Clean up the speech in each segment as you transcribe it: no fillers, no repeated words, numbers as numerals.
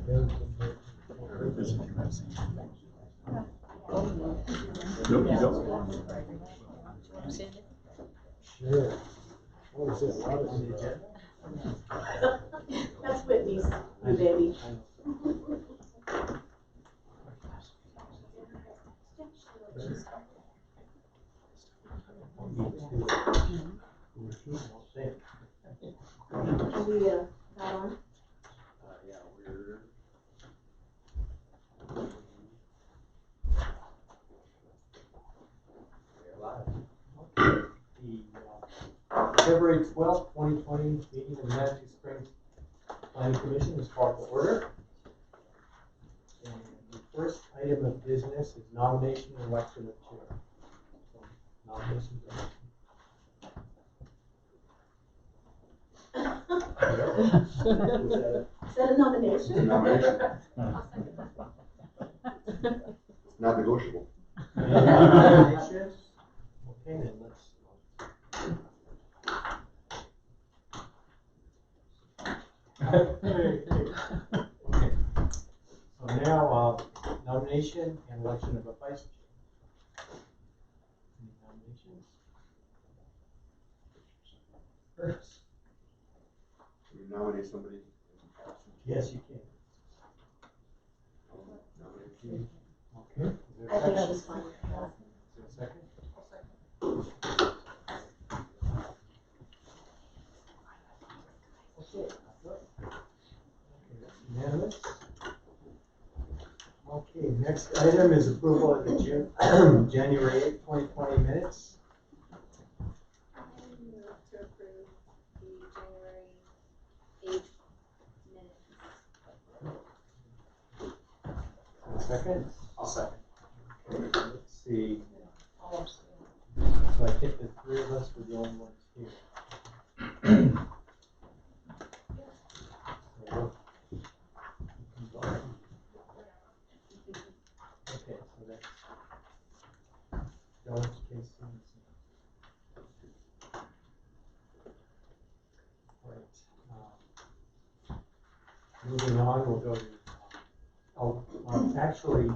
Nope, you don't. Sure. What is it? What is on the agenda? That's Whitney's new baby. Are we got on? Yeah, we're. The February 12th, 2020 meeting of the Manitou Springs Planning Commission is called to order. And the first item of business is nomination and election of chair. So, nominations and election. Is that a nomination? It's a nomination. It's not negotiable. Any nominations? Okay, then let's. Okay. So now, nomination and election of a vice chair. Any nominations? First. Can you nominate somebody? Yes, you can. Nominate you. Okay. Is there a I think that second? was fine. Is there a second? Okay. That's unanimous. Okay, next item is approval of the January 8th, 2020 minutes. I move to approve the January 8th minutes. A second? I'll second. Okay, let's see. So I think the three of us were the only ones here. Okay, so that's George, Casey, and Sam. Right. Moving on, we'll go to, actually,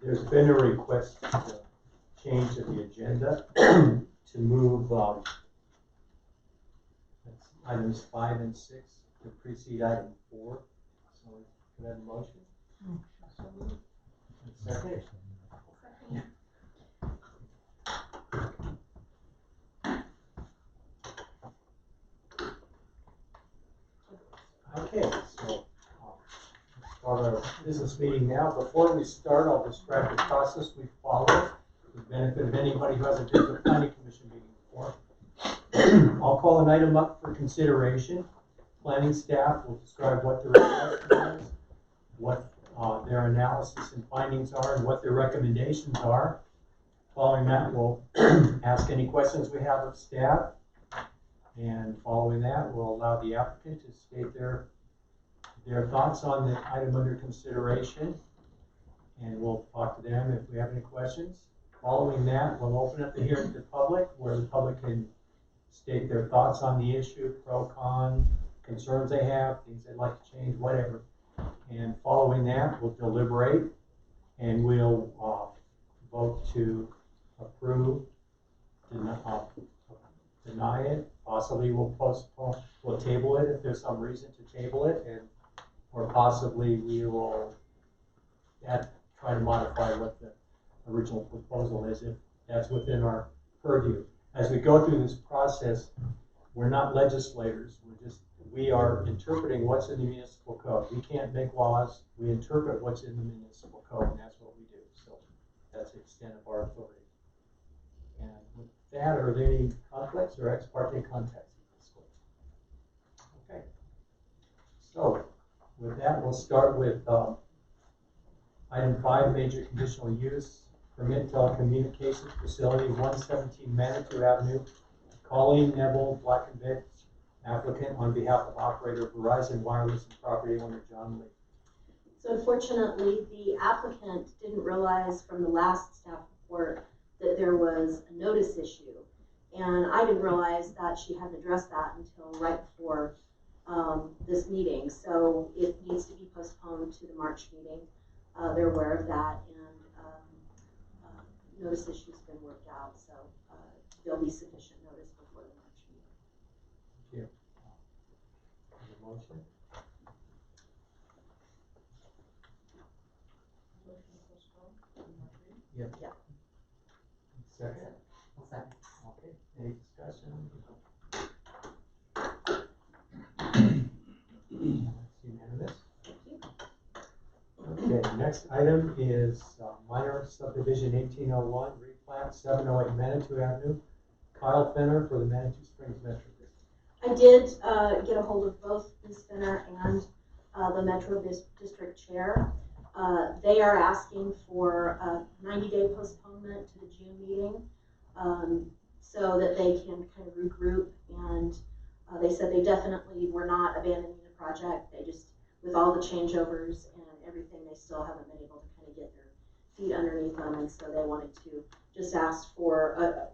there's been a request to change the agenda to move, that's items 5 and 6 to precede item 4. So, could I have a motion? Second? Okay, so let's start our business meeting now. Before we start, I'll describe the process we follow for the benefit of anybody who hasn't been to a planning commission meeting before. I'll call an item up for consideration. Planning staff will describe what the request is, what their analysis and findings are, and what their recommendations are. Following that, we'll ask any questions we have of staff. And following that, we'll allow the applicant to state their thoughts on the item under consideration. And we'll talk to them if we have any questions. Following that, we'll open up the hearing to the public, where the public can state their thoughts on the issue, pro, con, concerns they have, things they'd like to change, whatever. And following that, we'll deliberate and we'll vote to approve, deny it. Possibly we'll postpone, we'll table it if there's some reason to table it, and or possibly we will try to modify what the original proposal is if that's within our purview. As we go through this process, we're not legislators. We are interpreting what's in the municipal code. We can't make laws. We interpret what's in the municipal code, and that's what we do. So that's the extent of our authority. And with that, are there any conflicts or ex parte contacts in this one? Okay. So with that, we'll start with item 5, major conditional use, permit telecommunications facility, 117 Manitou Avenue. Colleen Neville, Black & Veatch, applicant on behalf of operator Verizon Wireless and property owner John Lee. So unfortunately, the applicant didn't realize from the last staff report that there was a notice issue. And I didn't realize that she hadn't addressed that until right before this meeting, so it needs to be postponed to the March meeting. They're aware of that, and notice issue's been worked out, so there'll be sufficient notice before the March meeting. Any motion? Yep. Yeah. Second? Second. Okay, any discussion? That's unanimous. Thank you. Okay, next item is minor subdivision 1801, replat 708 Manitou Avenue. Kyle Fenner for the Manitou Springs Metro District. I did get a hold of both Ms. Finner and the Metro District Chair. They are asking for a 90-day postponement to the June meeting so that they can kind of regroup, and they said they definitely were not abandoning the project. They just, with all the changeovers and everything, they still haven't been able to kind of get their feet underneath them, and so they wanted to just ask for a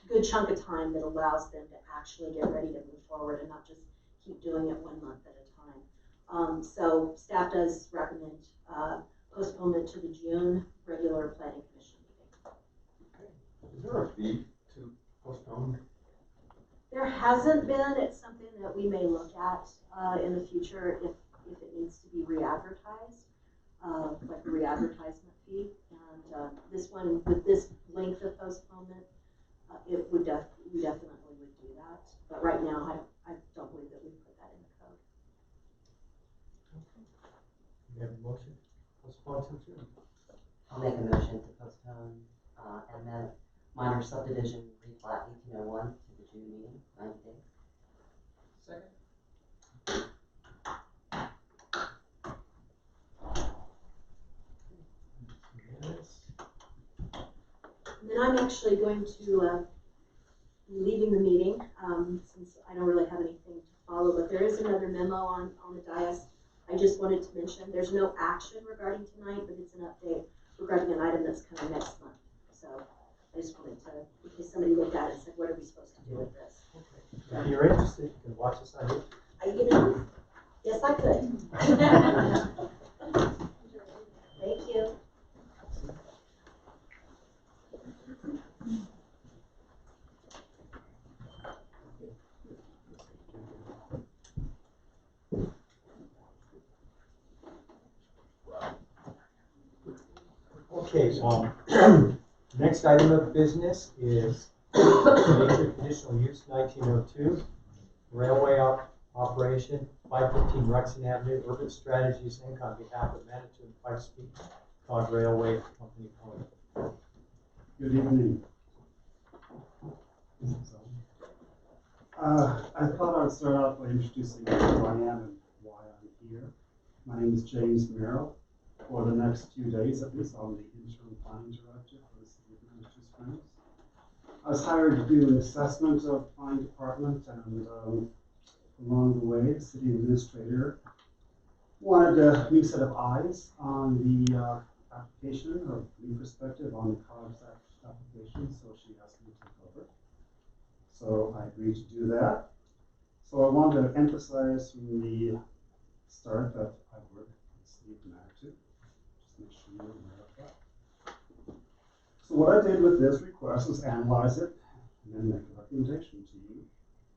good chunk of time that allows them to actually get ready to move forward and not just keep doing it 1 month at a time. So staff does recommend postponement to the June regular planning commission meeting. Is there a fee to postpone? There hasn't been. It's something that we may look at in the future if it needs to be re-advertised, like a re-advertisement fee. And this one, with this length of postponement, it would we definitely would do that. But right now, I don't believe that we put that in the code. We have a motion, postpone to June. I'll make a motion to postpone, and then minor subdivision replat 1801 to the June meeting, 90 days. Second. And then I'm actually going to be leaving the meeting since I don't really have anything to follow, but there is another memo on the dais. I just wanted to mention there's no action regarding tonight, but it's an update regarding an item that's coming next month. So I just wanted to, in case somebody looked at it and said, what are we supposed to do with this? If you're interested, you can watch us on YouTube. You know, yes, I could. Thank you. Okay, next item of business is major conditional use 1902, railway operation, 515 Rexon Avenue, Urban Strategies Inc. on behalf of Manitou and Pikes Peak Cog Railway Company owner. Good evening. I thought I'd start out by introducing who I am and why I'm here. My name is James Merrill. For the next 2 days at least, I'm the interim planning director for the city of Manitou Springs. I was hired to do an assessment of the planning department, and along the way, the city administrator wanted a new set of eyes on the application, or new perspective on the COGS application, so she asked me to take over. So I agreed to do that. So I wanted to emphasize from the start that I work with the city of Manitou. Just make sure you're aware of that. So what I did with this request was analyze it and then make a recommendation to you.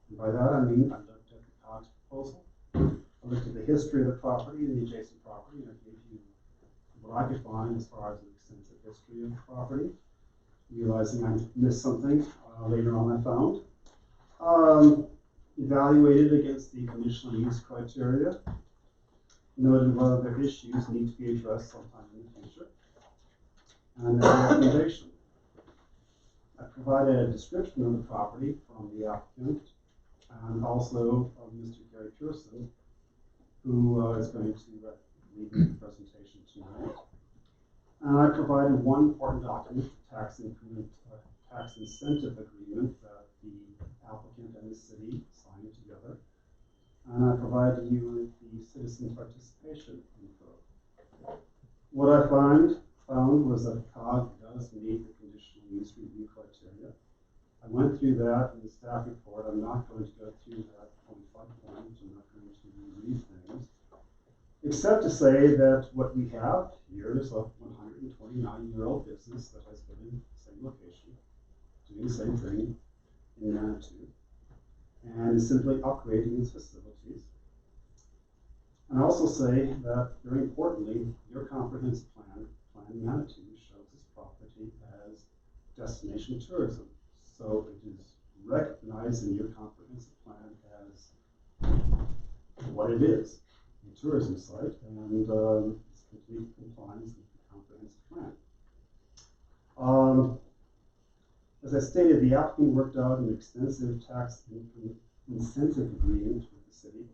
And by that I mean I looked at the COGS proposal, I looked at the history of the property and the adjacent property, and I gave you what I could find as far as the extensive history of the property. Realizing I missed something later on I found. Evaluated against the conditional use criteria. Noted what other issues need to be addressed sometime in the future. And then a recommendation. I provided a description of the property from the applicant and also of Mr. Gary Pearson, who is going to lead the presentation tonight. And I provided one important document, the tax incentive agreement that the applicant and the city signed together. And I provided you with the citizen participation info. What I found was that COG does meet the conditional use review criteria. I went through that in the staff report. I'm not going to go through that point by point. I'm not going to Except to say that what we have here is a 129-year-old business that has been in the same location, doing the same thing in Manitou, and is simply upgrading its facilities. And also say that, very importantly, your comprehensive plan Manitou shows this property as destination tourism. So it is recognized in your comprehensive plan as what it is, a tourism site, and it's complete compliance with the comprehensive plan. As I stated, the applicant worked out an extensive tax incentive agreement with the city.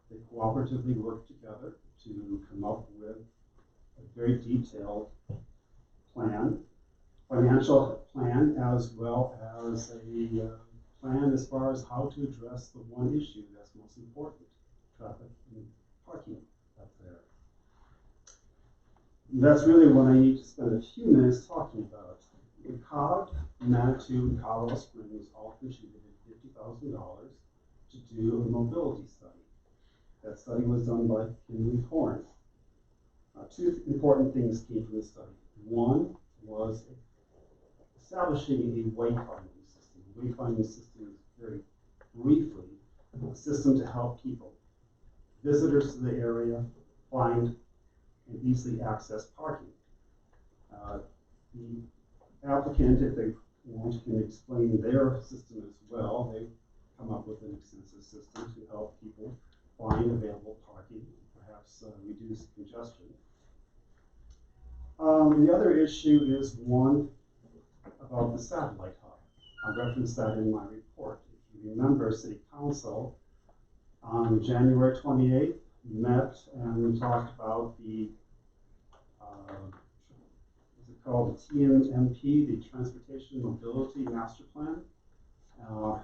They cooperatively worked together to come up with a very detailed plan, financial plan, as well as a plan as far as how to address the one issue that's most important, traffic and parking up there. And that's really what I need to spend a few minutes talking about. The COG, Manitou, and Colorado Springs all contributed $50,000 to do a mobility study. That study was done by Kinley Horn. Two important things came from the study. One was establishing a wayfinding system. The wayfinding system is, very briefly, a system to help people, visitors to the area, find and easily access parking. The applicant, if they want, can explain their system as well. They've come up with an extensive system to help people find available parking, perhaps reduce congestion. The other issue is one about the satellite hub. I referenced that in my report. If you remember, City Council on January 28th met and talked about the called the TMMP, the Transportation Mobility Master Plan.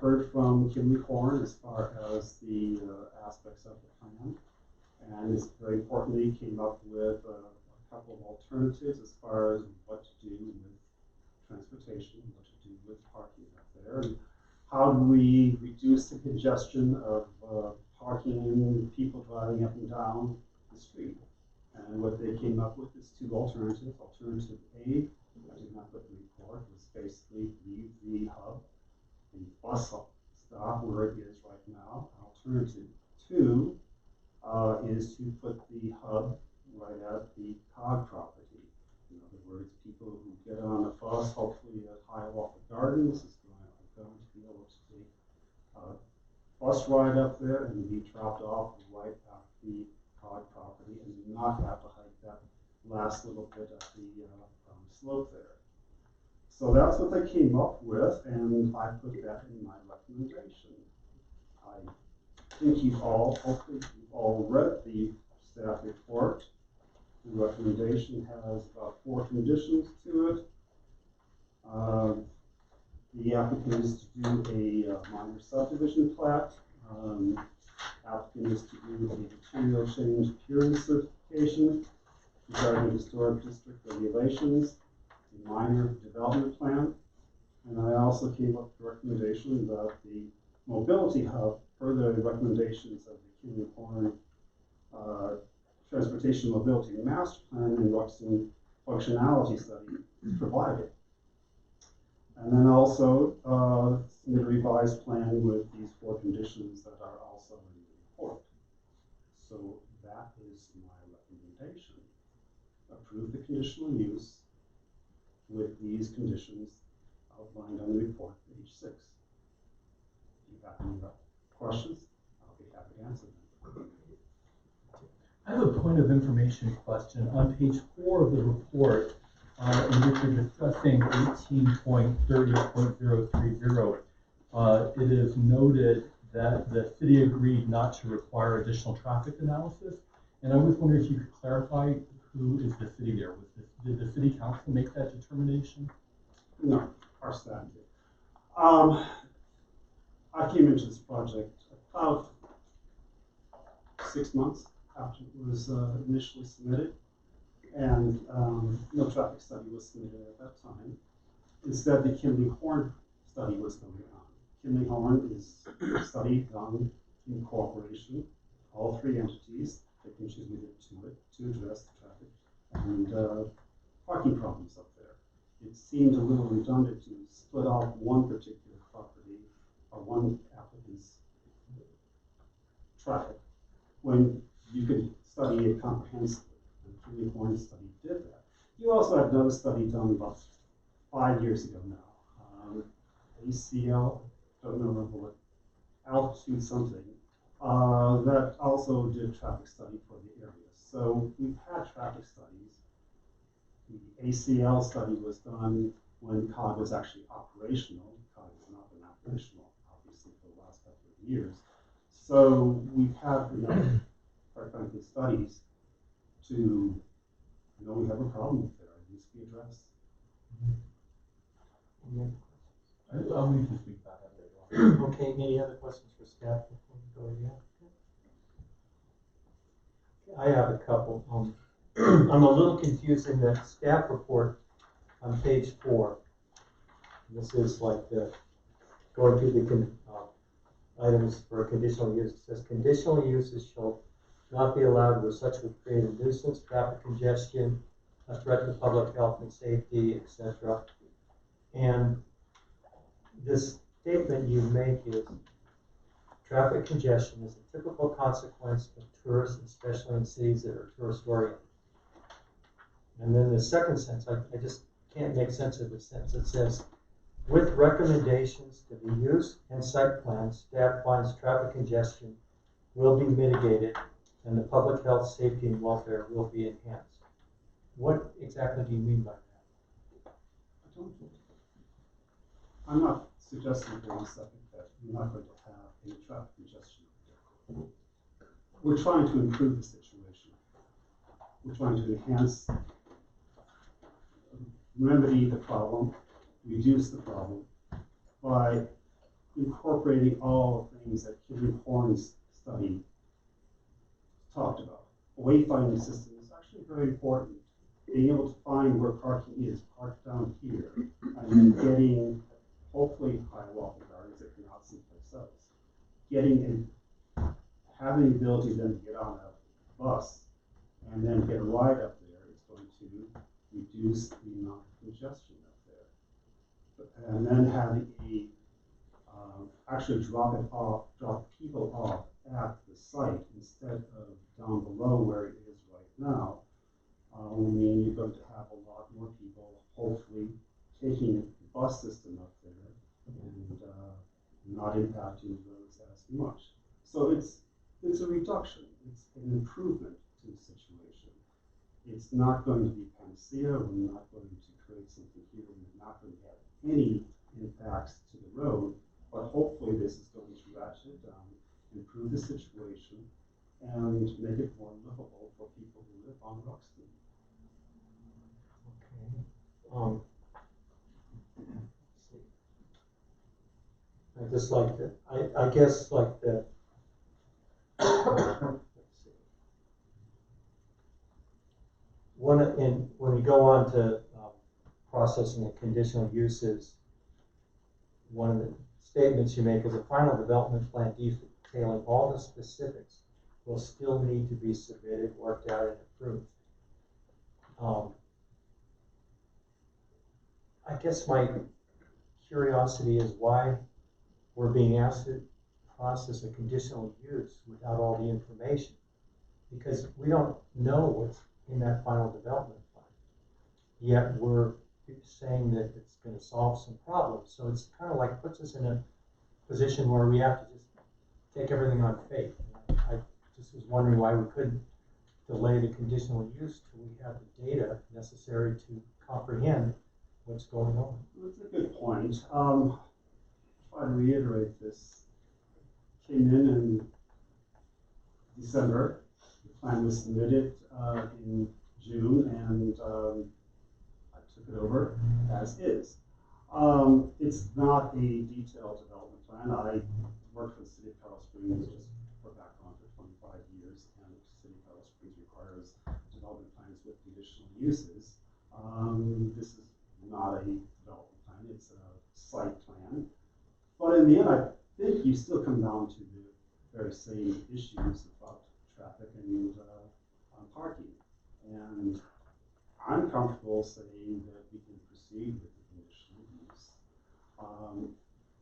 Heard from Kinley Horn as far as the aspects of the plan, and it's very importantly came up with a couple of alternatives as far as what to do with transportation, what to do with parking up there, and how do we reduce the congestion of parking, people driving up and down the street. And what they came up with is two alternatives. Alternative A, I did not put in the report, was basically leave the hub, the bus stop where it is right now. Alternative 2 is to put the hub right at the COG property. In other words, people who get on a bus, hopefully at Hiawatha Gardens, is going to be able to take a bus ride up there and be dropped off right at the COG property and not have to hike that last little bit of the slope there. So that's what they came up with, and I put that in my recommendation. I think hopefully you've all read the staff report. The recommendation has about 4 conditions to it. The applicant is to do a minor subdivision plat. Applicant is to do a material change appearance certification regarding historic district regulations, a minor development plan, and I also came up with the recommendation that the mobility hub, per the recommendations of the Kinley Horn Transportation Mobility Master Plan and Ruxton Functionality Study, is provided. And then also submit a revised plan with these 4 conditions that are also in the report. So that is my recommendation. Approve the conditional use with these conditions outlined on the report, page 6. If you have any questions, I'll be happy to answer them. I have a point of information question. On page 4 of the report, in which you're discussing 18.30.030, it is noted that the city agreed not to require additional traffic analysis. And I was wondering if you could clarify who is the city there? Did the city council make that determination? No, our staff did. I came into this project about 6 months after it was initially submitted, and no traffic study was submitted at that time. Instead, the Kinley Horn study was going on. Kinley Horn is a study done in cooperation. All 3 entities that contributed to to address the traffic and parking problems up there. It seemed a little redundant to split off one particular property or one applicant's traffic when you could study it comprehensively. And the Community Point study did that. You also had another study done about 5 years ago now. ACL, don't remember what, altitude something, that also did traffic study for the area. So we've had traffic studies. The ACL study was done when COG was actually operational. COG has not been operational, obviously, for the last couple of years. So we've had enough, quite frankly, studies to know we have a problem there. It needs to be addressed. I'll leave this week back up later on. Okay, any other questions for staff before we go yet? I have a couple. I'm a little confused in the staff report on page 4. This is like the, going through the items for conditional use. It says conditional uses shall not be allowed where such would create a nuisance, traffic congestion, a threat to public health and safety, etc. And this statement you make is traffic congestion is a typical consequence of tourists, especially in cities that are tourist oriented. And then the second sentence, I just can't make sense of the sentence. It says, with recommendations to the use and site plans, staff finds traffic congestion will be mitigated and the public health, safety, and welfare will be enhanced. What exactly do you mean by that? I'm not suggesting for 1 second that we're not going to have any traffic congestion. We're trying to improve the situation. We're trying to enhance, remedy the problem, reduce the problem by incorporating all the things that Kim Horn's study talked about. A wayfinding system is actually very important. Being able to find where parking is, park down here, and then getting, hopefully, Hiawatha Gardens if you're not someplace else. Having the ability then to get on a bus and then get a ride up there is going to reduce the amount of congestion up there. And then having actually drop people off at the site instead of down below where it is right now, will mean you're going to have a lot more people hopefully taking the bus system up there and not impacting the roads as much. So it's a reduction, it's an improvement to the situation. It's not going to be panacea, we're not going to create something here, we're not going to have any impacts to the road, but hopefully this is going to ratchet it down, improve the situation, and make it more livable for people who live on Ruxton. Okay. Let's see. I just like that. I guess like that. Let's see. When you go on to processing and conditional uses, one of the statements you make is a final development plan detailing all the specifics will still need to be submitted, worked out, and approved. I guess my curiosity is why we're being asked to process a conditional use without all the information, because we don't know what's in that final development plan. Yet we're saying that it's going to solve some problems. So it's kind of like puts us in a position where we have to just take everything on faith. I just was wondering why we couldn't delay the conditional use till we have the data necessary to comprehend what's going on. That's a good point. Try to reiterate this. Came in December. The plan was submitted in June, and I took it over as is. It's not a detailed development plan. I worked for the City of Colorado Springs just for background for 25 years, and the City of Colorado Springs requires development plans with conditional uses. This is not a development plan, it's a site plan. But in the end, I think you still come down to the very same issues about traffic and parking. approval saying that we can proceed with the conditional use,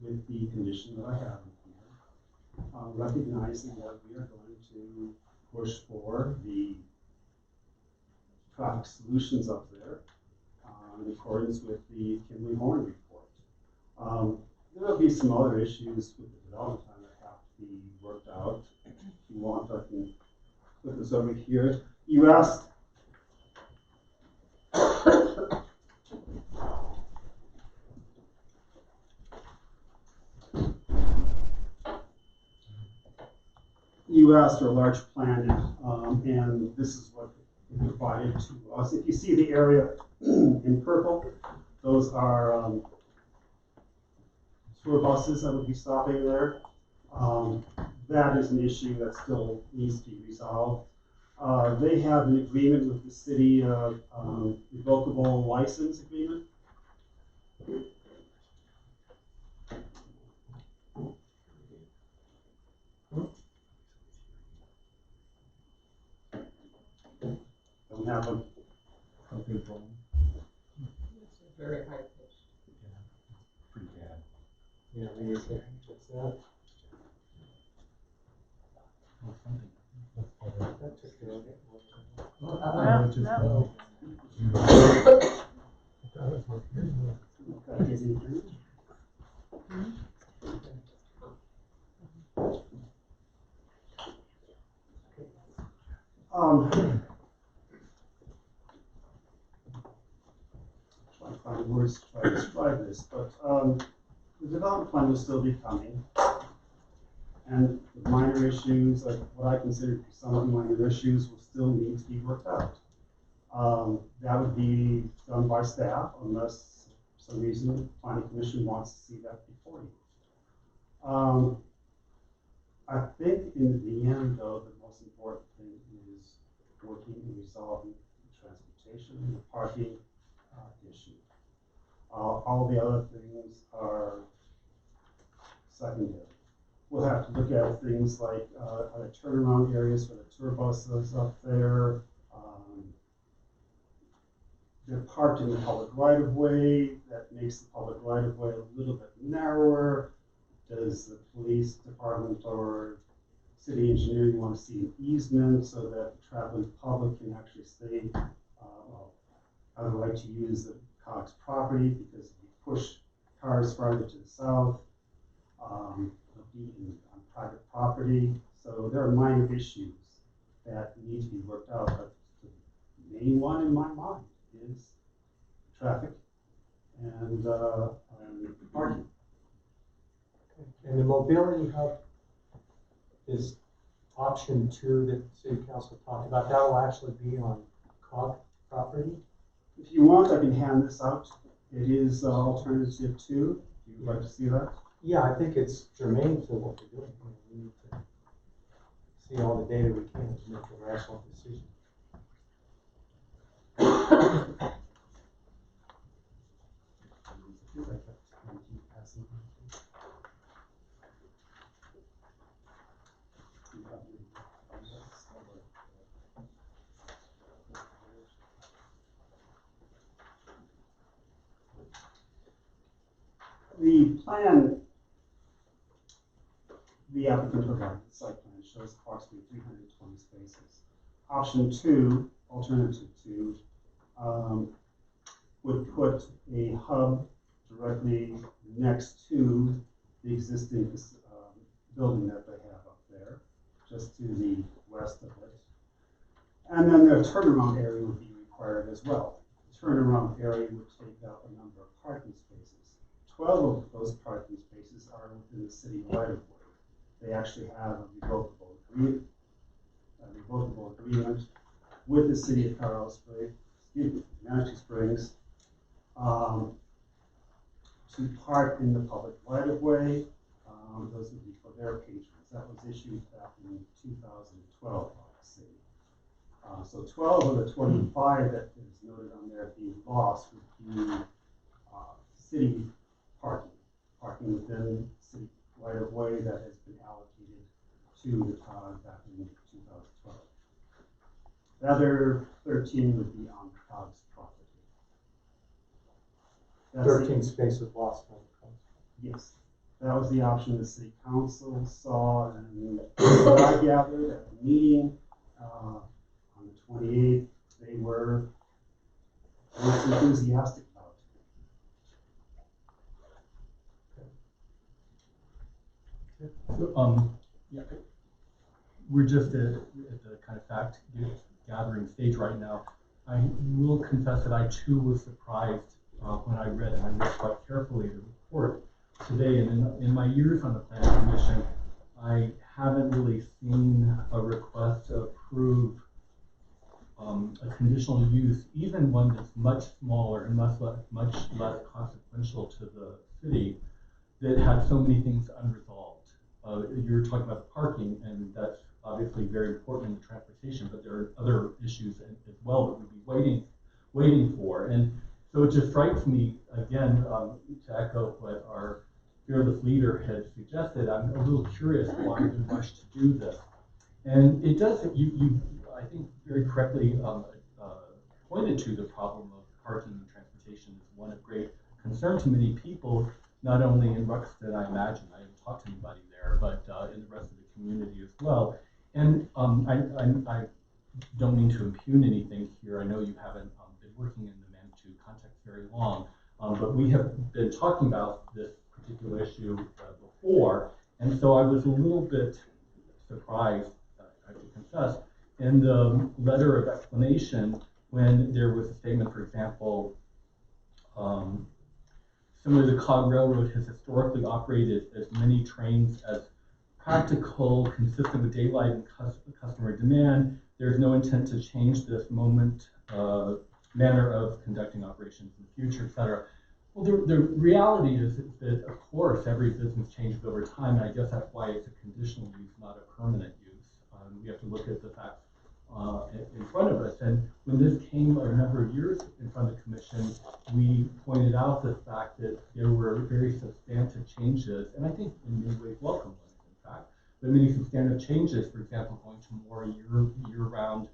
with the condition that I have in here, recognizing that we are going to push for the traffic solutions up there, in accordance with the Kimley Horn report. There will be some other issues with the development plan that have to be worked out. If you want, I can put this over here. You asked for a large plan, and this is what it provided to us. If you see the area in purple, those are tour buses that would be stopping there. That is an issue that still needs to be resolved. They have an agreement with the city, revocable license agreement. Don't have a, Something's wrong. It's very high pitched. Pretty bad. Yeah, maybe it's that. Or something. That took care of it. Oh, it just- okay, is it here? Try to find words to try to describe this, but the development plan will still be coming. And the minor issues, like what I consider to be some of the minor issues, will still need to be worked out. That would be done by staff unless for some reason the planning commission wants to see that before you. I think in the end, though, the most important thing is working and resolving the transportation and the parking issue. All the other things are secondary. We'll have to look at things like turnaround areas for the tour buses up there. They're parked in the public right of way. That makes the public right of way a little bit narrower. Does the police department or city engineering want to see an easement so that the traveling public can actually stay, have the right to use the Cox property, because if you push cars farther to the south, they'll be on private property. So there are minor issues that need to be worked out, but the main one in my mind is traffic and parking. And the mobility hub is option 2 that city council talked about. That will actually be on COG property. If you want, I can hand this out. It is alternative 2. If you'd like to see that. Yeah, I think it's germane to what we're doing. We need to see all the data we can to make a rational decision. The plan, the applicant provided, the site plan shows approximately 320 spaces. Option 2, alternative 2, would put a hub directly next to the existing building that they have up there, just to the west of it. And then their turnaround area would be required as well. The turnaround area would take up a number of parking spaces. 12 of those parking spaces are within the city right of way. They actually have a revocable agreement with the city of Colorado Springs, Manitou Springs, to park in the public right of way. Those would be for their patrons. That was issued back in 2012 by the city. So 12 of the 25 that is noted on there being lost would be city parking within city right of way that has been allocated to the COG back in 2012. The other 13 would be on COG's property. That's the- 13 spaces lost on the coast. Yes, that was the option the city council saw, and what I gathered at the meeting, on the 28th, they were enthusiastic about it. So, yeah, we're just at the kind of fact gathering stage right now. I will confess that I too was surprised when I read, and I read quite carefully the report today. And in my years on the planning commission, I haven't really seen a request to approve a conditional use, even one that's much smaller and much less consequential to the city, that had so many things unresolved. You're talking about the parking, and that's obviously very important in the transportation, but there are other issues as well that we'd be waiting for. And so it just strikes me, again, to echo what our fearless leader had suggested, I'm a little curious why we rushed to do this. And it does, you I think, very correctly pointed to the problem of parking and transportation as one of great concern to many people, not only in Ruxton, I imagine, I haven't talked to anybody there, but in the rest of the community as well. And I don't mean to impugn anything here. I know you haven't been working in the Manitou context very long, but we have been talking about this particular issue before, and so I was a little bit surprised, I have to confess, in the letter of explanation when there was a statement, for example, similarly, the Cog Railroad has historically operated as many trains as practical, consistent with daylight and customer demand. There's no intent to change this manner of conducting operations in the future, et cetera. Well, the reality is that, of course, every business changes over time, and I guess that's why it's a conditional use, not a permanent use. We have to look at the facts in front of us. And when this came a number of years in front of the commission, we pointed out the fact that there were very substantive changes, and I think in many ways welcome ones, in fact, but many substantive changes, for example, going to more year-round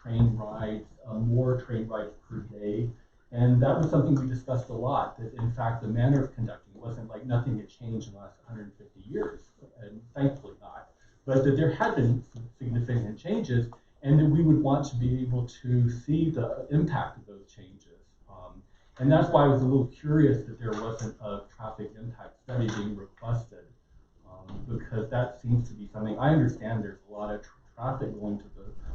train rides, more train rides per day. And that was something we discussed a lot, that in fact the manner of conducting wasn't like nothing had changed in the last 150 years, and thankfully not, but that there had been significant changes, and that we would want to be able to see the impact of those changes. And that's why I was a little curious that there wasn't a traffic impact study being requested, because that seems to be something, I understand there's a lot of traffic going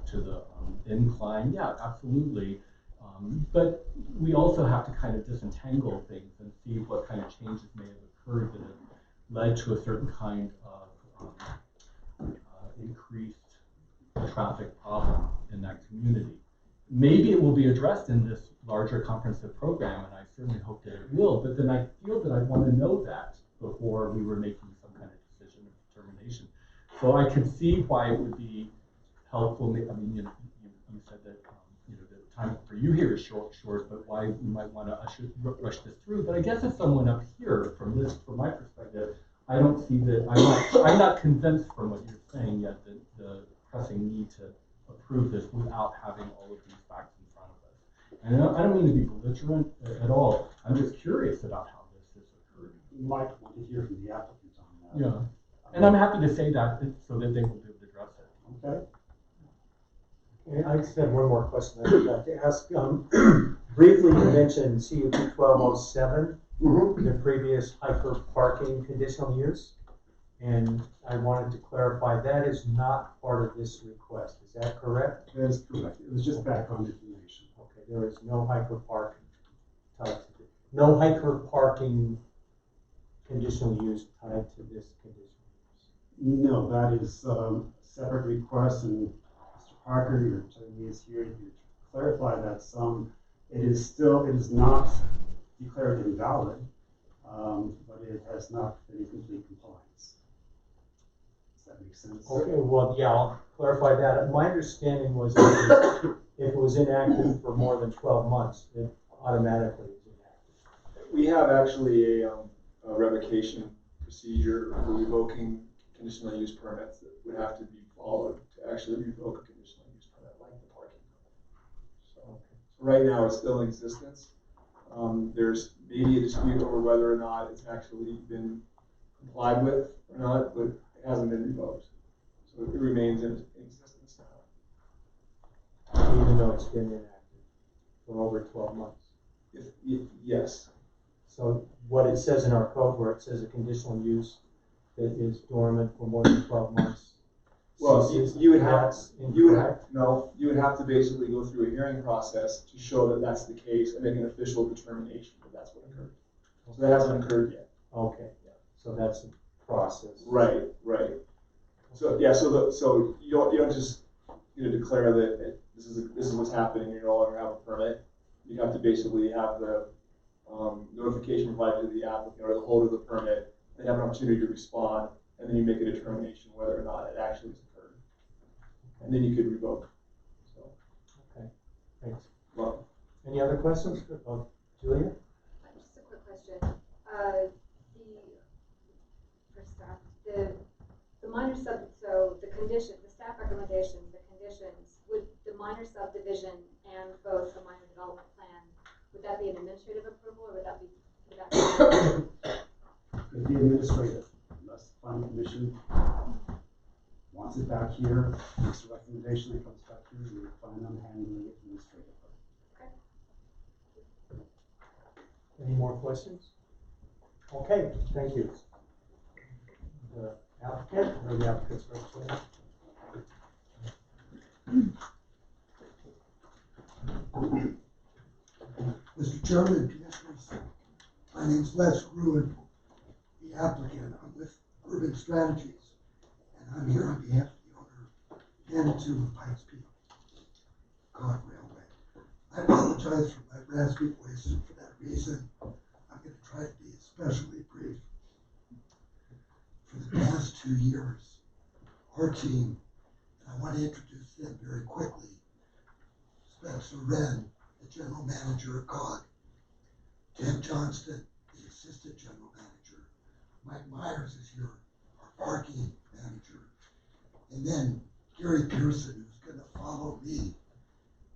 to the incline, yeah, absolutely. But we also have to kind of disentangle things and see what kind of changes may have occurred that have led to a certain kind of increased traffic problem in that community. Maybe it will be addressed in this larger comprehensive program, and I certainly hope that it will, but then I feel that I want to know that before we were making some kind of decision or determination. So I could see why it would be helpful. I mean, you said that the time for you here is short, but why we might want to rush this through. But I guess as someone up here, from my perspective, I don't see that. I'm not convinced from what you're saying yet that the pressing need to approve this without having all of these facts in front of us. And I don't mean to be belligerent at all. I'm just curious about how this has occurred. You might want to hear from the applicant on that. Yeah, and I'm happy to say that so that they will be able to address it. Okay. And I just have one more question I would like to ask. Briefly, you mentioned CUP 1207, the previous hyper parking conditional use. And I wanted to clarify that is not part of this request. Is that correct? That is correct. It was just background information. Okay, there is no hyper parking tied to it. No hyper parking conditional use tied to this conditional use. No, that is a separate request, and Mr. Parker, your attorney is here to clarify that it is not declared invalid, but it has not been in complete compliance. Does that make sense? Okay, well, yeah, I'll clarify that. My understanding was that if it was inactive for more than 12 months, it automatically is inactive. We have actually a revocation procedure for revoking conditional use permits that would have to be followed to actually revoke a conditional use permit, like the parking permit. So right now it's still in existence. There's maybe a dispute over whether or not it's actually been complied with or not, but it hasn't been revoked. So it remains in existence now. Even though it's been inactive for over 12 months. Yes. So what it says in our code where it says a conditional use that is dormant for more than 12 months. Well, ceases, you would have, that's incorrect. you would have to basically go through a hearing process to show that that's the case and make an official determination that that's what occurred. So that hasn't occurred yet. Okay, so that's a process. Right. So yeah, so you don't just declare that this is what's happening. You no longer have a permit. You have to basically have the notification provided to the applicant or the holder of the permit. They have an opportunity to respond, and then you make a determination whether or not it actually has occurred, and then you could revoke. So. Okay, thanks. Well. Any other questions for Julia? Just a quick question. For staff, the minor so the condition, the staff recommendations, the conditions, would the minor subdivision and both the minor development plan, would that be an administrative approval or would that be It'd be administrative, unless the planning commission wants it back here, makes a recommendation, it comes back here, we plan on handling it administratively. Any more questions? Okay, thank you. The applicant or the applicant's representative? Mr. Chairman, Commissioners, my name's Les Gruen, the applicant. I'm with Urban Strategies, and I'm here on behalf of the owner, Manitou and Pikes Peak Cog Railway. I apologize for my raspy voice, and for that reason, I'm going to try to be especially brief. For the past 2 years, our team, and I want to introduce them very quickly, Spencer Wren, the general manager of COG, Ted Johnston, the assistant general manager, Mike Myers is here, our parking manager, and then Gary Pearson, who's going to follow me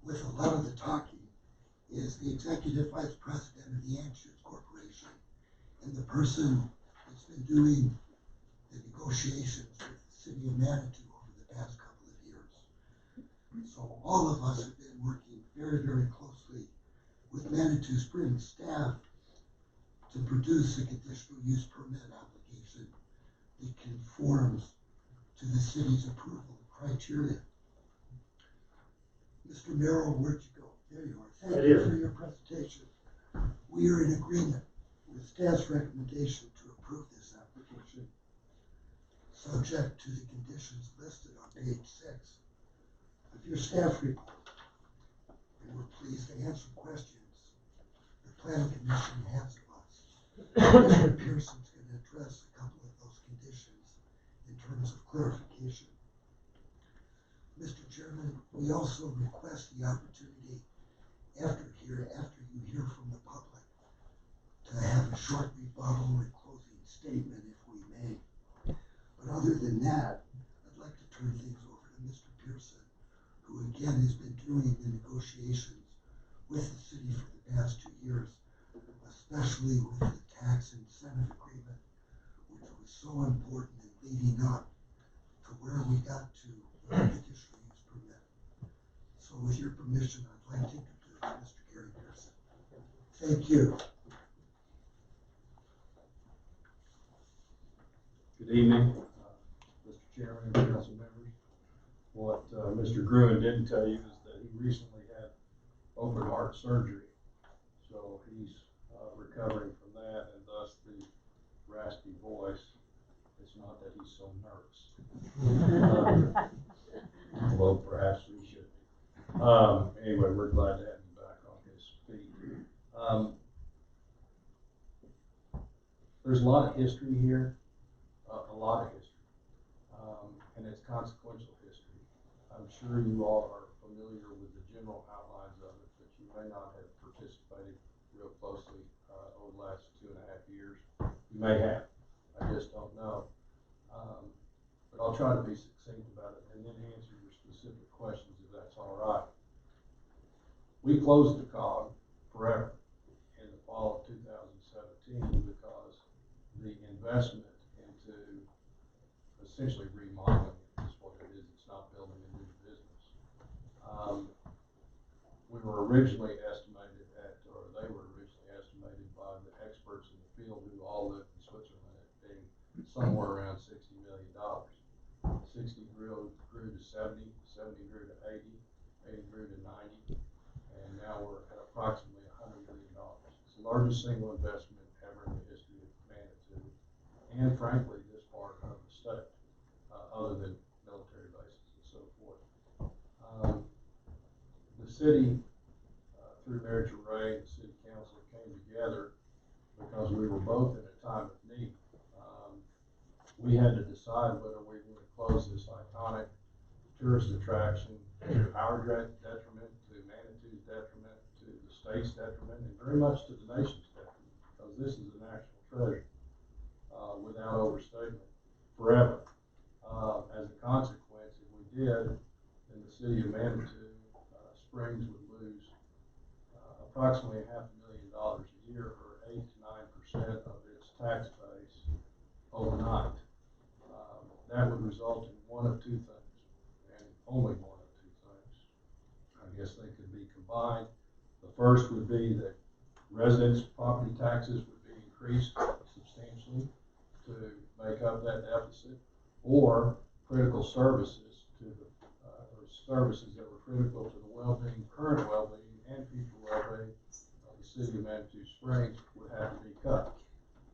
with a lot of the talking, is the executive vice president of the Anschutz Corporation, and the person that's been doing the negotiations with the city of Manitou over the past couple of years. So all of us have been working very, very closely with Manitou Springs staff to produce a conditional use permit application that conforms to the city's approval criteria. Mr. Merrill, where'd you go? There you are. Thank you for your presentation. We are in agreement with staff's recommendation to approve this application, subject to the conditions listed on page 6 of your staff report. And we're pleased to answer questions the planning commission has of us. Mr. Pearson's going to address a couple of those conditions in terms of clarification. Mr. Chairman, we also request the opportunity after you hear from the public to have a short rebuttal and closing statement if we may. But other than that, I'd like to turn things over to Mr. Pearson, who again has been doing the negotiations with the city for the past 2 years, especially with the tax incentive agreement, which was so important in leading up to where we got to the conditional use permit. So with your permission, I'd like to introduce Mr. Gary Pearson. Thank you. Good evening, Mr. Chairman and council members. What Mr. Gruen didn't tell you is that he recently had open heart surgery. So he's recovering from that, and thus the raspy voice. It's not that he's so nervous. Although perhaps we should be. Anyway, we're glad to have you back on his feet. There's a lot of history here. A lot of history, and it's consequential history. I'm sure you all are familiar with the general outlines of it, but you may not have participated real closely over the last 2.5 years. You may have, I just don't know. But I'll try to be succinct about it and then answer your specific questions if that's all right. We closed the COG forever in the investment into essentially remodeling it, is what it is. It's not building a new business. We were originally estimated at, or they were originally estimated by the experts in the field who all live in Switzerland at being somewhere around $60 million. 60 grew to 70, 70 grew to 80, 80 grew to 90, and now we're at approximately $100 million. It's the largest single investment ever in the history of Manitou, and frankly, this part of the state, other than military bases and so forth. The city, through Mayor Ray and the city council, came together because we were both in a time of need. We had to decide whether we were going to close this iconic tourist attraction to our detriment, to Manitou's detriment, to the state's detriment, and very much to the nation's detriment, because this is a national treasure, without overstatement, forever. As a consequence, if we did, then the city of Manitou Springs would lose approximately $500,000 a year, or 8 to 9% of its tax base overnight. That would result in one of two things, and only one of two things. I guess they could be combined. The first would be that residents' property taxes would be increased substantially to make up that deficit, or critical services or services that were critical to the well-being, current well-being, and future well-being of the city of Manitou Springs would have to be cut.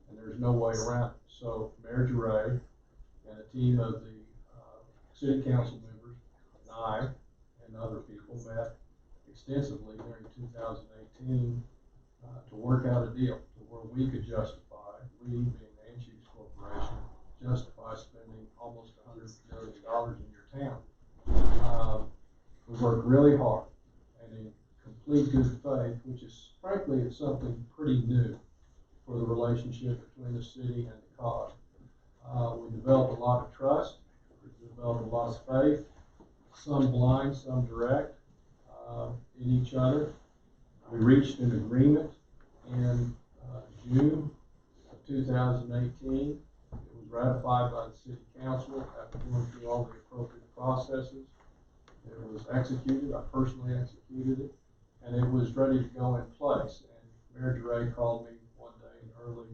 And there's no way around it. So Mayor Ray and a team of the city council members and I and other people met extensively during 2018 to work out a deal to where we could justify, we being the Anschutz Corporation, justify spending almost $100 million in your town. We worked really hard and in complete good faith, which is frankly it's something pretty new for the relationship between the city and the COG. We developed a lot of trust, we developed a lot of faith, some blind, some direct, in each other. We reached an agreement in June of 2018. It was ratified by the city council after going through all the appropriate processes. It was executed, I personally executed it, and it was ready to go in place. And Mayor Ray called me one day in early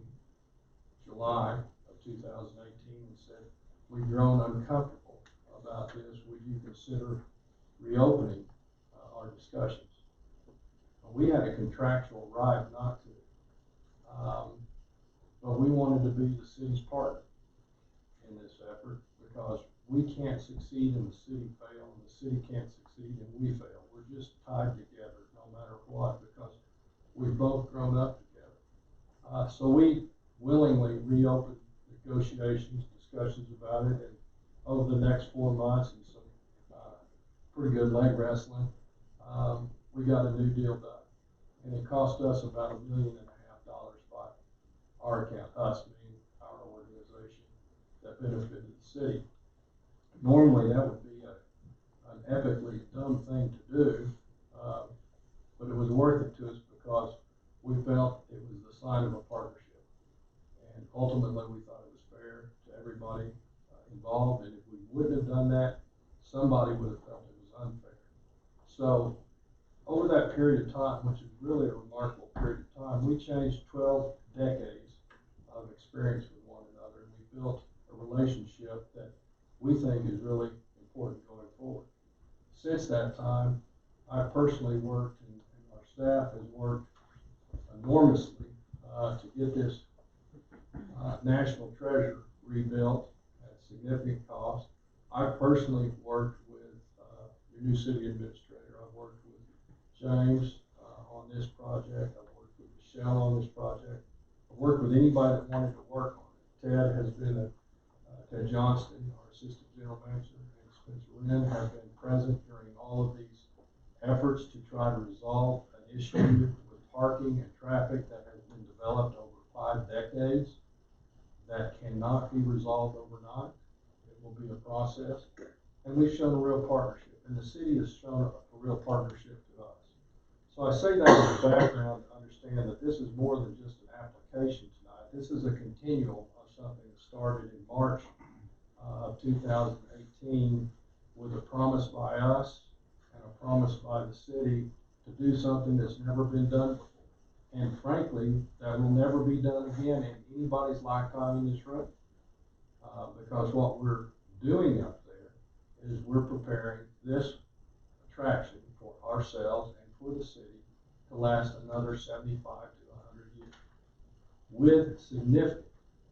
July of 2018 and said, "We've grown uncomfortable about this. Would you consider reopening our discussions?" We had a contractual right not to, but we wanted to be the city's partner in this effort, because we can't succeed and the city fail, and the city can't succeed and we fail. We're just tied together no matter what, because we've both grown up together. So we willingly reopened negotiations, discussions about it, and over the next 4 months and some pretty good leg wrestling, we got a new deal done. And it cost us about $1.5 million by our account, us meaning our organization, that benefited the city. Normally that would be an epically dumb thing to do, but it was worth it to us because we felt it was the sign of a partnership. And ultimately we thought it was fair to everybody involved, and if we wouldn't have done that, somebody would have felt it was unfair. So over that period of time, which is really a remarkable period of time, we changed 12 decades of experience with one another, and we built a relationship that we think is really important going forward. Since that time, I personally worked, and our staff has worked enormously to get this national treasure rebuilt at significant cost. I personally worked with your new city administrator. I've worked with James on this project. I've worked with Michelle on this project. I've worked with anybody that wanted to work on it. Ted has been Ted Johnston, our assistant general manager, and Spencer Wren have been present during all of these efforts to try to resolve an issue with parking and traffic that has been developed over 5 decades that cannot be resolved overnight. It will be a process, and we've shown a real partnership, and the city has shown a real partnership to us. So I say that as a background to understand that this is more than just an application tonight. This is a continuum of something by the city to do something that's never been done before. And frankly, that will never be done again in anybody's lifetime in this room. Because what we're doing up there is we're preparing this attraction for ourselves and for the city to last another 75 to 100 years with significant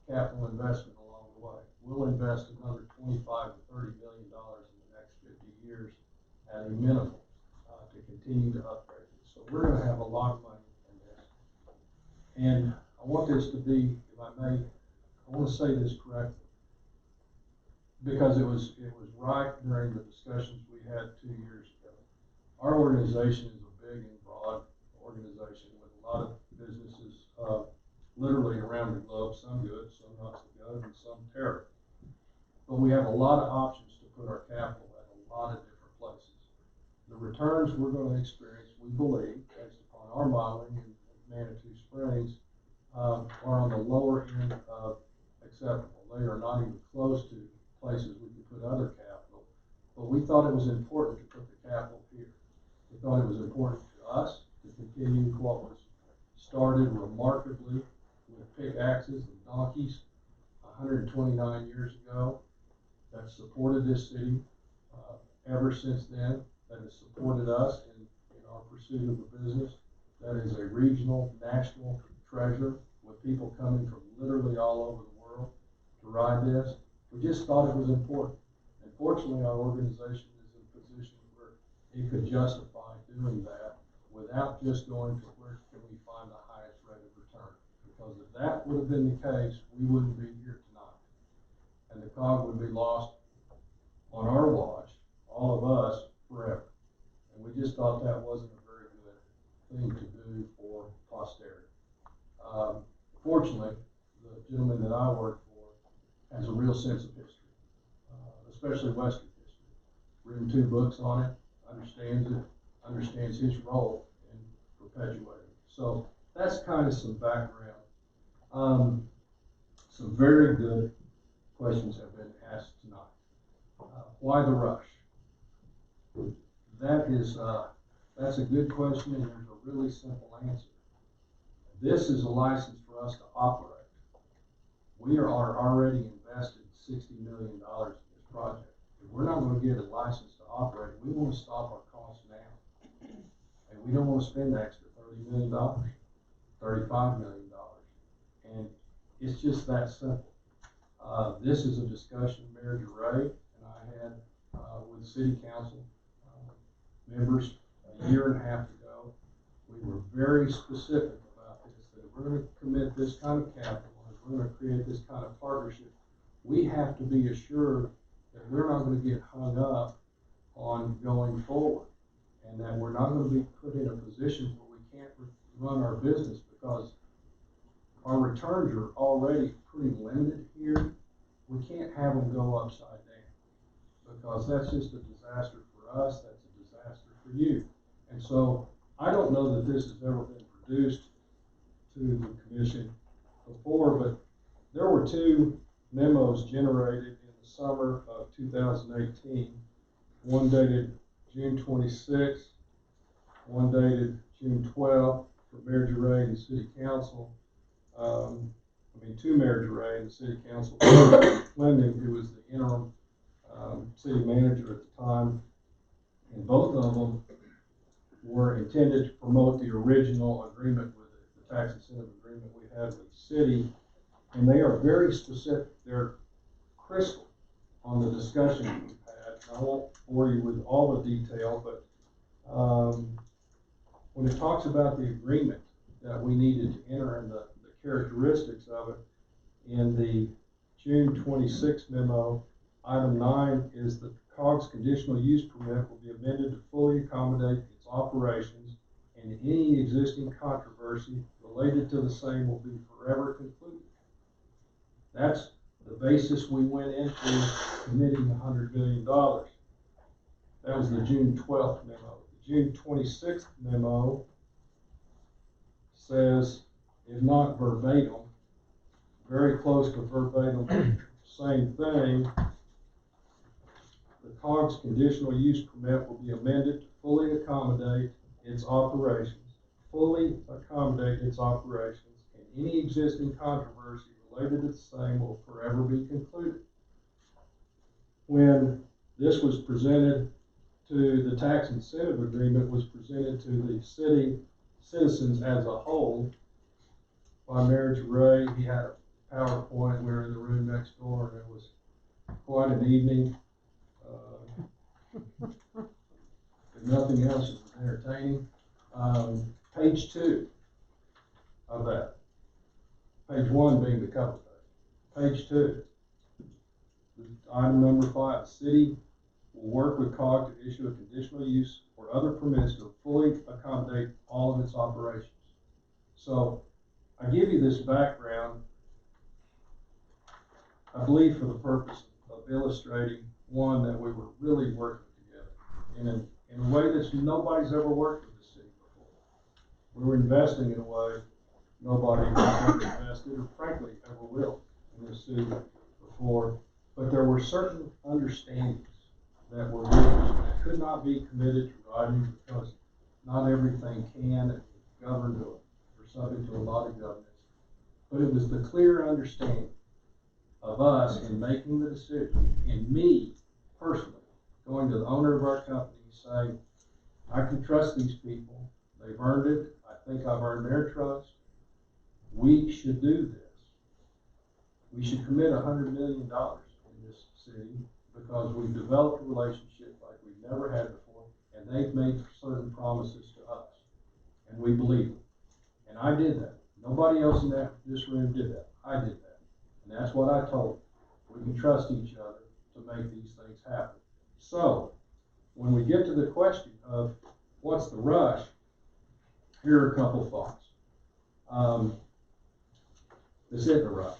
capital investment along the way. We'll invest another $25 to $30 million in the next 50 years at a minimum to continue to upgrade it. So we're going to have a lot of money in this. And I want this to be, if I may, I want to say this correctly, because it was right during the discussions we had 2 years ago. Our organization is a big and broad organization with a lot of businesses literally around the globe, some good, some not so good, and some terrible. But we have a lot of options to put our capital at a lot of different places. The returns we're going to experience, we believe, based upon our modeling in Manitou Springs, are on the lower end of acceptable. They are not even close to places we could put other capital, but we thought it was important to put the capital here. We thought it was important to us to continue what was started remarkably with pickaxes and donkeys 129 years ago, that supported this city ever since then, that has supported us in our pursuit of the business, that is a regional, national treasure with people coming from literally all over the world to ride this. We just thought it was important. And fortunately, our organization is in a position where it could justify doing that without just going to where can we find the highest rate of return. Because if that would have been the case, we wouldn't be here tonight. And the COG would be lost on our watch, all of us, forever. And we just thought that wasn't a very good thing to do for posterity. Fortunately, the gentleman that I work for has a real sense of history, especially Western history. Written 2 books on it, understands it, understands his role in perpetuating it. So that's kind of some background. Some very good questions have been asked tonight. Why the rush? That's a good question, and there's a really simple answer. This is a license for us to operate. We are already invested $60 million in this project. If we're not going to get a license to operate, we want to stop our costs now. And we don't want to spend the extra $30 million, $35 million. And it's just that simple. This is a discussion Mayor Duray and I had with City Council members a year and a half ago. We were very specific about this, that if we're going to commit this kind of capital, if we're going to create this kind of partnership, we have to be assured that we're not going to get hung up on going forward, and that we're not going to be put in a position where we can't run our business, because our returns are already pretty limited here. We can't have them go upside down, because that's just a disaster for us, that's a disaster for you. And so I don't know that this has ever been produced to the commission before, but there were 2 memos generated in the summer of 2018, one dated June 26th, one dated June 12th for Mayor Duray and the City Council. 2 Mayor Duray and the City Council. Fleming, who was the interim city manager at the time, and both of them were intended to promote the original agreement with the tax incentive agreement we had with the city, and they are very specific. They're crystal on the discussion we've had. I won't bore you with all the detail, but when it talks about the agreement that we needed to enter and the characteristics of it, in the June 26 memo, item 9 is that the COG's conditional use permit will be amended to fully accommodate its operations, and any existing controversy related to the same will be forever concluded. That's the basis we went into committing $100 million. That was the June 12th memo. The June 26th memo says, if not verbatim, very close to verbatim, same thing. The COG's conditional use permit will be amended to fully accommodate its operations, and any existing controversy related to the same will forever be concluded. When this was presented to the tax incentive agreement was presented to the city citizens as a whole by Mayor Ray. He had a PowerPoint. We were in the room next door, and it was quite an evening. If nothing else, it was entertaining. Page 2 of that. Page 1 being the cover page. Page 2. Item number 5. The city will work with COG to issue a conditional use or other permits to fully accommodate all of its operations. So I give you this background, I believe, for the purpose of illustrating, one, that we were really working together in a way that nobody's ever worked with the city before. We were investing in a way nobody has ever invested, or frankly ever will, in this city before. But there were certain understandings that were reached that could not be committed to writing because not everything can govern to it, or subject to a lot of governance. But it was the clear understanding of us in making the decision, and me personally going to the owner of our company saying, I can trust these people. They've earned it. I think I've earned their trust. We should do this. We should commit $100 million in this city because we've developed a relationship like we've never had before, and they've made certain promises to us, and we believe them. And I did that. Nobody else in this room did that. I did that. And that's what I told them. We can trust each other to make these things happen. So, when we get to the question of what's the rush, here are a couple thoughts. This isn't a rush.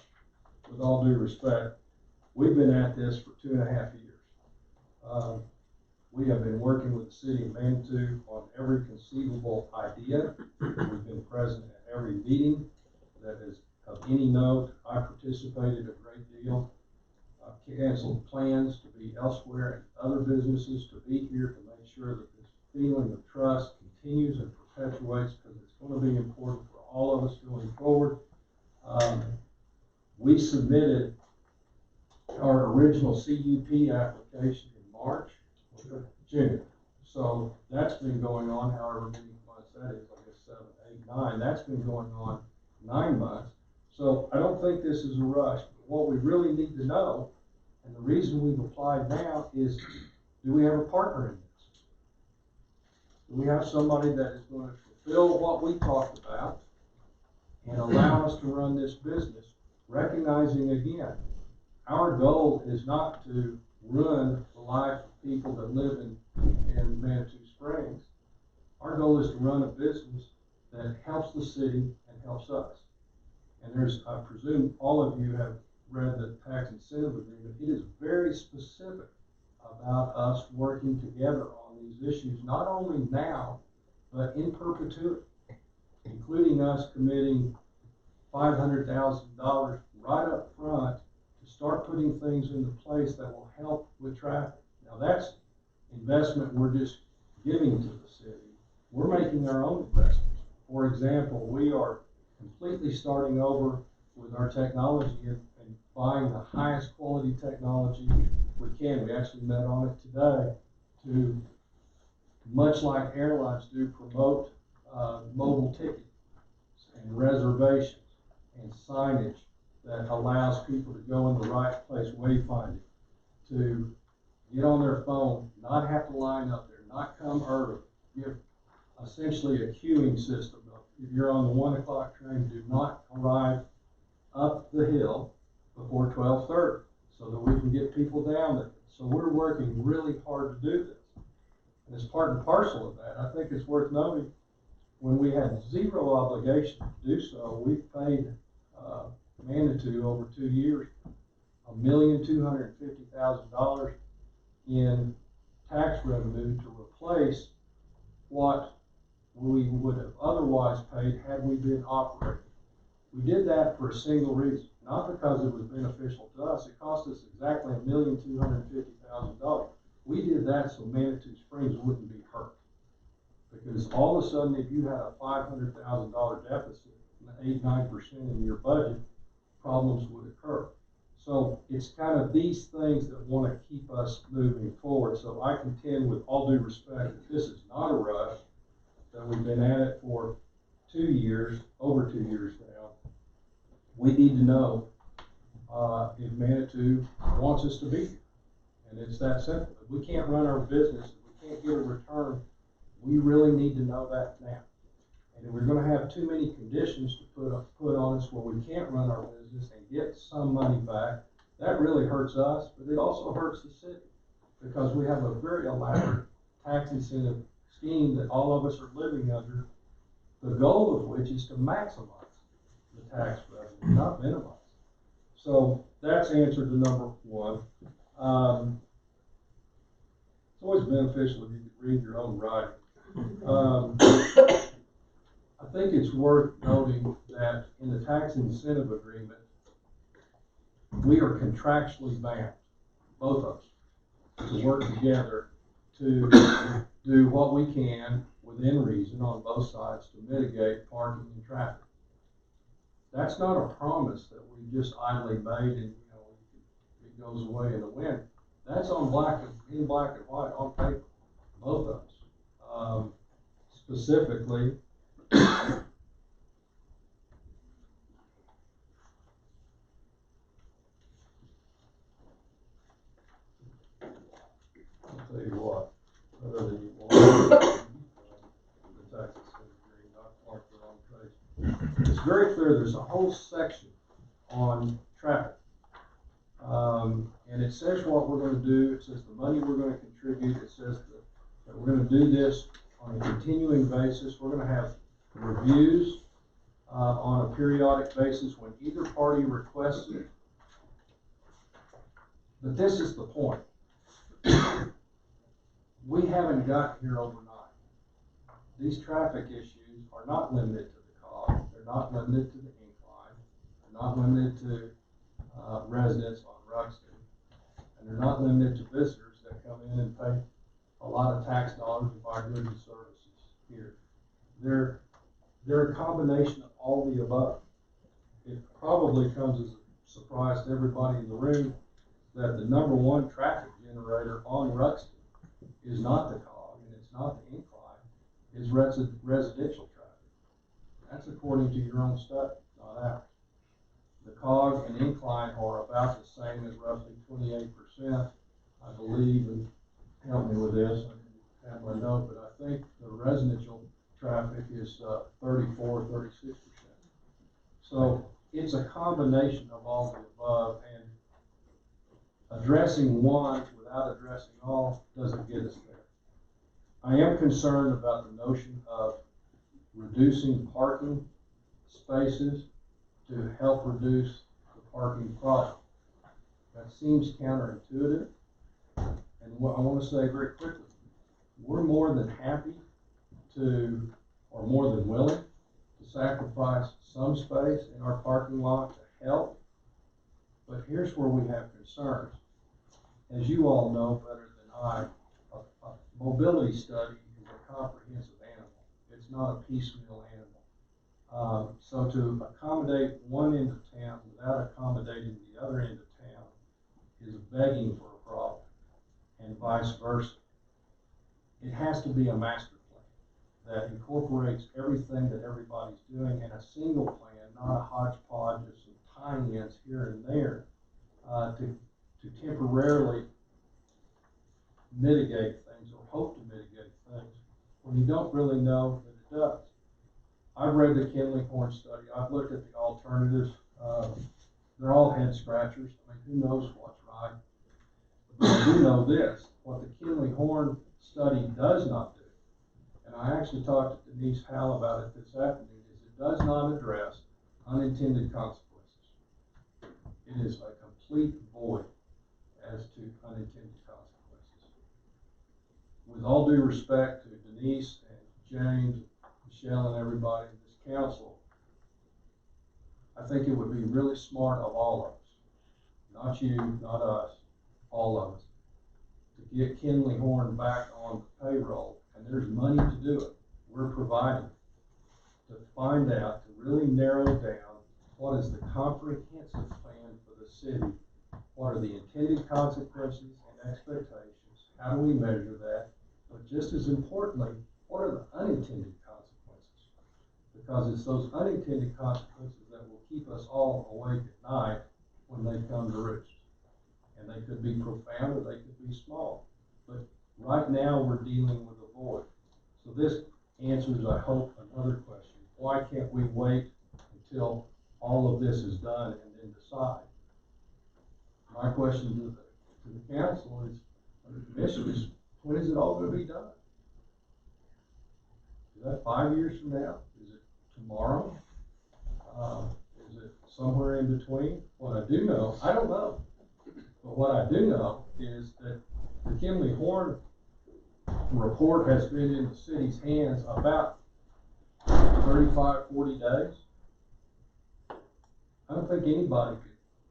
With all due respect, we've been at this for 2.5 years. We have been working with the city of Manitou on every conceivable idea. We've been present at every meeting that is of any note. I participated a great deal. I've canceled plans to be elsewhere and other businesses to be here to make sure that this feeling of trust continues and perpetuates, because it's going to be important for all of us going forward. We submitted our original CUP application in March, June. So that's been going on however many months that is, I guess 7, 8, 9. That's been going on 9 months. So I don't think this is a rush. But what we really need to know, and the reason we've applied now, is do we have a partner in this? Do we have somebody that is going to fulfill what we talked about and allow us to run this business, recognizing again, our goal is not to ruin the life of people that live in Manitou Springs. Our goal is to run a business that helps the city and helps us. And I presume all of you have read the tax incentive agreement. It is very specific about us working together on these issues, not only now, but in perpetuity, including us committing $500,000 right up front to start putting things into place that will help with traffic. Now that's investment we're just giving to the city. We're making our own investments. For example, we are completely starting over with our technology and buying the highest quality technology we can. We actually met on it today to, much like airlines do, promote mobile ticketing and reservations and signage that allows people to go in the right place, wayfinding, to get on their phone, not have to line up there, not come early, give essentially a queuing system. If you're on the 1 o'clock train, do not arrive up the hill before 12:30 so that we can get people down there. So we're working really hard to do this. And as part and parcel of that, I think it's worth noting, when we had zero obligation to do so, we paid Manitou over 2 years $1,250,000 in tax revenue to replace what we would have otherwise paid had we been operating. We did that for a single reason, not because it was beneficial to us. It cost us exactly $1,250,000. We did that so Manitou Springs wouldn't be hurt. Because all of a sudden, if you had a $500,000 deficit, 8-9% in your budget, problems would occur. So it's kind of these things that want to keep us moving forward. So I contend with all due respect that this is not a rush, that we've been at it for 2 years, over 2 years now. We need to know if Manitou wants us to be here. And it's that simple. If we can't run our business, if we can't get a return, we really need to know that now. And if we're gonna have too many conditions to put on us where we can't run our business and get some money back, that really hurts us, but it also hurts the city. Because we have a very elaborate tax incentive scheme that all of us are living under, the goal of which is to maximize the tax revenue, not minimize. So that's answer to number one. It's always beneficial if you can read your own writing. I think it's worth noting that in the tax incentive agreement, we are contractually bound, both of us, to work together to do what we can within reason on both sides to mitigate parking and traffic. That's not a promise that we just idly made and it goes away in the wind. That's in black and white on paper, both of us. Specifically, I'll tell you what, other than you want the tax incentive, not mark the wrong place. It's very clear there's a whole section on traffic. And it says what we're going to do. It says the money we're going to contribute. It says that we're going to do this on a continuing basis. We're going to have reviews on a periodic basis when either party requests it. But this is the point. We haven't gotten here overnight. These traffic issues are not limited to the COG. They're not limited to the incline. They're not limited to residents on Ruxton. And they're not limited to visitors that come in and pay a lot of tax dollars to buy goods and services here. They're a combination of all the above. It probably comes as a surprise to everybody in the room that the number one traffic generator on Ruxton is not the COG and it's not the incline, it's residential traffic. That's according to your own study, not ours. The COG and incline are about the same at roughly 28%, I believe, and help me with this, I don't have my note, but I think the residential traffic is 34, 36%. So it's a combination of all the above, and addressing one without addressing all doesn't get us there. I am concerned about the notion of reducing parking spaces to help reduce the parking problem. That seems counterintuitive. And what I want to say very quickly, we're more than happy to, or more than willing to sacrifice some space in our parking lot to help. But here's where we have concerns. As you all know better than I, a mobility study is a comprehensive animal. It's not a piecemeal animal. So to accommodate one end of town without accommodating the other end of town is begging for a problem, and vice versa. It has to be a master plan that incorporates everything that everybody's doing in a single plan, not a hodgepodge of some tie-ins here and there to temporarily mitigate things or hope to mitigate things when you don't really know that it does. I've read the Kinley-Horn study. I've looked at the alternatives. They're all head scratchers. I mean, who knows what's right? But I do know this, what the Kinley-Horn study does not do, and I actually talked to Denise Howell about it this afternoon, is it does not address unintended consequences. It is a complete void as to unintended consequences. With all due respect to Denise and James, Michelle, and everybody in this council, I think it would be really smart of all of us, not you, not us, all of us, to get Kinley-Horn back on the payroll, and there's money to do it. providing to find out, to really narrow down what is the comprehensive plan for the city. What are the intended consequences and expectations? How do we measure that? But just as importantly, what are the unintended consequences? Because it's those unintended consequences that will keep us all awake at night when they come to roost. And they could be profound or they could be small. But right now we're dealing with a void. So this answers, I hope, another question. Why can't we wait until all of this is done and then decide? My question to the council is, or the commission is, when is it all going to be done? Is that 5 years from now? Is it tomorrow? Is it somewhere in between? What I do know, I don't know. But what I do know is that the Kimley Horn report has been in the city's hands about 35, 40 days. I don't think anybody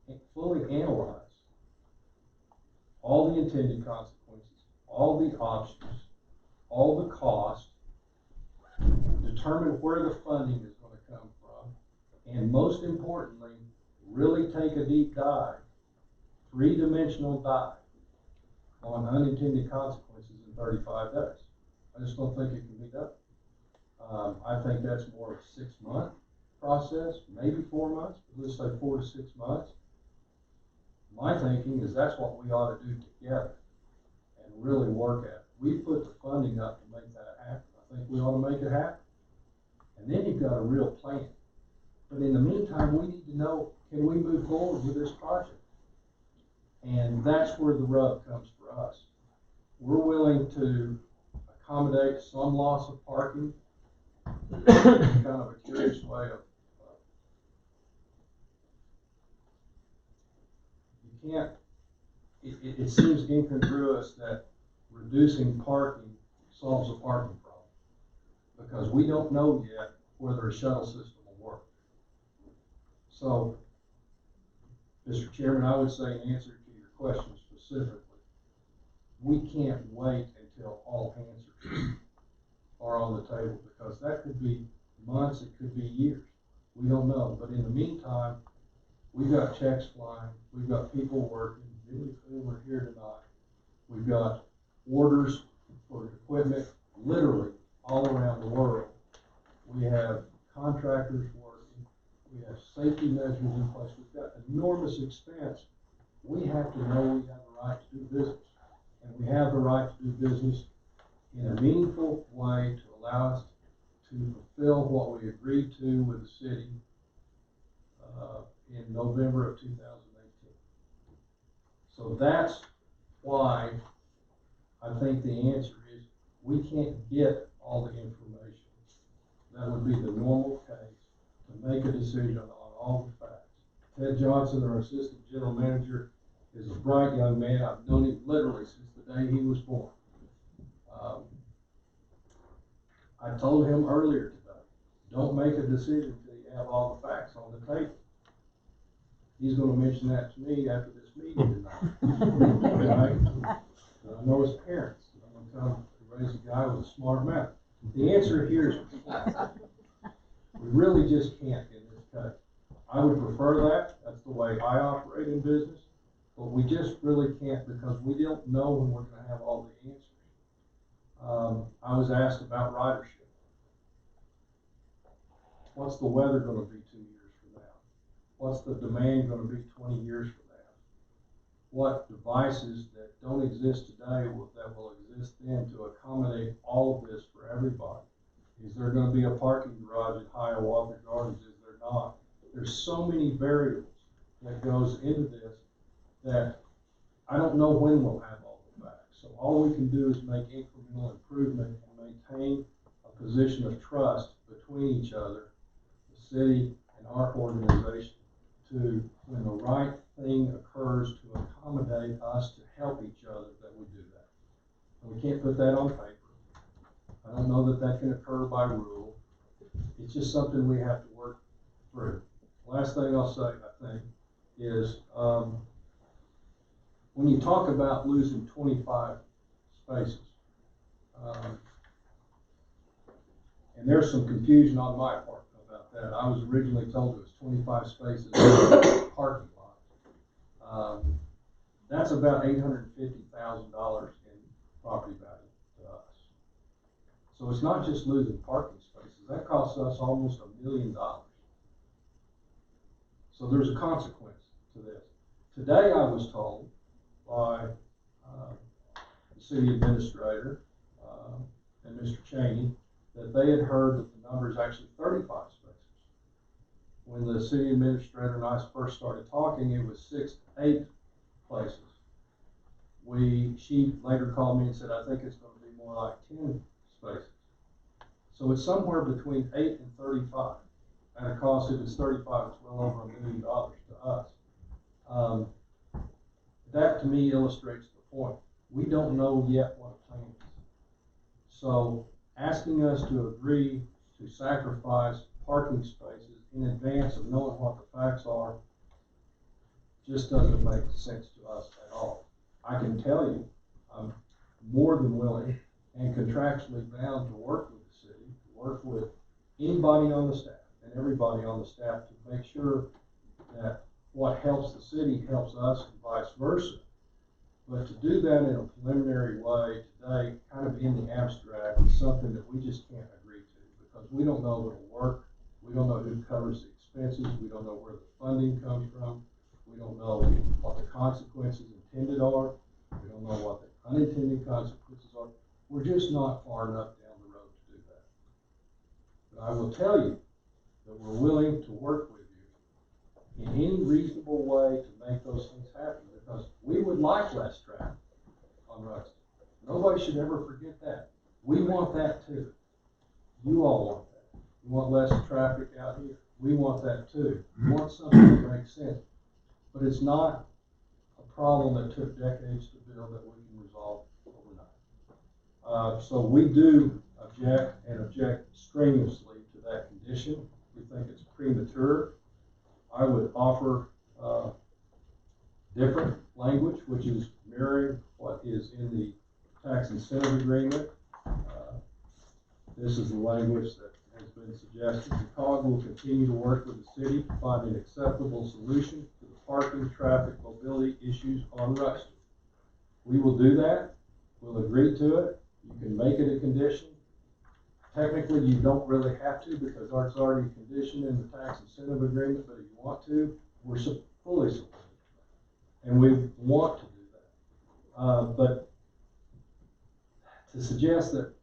could fully analyze all the intended consequences, all the options, all the costs, determine where the funding is going to come from, and most importantly, really take a deep dive, three-dimensional dive on unintended consequences in 35 days. I just don't think it can be done. I think that's more of a 6-month process, maybe 4 months, but let's say 4 to 6 months. My thinking is that's what we ought to do together and really work at it. We put the funding up to make that happen. I think we ought to make it happen. And then you've got a real plan. But in the meantime, we need to know, can we move forward with this project? And that's where the rub comes for us. We're willing to accommodate some loss of parking, kind of a curious way of, you can't, it seems incongruous that reducing parking solves a parking problem, because we don't know yet whether a shuttle system will work. So, Mr. Chairman, I would say in answer to your question specifically, we can't wait until all answers are on the table, because that could be months, it could be years. We don't know. But in the meantime, we've got checks flying, we've got people working, many of whom are here tonight. We've got orders for equipment literally all around the world. We have contractors working, we have safety measures in place, we've got enormous expense. We have to know we have the right to do business. And we have the right to do business in a meaningful way to allow us to fulfill what we agreed to with the city in November of 2018. So that's why I think the answer is we can't get all the information. That would be the normal case to make a decision on all the facts. Ted Johnson, our assistant general manager, is a bright young man. I've known him literally since the day he was born. I told him earlier today, don't make a decision until you have all the facts on the table. He's going to mention that to me after this meeting tonight. Right? And I know his parents. I'm going to tell him to raise a guy with a smart mouth. The answer here is we really just can't in this case. I would prefer that. That's the way I operate in business. But we just really can't, because we don't know when we're going to have all the answers. I was asked about ridership. What's the weather going to be 2 years from now? What's the demand going to be 20 years from now? What devices that don't exist today that will exist then to accommodate all of this for everybody? Is there going to be a parking garage at Hiawatha Gardens? Is there not? There's so many variables that goes into this that I don't know when we'll have all the facts. So all we can do is make incremental improvement and maintain a position of trust between each other, the city and our organization, to when the right thing occurs to accommodate us to help each other, that we do that. And we can't put that on paper. I don't know that that can occur by rule. It's just something we have to work through. Last thing I'll say, I think, is when you talk about losing 25 spaces, And there's some confusion on my part about that. I was originally told it was 25 spaces in the parking lot. That's about $850,000 in property value to us. So it's not just losing parking spaces. That costs us almost $1 million. So there's a consequence to this. Today I was told by the city administrator and Mr. Cheney that they had heard that the number is actually 35 spaces. When the city administrator and I first started talking, it was 6 to 8 places. She later called me and said, I think it's going to be more like 10 spaces. So it's somewhere between 8 and 35. At a cost, if it's 35, it's well over $1 million to us. That to me illustrates the point. We don't know yet what a plan is. So asking us to agree to sacrifice parking spaces in advance of knowing what the facts are just doesn't make sense to us at all. I can tell you, I'm more than willing and contractually bound to work with the city, to work with anybody on the staff and everybody on the staff to make sure that what helps the city helps us and vice versa. But to do that in a preliminary way today, kind of in the abstract, is something that we just can't agree to because we don't know if it'll work. We don't know who covers the expenses. We don't know where the funding comes from. We don't know what the consequences intended are. We don't know what the unintended consequences are. We're just not far enough down the road to do that. But I will tell you that we're willing to work with you in any reasonable way to make those things happen because we would like less traffic on Ruxton. Nobody should ever forget that. We want that too. You all want that. You want less traffic out here. We want that too. We want something that makes sense. But it's not a problem that took decades to build that we can resolve overnight. So we do object and object strenuously to that condition. We think it's premature. I would offer different language, which is mirroring what is in the tax incentive agreement. This is the language that has been suggested. The COG will continue to work with the city to find an acceptable solution to the parking, traffic, mobility issues on Ruxton. We will do that. We'll agree to it. You can make it a condition. Technically, you don't really have to because it's already conditioned in the tax incentive agreement, but if you want to, we're fully supportive. And we want to do that. But to suggest that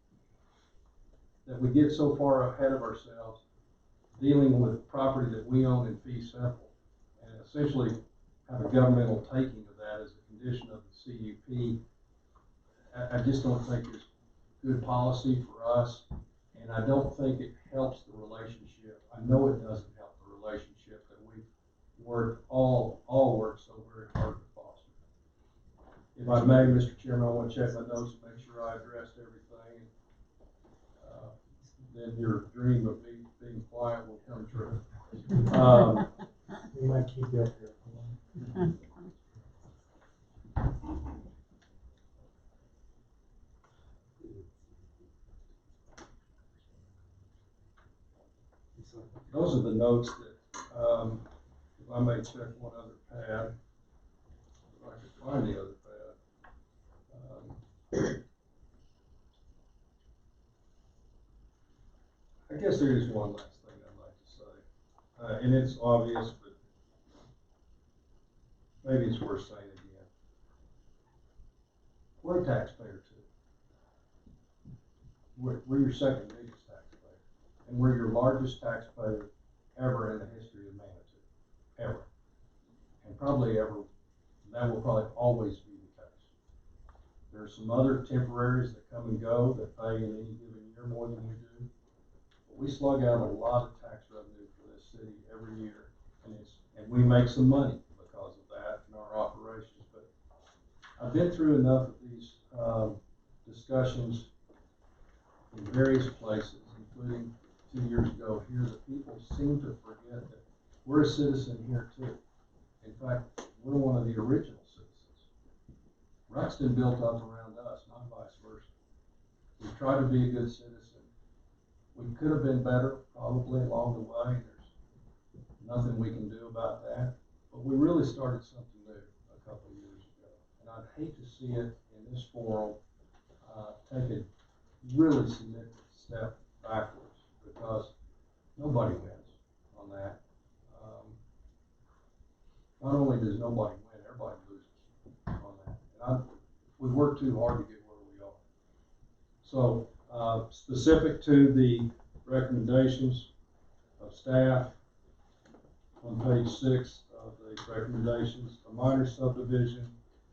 we get so far ahead of ourselves dealing with property that we own in fee simple and essentially have a governmental taking of that as a condition of the CUP, I just don't think is good policy for us. And I don't think it helps the relationship. I know it doesn't help the relationship that we've all worked so very hard to foster. If I may, Mr. Chairman, I want to check my notes and make sure I addressed everything. Then your dream of me being quiet will come true. We might keep you up here for long. Those are the notes that, if I may check one other pad, if I could find the other pad. I guess there is one last thing I'd like to say, and it's obvious, but maybe it's worth saying again. We're a taxpayer too. We're your second biggest taxpayer, and we're your largest taxpayer ever in the history of Manitou, ever, and probably ever. That will probably always be the case. There are some other temporaries that come and go that pay in any given year more than we do. We slug out a lot of tax revenue for this city every year, and we make some money because of that in our operations. But I've been through enough of these discussions in various places, including 2 years ago here, that people seem to forget that we're a citizen here too. In fact, we're one of the original citizens. Ruxton built up around us, not vice versa. We try to be a good citizen. We could have been better probably along the way. There's nothing we can do about that. But we really started something new a couple of years ago. And I'd hate to see it in this forum take a really significant step backwards, because nobody wins on that. Not only does nobody win, everybody loses on that. And we work too hard to get where we are. So specific to the recommendations of staff, on page 6 of the recommendations, a minor subdivision,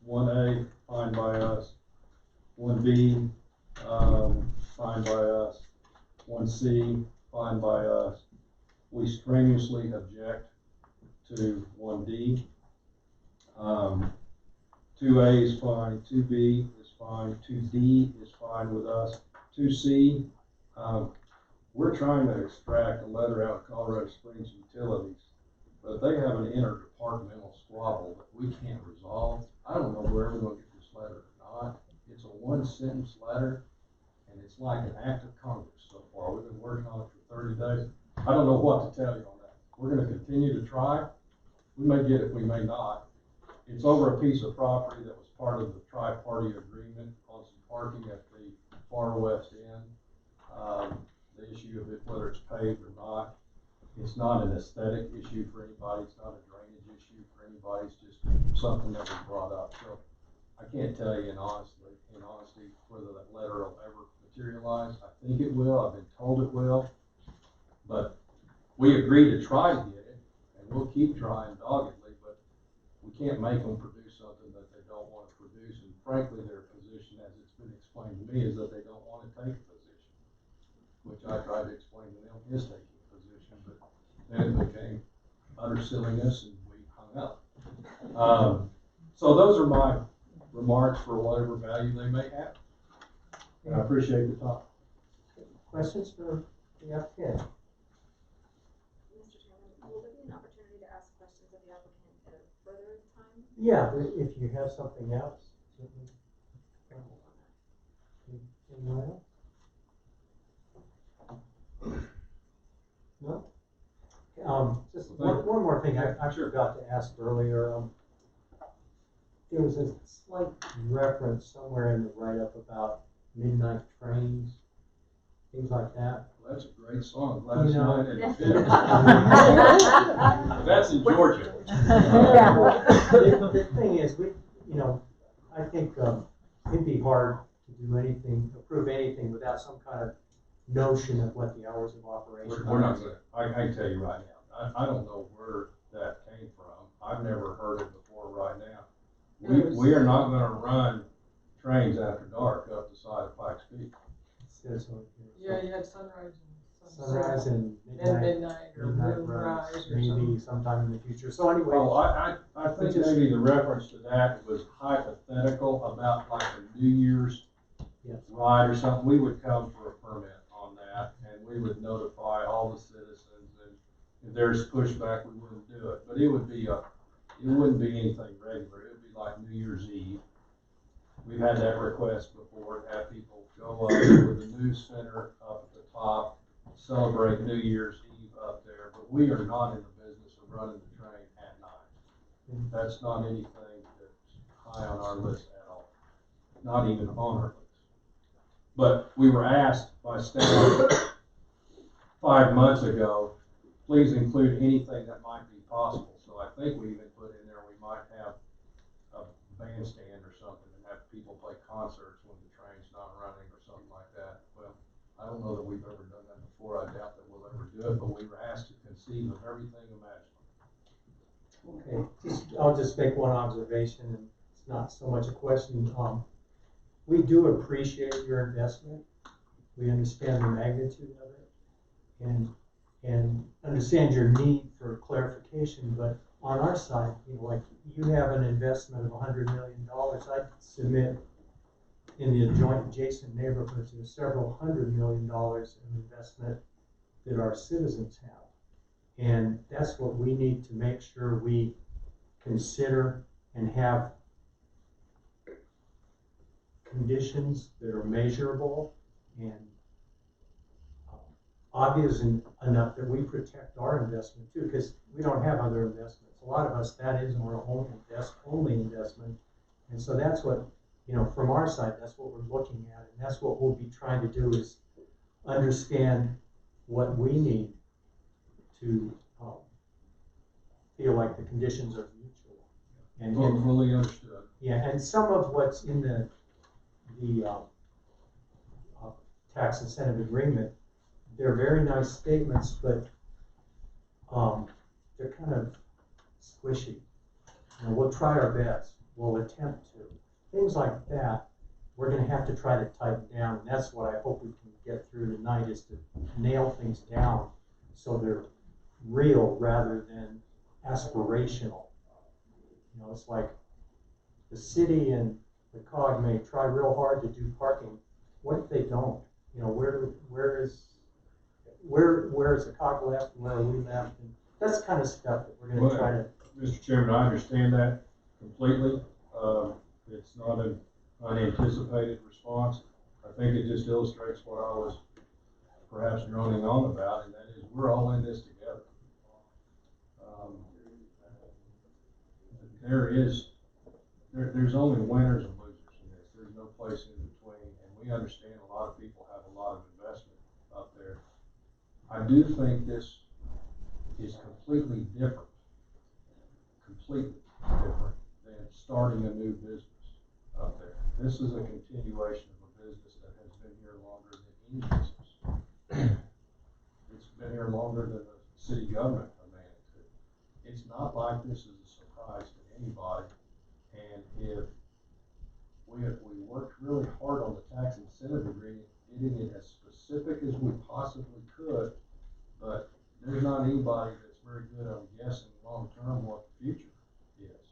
1A, fine by us, 1B, fine by us, 1C, fine by us. We strenuously object to 1D. 2A is fine, 2B is fine, 2D is fine with us. 2C, we're trying to extract a letter out of Colorado Springs Utilities, but they have an interdepartmental squabble that we can't resolve. I don't know where we're going to get this letter or not. It's a one-sentence letter, and it's like an act of Congress so far. We've been working on it for 30 days. I don't know what to tell you on that. We're going to continue to try. We may get it, we may not. It's over a piece of property that was part of the tri-party agreement on some parking at the far west end. The issue of it, whether it's paved or not, it's not an aesthetic issue for anybody. It's not a drainage issue for anybody. It's just something that was brought up. So I can't tell you in honesty whether that letter will ever materialize. I think it will. I've been told it will. But we agreed to try to get it, and we'll keep trying doggedly, but we can't make them produce something that they don't want to produce. And frankly, their position, as it's been explained to me, is that they don't want to take a position, which I tried to explain to them is taking a position, but then it became utter silliness and we hung up. So those are my remarks for whatever value they may have. And I appreciate the time. Questions for the applicant? Mr. Chairman, will there be an opportunity to ask questions of the applicant at a further time? Yeah, if you have something else. Anyone else? No? Just one more thing I forgot to ask earlier. There was a slight reference somewhere in the write-up about midnight trains, things like that. Well, that's a great song. Last You know, night at that's in Georgia. The thing is, I think it'd be hard to do anything, approve anything without some kind of notion of what the hours of operation are. We're not gonna, I can tell you right now, I don't know where that came from. I've never heard it before right now. We are not gonna run trains after dark up the side of Pikes Peak. Says so here. Yeah, you had sunrise and Sunrise and then midnight, midnight or midnight moonrise runs, or maybe something. sometime in the future. So anyway. Well, I think maybe the reference to that was hypothetical about like a New Year's Yes. ride or something. We would come for a permit on that, and we would notify all the citizens, and if there's pushback, we wouldn't do it. But it wouldn't be anything regular. It would be like New Year's Eve. We've had that request before, to have people go up with the news center up at the top, celebrate New Year's Eve up there, but we are not in the business of running the train at night. That's not anything that's high on our list at all, not even on our list. But we were asked by staff 5 months ago, please include anything that might be possible. So I think we even put in there, we might have a bandstand or something and have people play concerts when the train's not running or something like that. Well, I don't know that we've ever done that before. I doubt that we'll ever do it, but we were asked to conceive of everything imaginable. Okay, I'll just make one observation, and it's not so much a question. We do appreciate your investment. We understand the magnitude of it, and understand your need for clarification. But on our side, like you have an investment of $100 million. I'd submit in the adjacent neighborhoods, there's several $100 million of investment that our citizens have. And that's what we need to make sure we consider and have conditions that are measurable and obvious enough that we protect our investment too, because we don't have other investments. A lot of us, that is our only investment. And so that's what, from our side, that's what we're looking at. And that's what we'll be trying to do is understand what we need to feel like the conditions are mutual. And Fully understood. yeah, and some of what's in the tax incentive agreement, they're very nice statements, but they're kind of squishy. We'll try our best. We'll attempt to. Things like that, we're going to have to try to tighten down, and that's what I hope we can get through tonight, is to nail things down so they're real rather than aspirational. It's like the city and the COG may try real hard to do parking. What if they don't? Where is the COG left? Where are we left? And that's the kind of stuff that we're going to try to. Mr. Chairman, I understand that completely. It's not an unanticipated response. I think it just illustrates what I was perhaps droning on about, and that is we're all in this together. There's only winners and losers in this. There's no place in between, and we understand a lot of people have a lot of investment up there. I do think this is completely different than starting a new business up there. This is a continuation of a business that has been here longer than any business. It's been here longer than the city government demanded to. It's not like this is a surprise to anybody. And if we worked really hard on the tax incentive agreement, getting it as specific as we possibly could, but there's not anybody that's very good on guessing long term what the future is.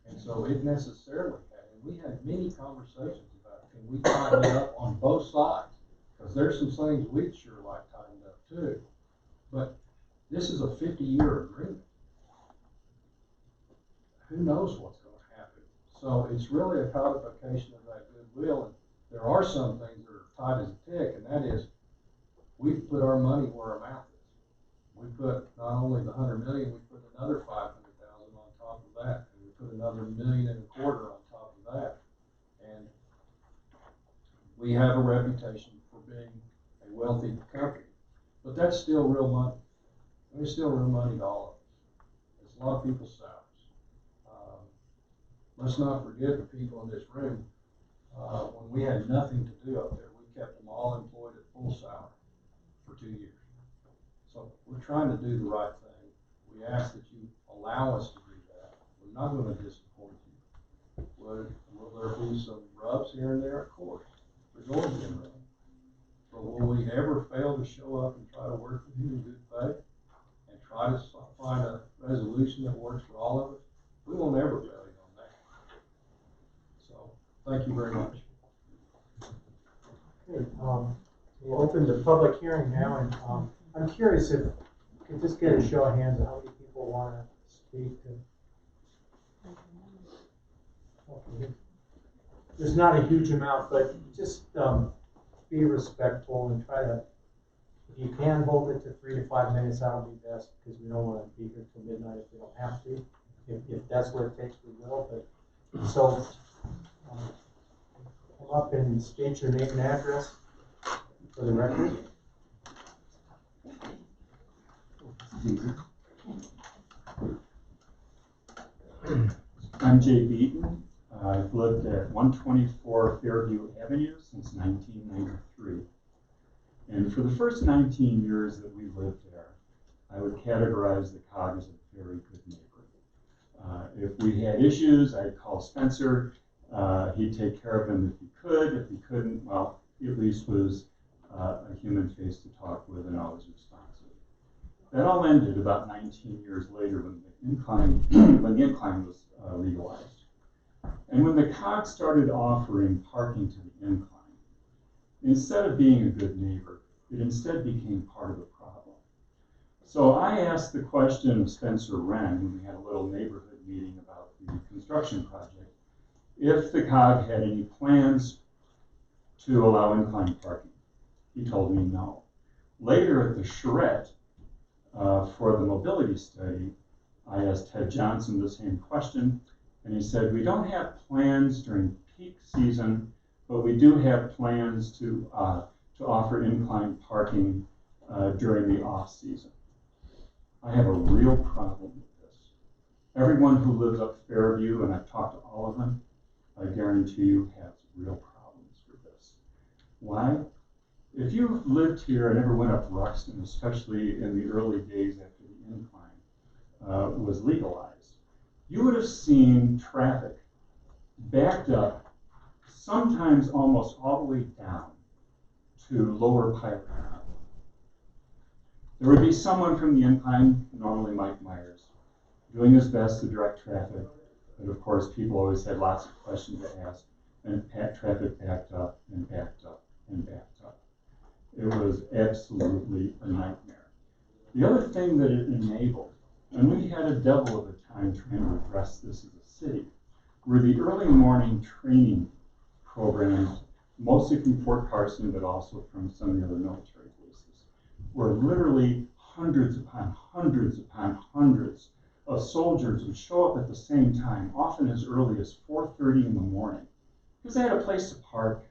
And so it necessarily had, and we had many conversations about, can we tighten it up on both sides? Because there's some things we'd sure like tightened up too. But this is a 50-year agreement. Who knows what's going to happen? So it's really a codification of that goodwill. And there are some things that are tight as a tick, and that is, we've put our money where our mouth is. We put not only the $100 million, we put another $500,000 on top of that, and we put another $1.25 million on top of that. And we have a reputation for being a wealthy company, but that's still real money. There's still real money to all of us. It's a lot of people's salaries. Let's not forget the people in this room. When we had nothing to do up there, we kept them all employed at full salary for 2 years. So we're trying to do the right thing. We ask that you allow us to do that. We're not going to disappoint you. Will there be some rubs here and there? Of course. There's always been rubs. But will we ever fail to show up and try to work with you in good faith and try to find a resolution that works for all of us? We won't ever fail you on that. So thank you very much. Okay, we'll open the public hearing now, and I'm curious if we could just get a show of hands of how many people want to speak. Okay. There's not a huge amount, but just be respectful and try to, if you can, hold it to 3 to 5 minutes. That'll be best, because we don't want to be here till midnight if we don't have to. If that's what it takes, we will. But so come up and state your name and address for the record. I'm Jay Beaton. I've lived at 124 Fairview Avenue since 1993. And for the first 19 years that we lived there, I would categorize the COG as a very good neighbor. If we had issues, I'd call Spencer. He'd take care of them if he could. If he couldn't, well, he at least was a human face to talk with and always responsive. That all ended about 19 years later when the incline was legalized. And when the COG started offering parking to the incline, instead of being a good neighbor, it instead became part of the problem. So I asked the question of Spencer Wren when we had a little neighborhood meeting about the construction project, if the COG had any plans to allow incline parking. He told me no. Later at the charrette, for the mobility study, I asked Ted Johnson the same question, and he said, we don't have plans during peak season, but we do have plans to offer incline parking during the off-season. I have a real problem with this. Everyone who lives up Fairview, and I've talked to all of them, I guarantee you has real problems with this. Why? If you've lived here and ever went up Ruxton, especially in the early days after the incline was legalized, you would have seen traffic backed up, sometimes almost all the way down to Lower Pilot. There would be someone from the incline, normally Mike Myers, doing his best to direct traffic, but of course people always had lots of questions to ask, and traffic backed up and backed up and backed up. It was absolutely a nightmare. The other thing that it enabled, and we had a devil of a time trying to address this as a city, were the early morning training programs, mostly from Fort Carson, but also from some of the other military bases, where literally hundreds upon hundreds upon hundreds of soldiers would show up at the same time, often as early as 4:30 in the morning, because they had a place to park,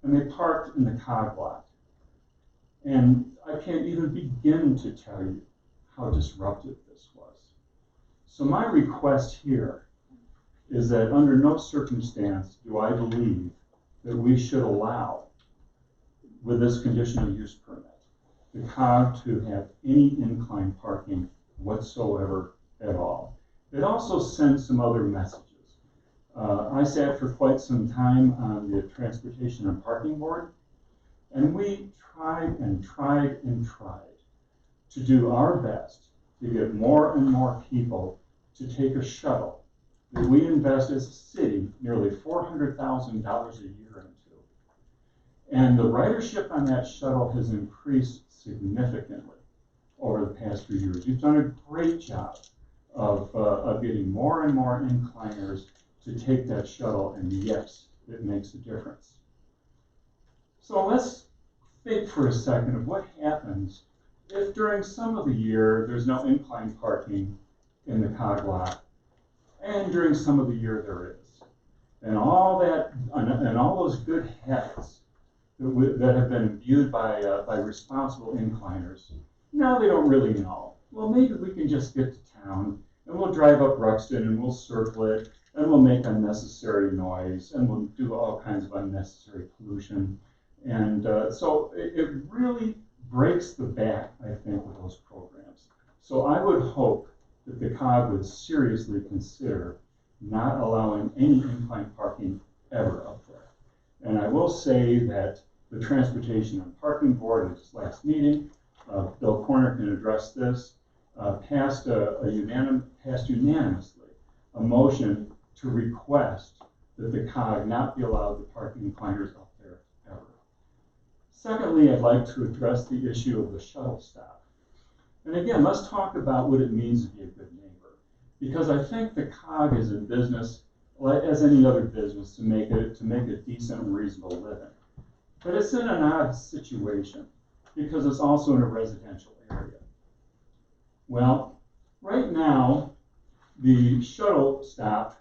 and they parked in the cog lot. And I can't even begin to tell you how disruptive this was. So my request here is that under no circumstance do I believe that we should allow, with this conditional use permit, the COG to have any incline parking whatsoever at all. It also sends some other messages. I sat for quite some time on the Transportation and Parking Board, and we tried and tried and tried to do our best to get more and more people to take a shuttle that we invest as a city nearly $400,000 a year into. And the ridership on that shuttle has increased significantly over the past few years. We've done a great job of getting more and more incliners to take that shuttle, and yes, it makes a difference. So let's think for a second of what happens if during some of the year there's no incline parking in the COG lot, and during some of the year there is. And all that, and all those good habits that have been imbued by responsible incliners, now they don't really know. Well, maybe we can just get to town and we'll drive up Ruxton and we'll circle it and we'll make unnecessary noise and we'll do all kinds of unnecessary pollution. And so it really breaks the back, I think, of those programs. So I would hope that the COG would seriously consider not allowing any incline parking ever up there. And I will say that the Transportation and Parking Board at its last meeting, Bill Corner can address this, passed unanimously a motion to request that the COG not be allowed to park incliners up there ever. Secondly, I'd like to address the issue of the shuttle stop. And again, let's talk about what it means to be a good neighbor. Because I think the COG is in business, as any other business, to make a decent and reasonable living. But it's in an odd situation because it's also in a residential area. Well, right now, the shuttle stop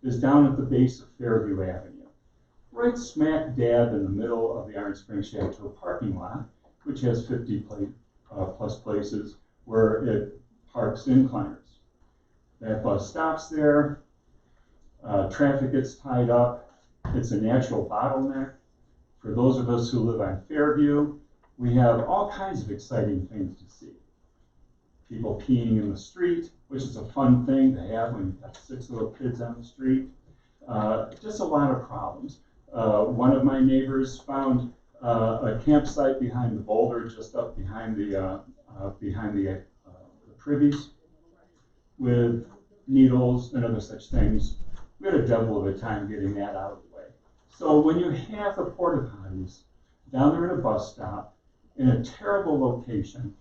is down at the base of Fairview Avenue, right smack dab in the middle of the Iron Springs Chateau parking lot, which has 50 plus places where it parks incliners. That bus stops there, traffic gets tied up, it's a natural bottleneck. For those of us who live on Fairview, we have all kinds of exciting things to see. People peeing in the street, which is a fun thing to have when you've got 6 little kids on the street. Just a lot of problems. One of my neighbors found a campsite behind the boulder, just up behind the privies, with needles and other such things. We had a devil of a time getting that out of the way. So when you have the porta potties down there at a bus stop in a terrible location,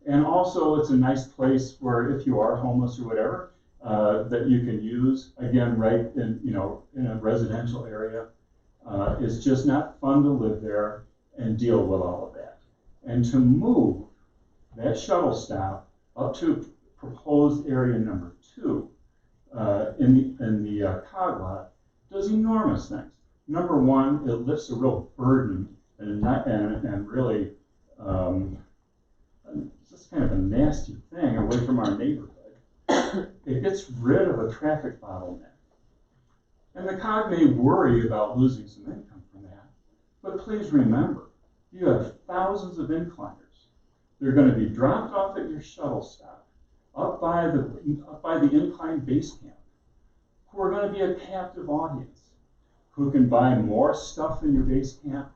and also it's a nice place where if you are homeless or whatever, that you can use, again, right in a residential area, it's just not fun to live there and deal with all of that. and to move that shuttle stop up to proposed area number 2 in the cog lot does enormous things. Number one, it lifts a real burden and really just kind of a nasty thing away from our neighborhood. It gets rid of a traffic bottleneck. And the COG may worry about losing some income from that, but please remember, you have thousands of incliners. They're going to be dropped off at your shuttle stop, up by the incline base camp, who are going to be a captive audience, who can buy more stuff in your base camp,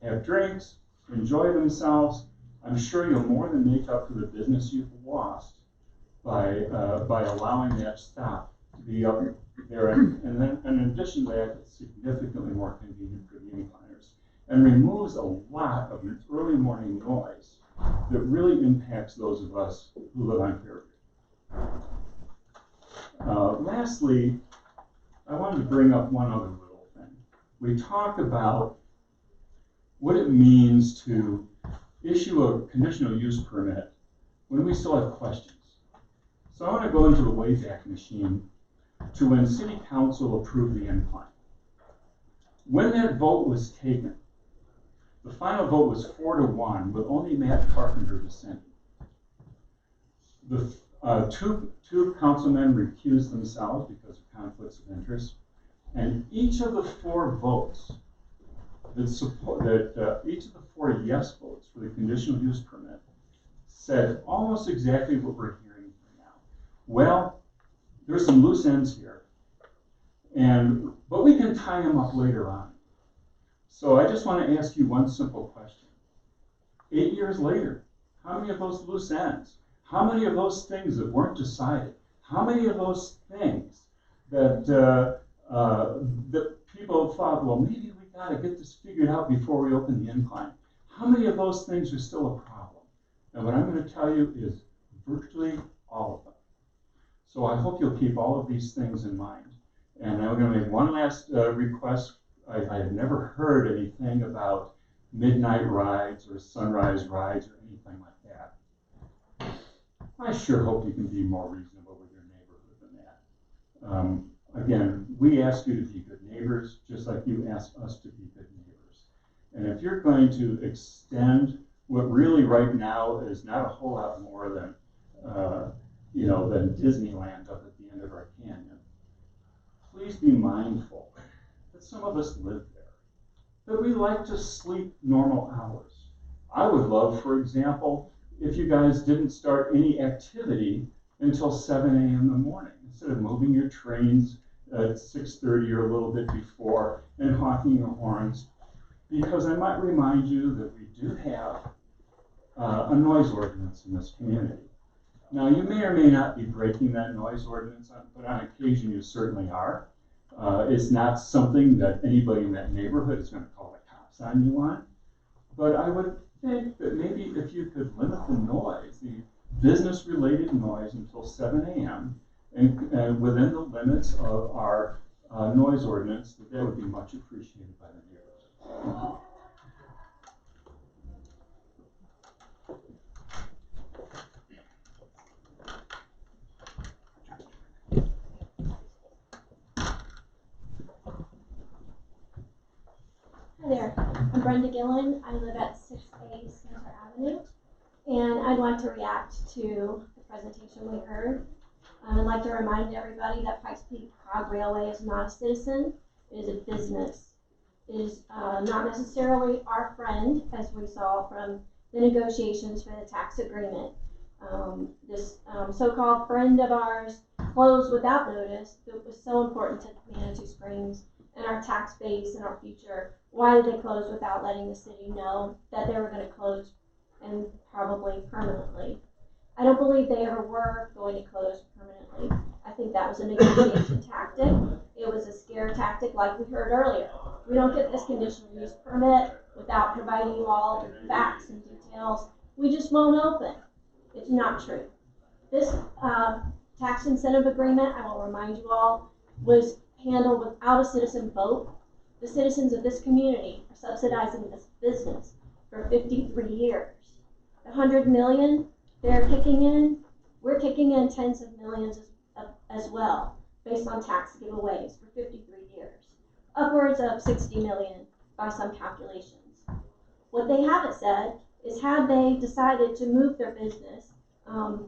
have drinks, enjoy themselves. I'm sure you'll more than make up for the business you've lost by allowing that stop to be up there. And then in addition to that, it's significantly more convenient for the incliners and removes a lot of early morning noise that really impacts those of us who live on Fairview. Lastly, I wanted to bring up one other little thing. We talk about what it means to issue a conditional use permit when we still have questions. So I want to go into the Wayback Machine to when City Council approved the incline. When that vote was taken, the final vote was 4-1, with only Matt Carpenter dissenting. The two councilmen recused themselves because of conflicts of interest, and each of the 4 votes each of the 4 yes votes for the conditional use permit said almost exactly what we're hearing here now. Well, there's some loose ends here, but we can tie them up later on. So I just want to ask you one simple question. 8 years later, how many of those loose ends, how many of those things that weren't decided, how many of those things that people thought, well, maybe we got to get this figured out before we open the incline, how many of those things are still a problem? And what I'm going to tell you is virtually all of them. So I hope you'll keep all of these things in mind. And I'm going to make one last request. I have never heard anything about midnight rides or sunrise rides or anything like that. I sure hope you can be more reasonable with your neighborhood than that. Again, we ask you to be good neighbors, just like you ask us to be good neighbors. And if you're going to extend what really right now is not a whole lot more than Disneyland up at the end of our canyon, please be mindful that some of us live there, that we like to sleep normal hours. I would love, for example, if you guys didn't start any activity until 7 a.m. in the morning, instead of moving your trains at 6:30 or a little bit before and honking your horns, because I might remind you that we do have a noise ordinance in this community. Now, you may or may not be breaking that noise ordinance, but on occasion you certainly are. It's not something that anybody in that neighborhood is going to call the cops on you on. But I would think that maybe if you could limit the noise, the business-related noise, until 7 a.m. and within the limits of our noise ordinance, that would be much appreciated by the neighbors. Hi there, I'm Brenda Gillen. I live at 6A Center Avenue, and I'd like to react to the presentation we heard. I'd like to remind everybody that Pikes Peak Cog Railway is not a citizen, it is a business. It is not necessarily our friend, as we saw from the negotiations for the tax agreement. This so-called friend of ours closed without notice. It was so important to Manitou Springs and our tax base and our future. Why did they close without letting the city know that they were going to close, and probably permanently? I don't believe they ever were going to close permanently. I think that was a negotiation tactic. It was a scare tactic, like we heard earlier. We don't get this conditional use permit without providing you all the facts and details. We just won't open. It's not true. This tax incentive agreement, I will remind you all, was handled without a citizen vote. The citizens of this community are subsidizing this business for 53 years. 100 million they're kicking in, we're kicking in tens of millions as well, based on tax giveaways for 53 years. Upwards of 60 million by some calculations. What they haven't said is had they decided to move their business,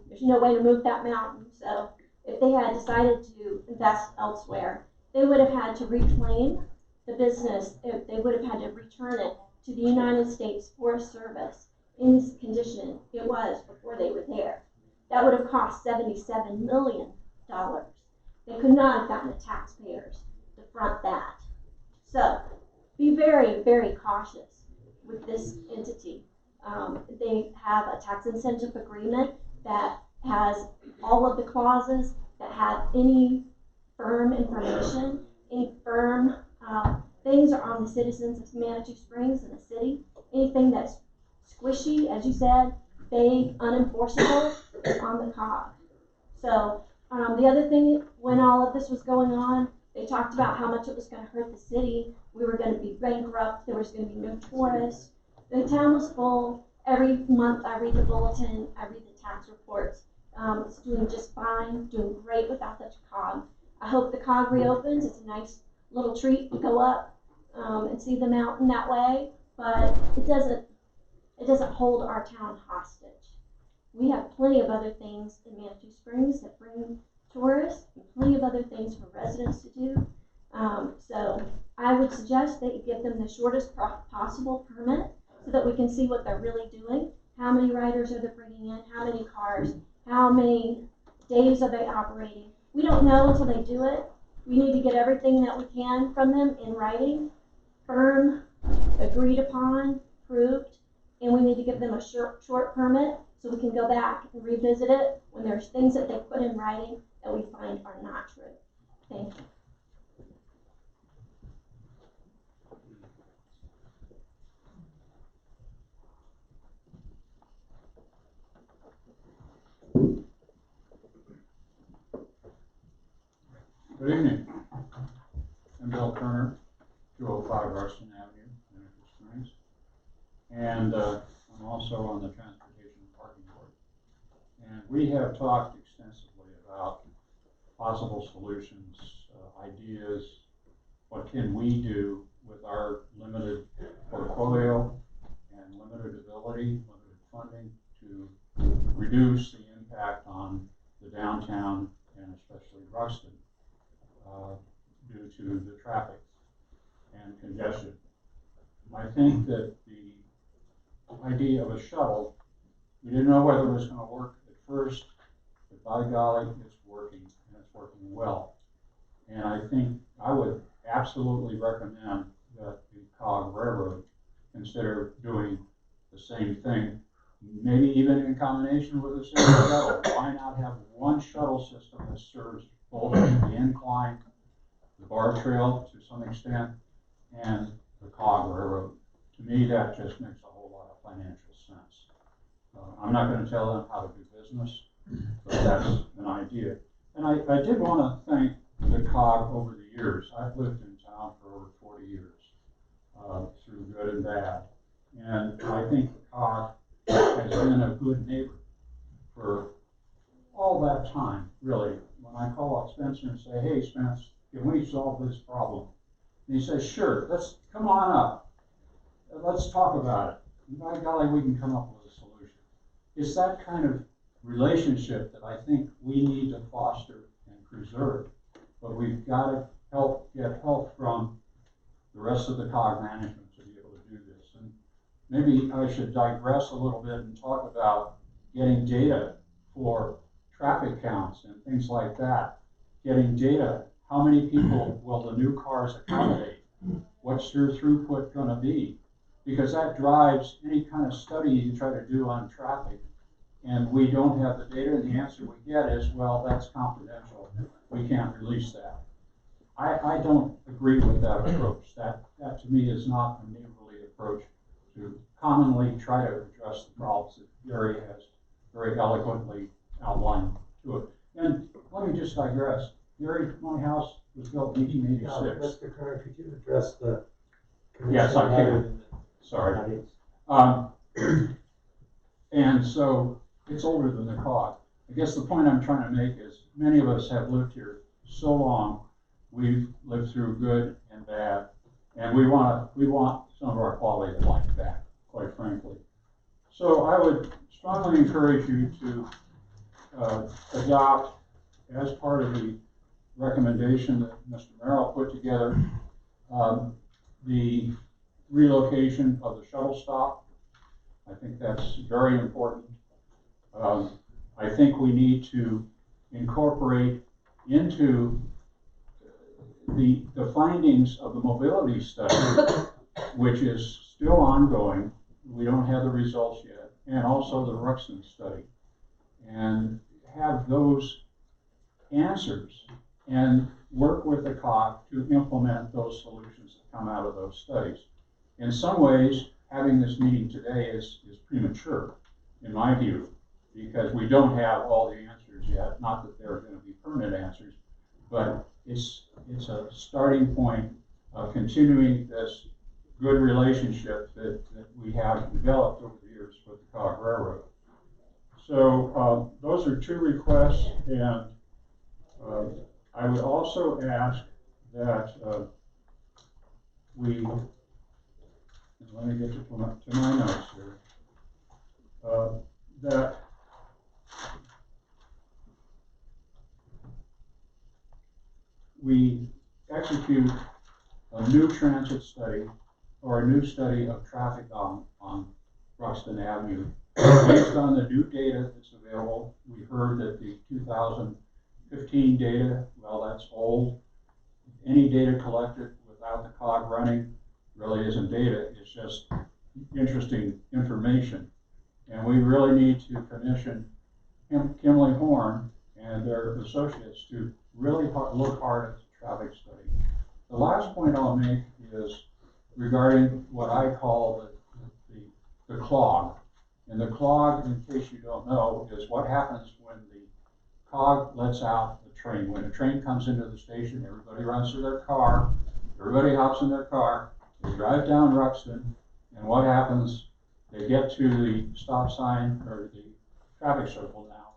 there's no way to move that mountain, so if they had decided to invest elsewhere, they would have had to reclaim the business, they would have had to return it to the United States Forest Service in this condition it was before they were there. That would have cost $77 million. They could not have gotten the taxpayers to front that. So be very, very cautious with this entity. They have a tax incentive agreement that has all of the clauses that have any firm information, any firm things are on the citizens of Manitou Springs and the city. Anything that's squishy, as you said, vague, unenforceable, is on the COG. So the other thing, when all of this was going on, they talked about how much it was going to hurt the city. We were going to be bankrupt. There was going to be no tourists. The town was full. Every month I read the bulletin. I read the tax reports. It's doing just fine, doing great without the COG. I hope the COG reopens. It's a nice little treat to go up and see the mountain that way, but it doesn't hold our town hostage. We have plenty of other things in Manitou Springs that bring tourists, and plenty of other things for residents to do. So I would suggest that you give them the shortest possible permit so that we can see what they're really doing. How many riders are they bringing in? How many cars? How many days are they operating? We don't know until they do it. We need to get everything that we can from them in writing, firm, agreed upon, proved, and we need to give them a short permit so we can go back and revisit it when there's things that they put in writing that we find are not true. Thank you. Good evening. I'm Bill Turner, 205 Ruston Avenue, Manitou Springs. And I'm also on the Transportation Parking Board. And we have talked extensively about possible solutions, ideas, what can we do with our limited portfolio and limited ability, limited funding to reduce the impact on the downtown and especially Ruston. Due to the traffic and congestion. I think that the idea of a shuttle, we didn't know whether it was going to work at first, but by golly, it's working, and it's working well. And I think I would absolutely recommend that the COG Railroad consider doing the same thing, maybe even in combination with a single shuttle. Why not have one shuttle system that serves both the incline, the bar trail to some extent, and the COG Railroad? To me, that just makes a whole lot of financial sense. I'm not going to tell them how to do business, but that's an idea. And I did want to thank the COG over the years. I've lived in town for over 40 years, through good and bad. And I think the COG has been a good neighbor for all that time, really. When I call up Spencer and say, hey, Spence, can we solve this problem? And he says, sure, let's come on up. Let's talk about it. And by golly, we can come up with a solution. It's that kind of relationship that I think we need to foster and preserve. But we've got to get help from the rest of the COG management to be able to do this. And maybe I should digress a little bit and talk about getting data for traffic counts and things like that. Getting data. How many people will the new cars accommodate? What's your throughput going to be? Because that drives any kind of study you try to do on traffic. And we don't have the data, and the answer we get is, well, that's confidential. We can't release that. I don't agree with that approach. That to me is not a neighborly approach to commonly try to address the problems that Gary has very eloquently outlined to it. And let me just digress. Gary, my house was built in 1886. Mr. Kerr, could you address the commission? Yes, I can. Sorry. And so it's older than the COG. I guess the point I'm trying to make is many of us have lived here so long. We've lived through good and bad, and we want some of our quality of life back, quite frankly. So I would strongly encourage you to adopt, as part of the recommendation that Mr. Merrill put together, the relocation of the shuttle stop. I think that's very important. I think we need to incorporate into the findings of the mobility study, which is still ongoing. We don't have the results yet, and also the Ruxton study, and have those answers and work with the COG to implement those solutions that come out of those studies. In some ways, having this meeting today is premature, in my view, because we don't have all the answers yet. Not that they're going to be permanent answers, but it's a starting point of continuing this good relationship that we have developed over the years with the COG Railroad. So those are two requests, and I would also ask that let me get to my notes here, that we execute a new transit study or a new study of traffic on Ruxton Avenue. Based on the new data that's available, we heard that the 2015 data, well, that's old. Any data collected without the COG running really isn't data, it's just interesting information. And we really need to commission Kimley Horn and their associates to really look hard at the traffic study. The last point I'll make is regarding what I call the clog. And the clog, in case you don't know, is what happens when the COG lets out the train. When a train comes into the station, everybody runs to their car, everybody hops in their car, they drive down Ruxton, and what happens? They get to the stop sign, or the traffic circle now,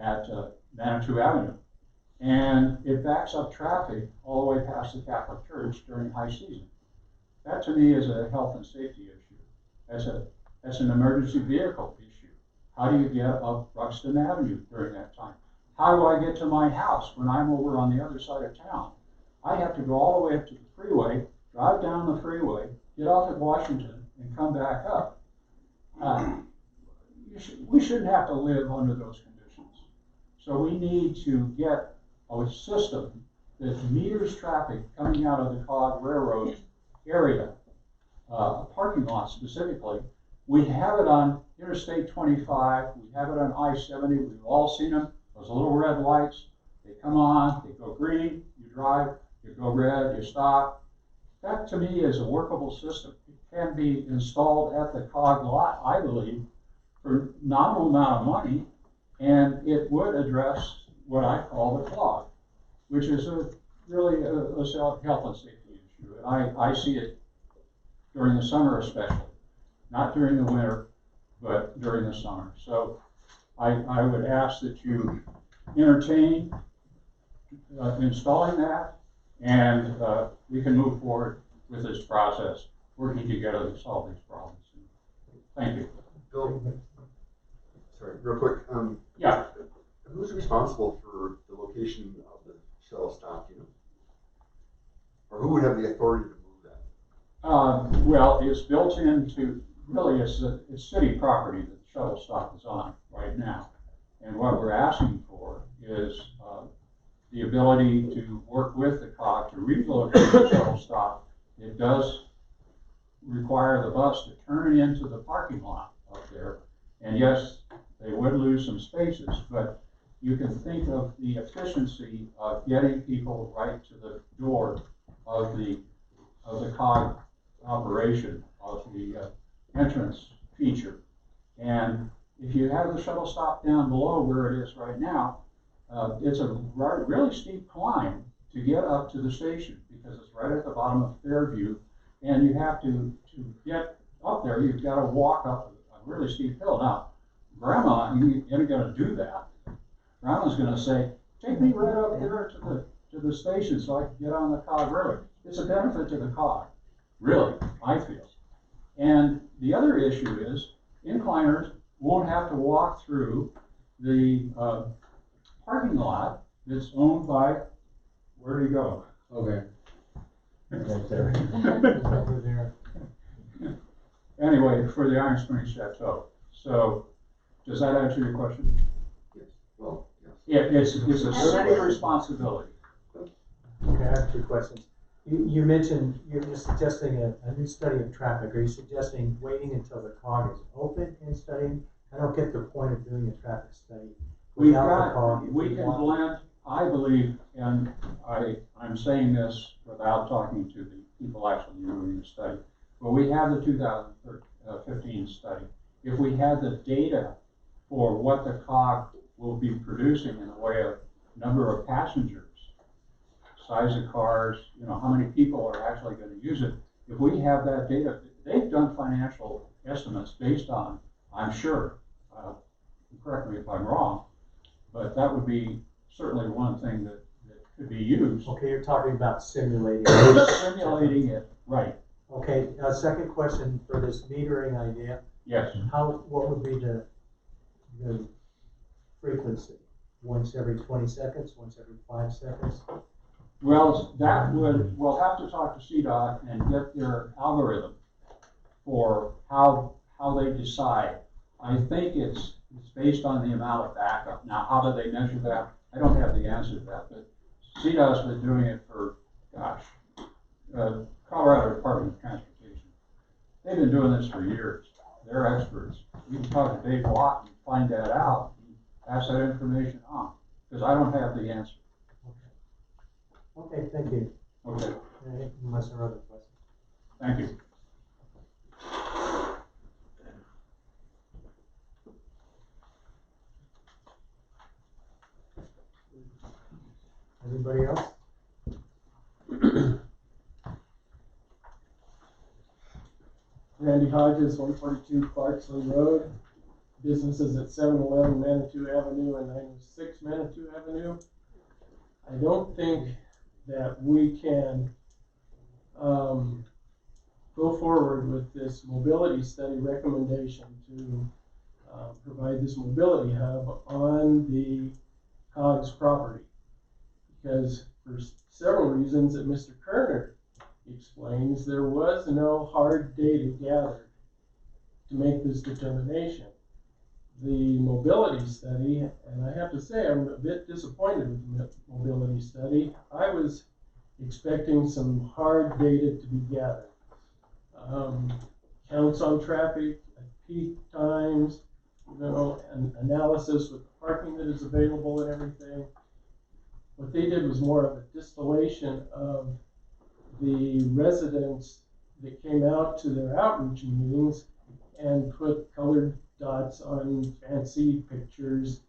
at Manitou Avenue. And it backs up traffic all the way past the Catholic Church during high season. That to me is a health and safety issue. That's an emergency vehicle issue. How do you get up Ruxton Avenue during that time? How do I get to my house when I'm over on the other side of town? I have to go all the way up to the freeway, drive down the freeway, get off at Washington, and come back up. We shouldn't have to live under those conditions. So we need to get a system that meters traffic coming out of the COG Railroad area, a parking lot specifically. We have it on Interstate 25, we have it on I-70, we've all seen them, those little red lights. They come on, they go green, you drive, you go red, you stop. That to me is a workable system. It can be installed at the COG lot, I believe, for nominal amount of money, and it would address what I call the clog, which is really a health and safety issue. And I see it during the summer especially, not during the winter, but during the summer. So I would ask that you entertain installing that, and we can move forward with this process, working together to solve these problems. Thank you. Bill, sorry, real quick. Yeah. Who's responsible for the location of the shuttle stop, do you know? Or who would have the authority to move that? Well, it's built into, really it's city property that the shuttle stop is on right now. And what we're asking for is the ability to work with the COG to relocate the shuttle stop. It does require the bus to turn into the parking lot up there. And yes, they would lose some spaces, but you can think of the efficiency of getting people right to the door of the COG operation, of the entrance feature. And if you have the shuttle stop down below where it is right now, it's a really steep climb to get up to the station, because it's right at the bottom of Fairview, and you have to get up there, you've got to walk up a really steep hill. Now, Grandma, you ain't gonna do that. Grandma's gonna say, take me right up there to the station so I can get on the cog road. It's a benefit to the cog, really, I feel. And the other issue is incliners won't have to walk through the parking lot that's owned by, where do you go? Okay. Right there. Over there. Anyway, for the Iron Springs Chateau. So, does that answer your question? Yes, well, yes. Yeah, it's a city responsibility. Okay, I have two questions. You mentioned you're just suggesting a new study of traffic. Are you suggesting waiting until the cog is open and studying? I don't get the point of doing a traffic study without the cog. We can blend, I believe, and I'm saying this without talking to the people actually doing the study, but we have the 2015 study. If we had the data for what the cog will be producing in the way of number of passengers, size of cars, how many people are actually going to use it. If we have that data, they've done financial estimates based on, I'm sure, correct me if I'm wrong, but that would be certainly one thing that could be used. Okay, you're talking about simulating. Simulating it, right. Okay, second question for this metering idea. Yes. What would be the frequency? Once every 20 seconds, once every 5 seconds? Well, we'll have to talk to CDOT and get their algorithm for how they decide. I think it's based on the amount of backup. Now, how do they measure that? I don't have the answer to that, but CDOT's been doing it for, Colorado Department of Transportation. They've been doing this for years. They're experts. You can talk to Dave Watt and find that out and pass that information on, because I don't have the answer. Okay, thank you. Okay, Unless there are other questions. thank you. Anybody else? Randy Hodges, 142 Clarksville Road. Businesses at 711 Manitou Avenue and 906 Manitou Avenue. I don't think that we can go forward with this mobility study recommendation to provide this mobility hub on the COGS property. Because for several reasons that Mr. Kerner explains, there was no hard data gathered to make this determination. The mobility study, and I have to say I'm a bit disappointed with the mobility study. I was expecting some hard data to be gathered. Counts on traffic at peak times, and analysis with the parking that is available and everything. What they did was more of a distillation of the residents that came out to their outreach meetings and put colored dots on fancy pictures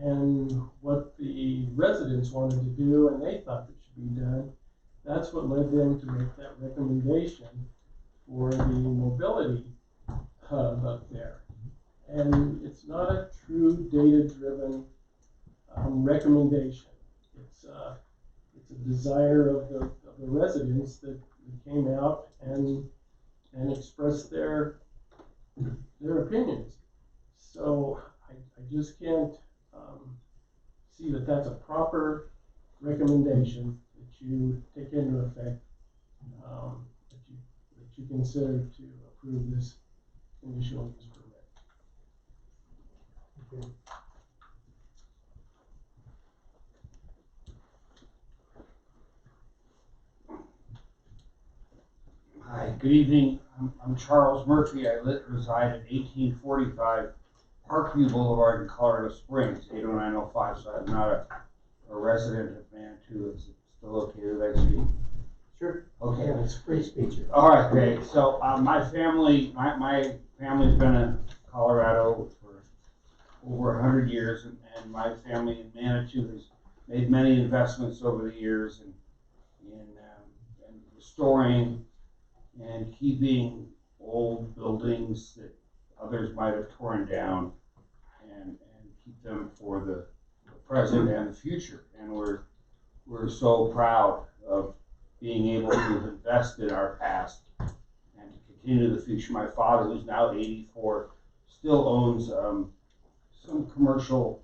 and what the residents wanted to do and they thought that should be done. That's what led them to make that recommendation for the mobility hub up there. And it's not a true data-driven recommendation. It's a desire of the residents that came out and expressed their opinions. So I just can't see that that's a proper recommendation that you take into effect, that you consider to approve this conditional use permit. Okay. Hi, good evening. I'm Charles Murphy. I reside at 1845 Parkview Boulevard in Colorado Springs, 80905. So I'm not a resident of Manitou. It's still okay that I speak? Sure. Okay. Yeah, it's free speech. All right, great. So my family's been in Colorado for over 100 years, and my family in Manitou has made many investments over the years in restoring and keeping old buildings that others might have torn down. and keep them for the present and the future. And we're so proud of being able to invest in our past and to continue the future. My father, who's now 84, still owns some commercial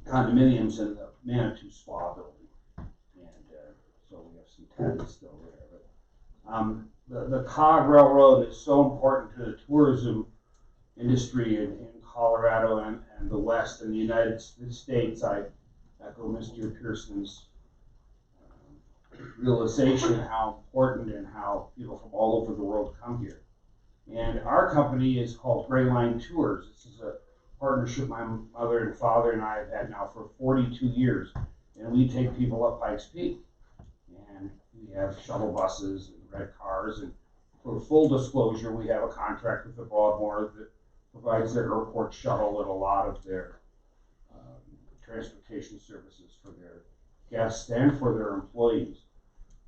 condominiums in the Manitou Spa building. And so we have some tenants still there. But the Cog Railroad is so important to the tourism industry in Colorado and the West and the United States. I echo Mr. Pearson's realization how important and how people from all over the world come here. And our company is called Gray Line Tours. This is a partnership my mother and father and I have had now for 42 years. And we take people up Pikes Peak. And we have shuttle buses and red cars. And for full disclosure, we have a contract with the Broadmoor that provides their airport shuttle and a lot of their transportation services for their guests and for their employees.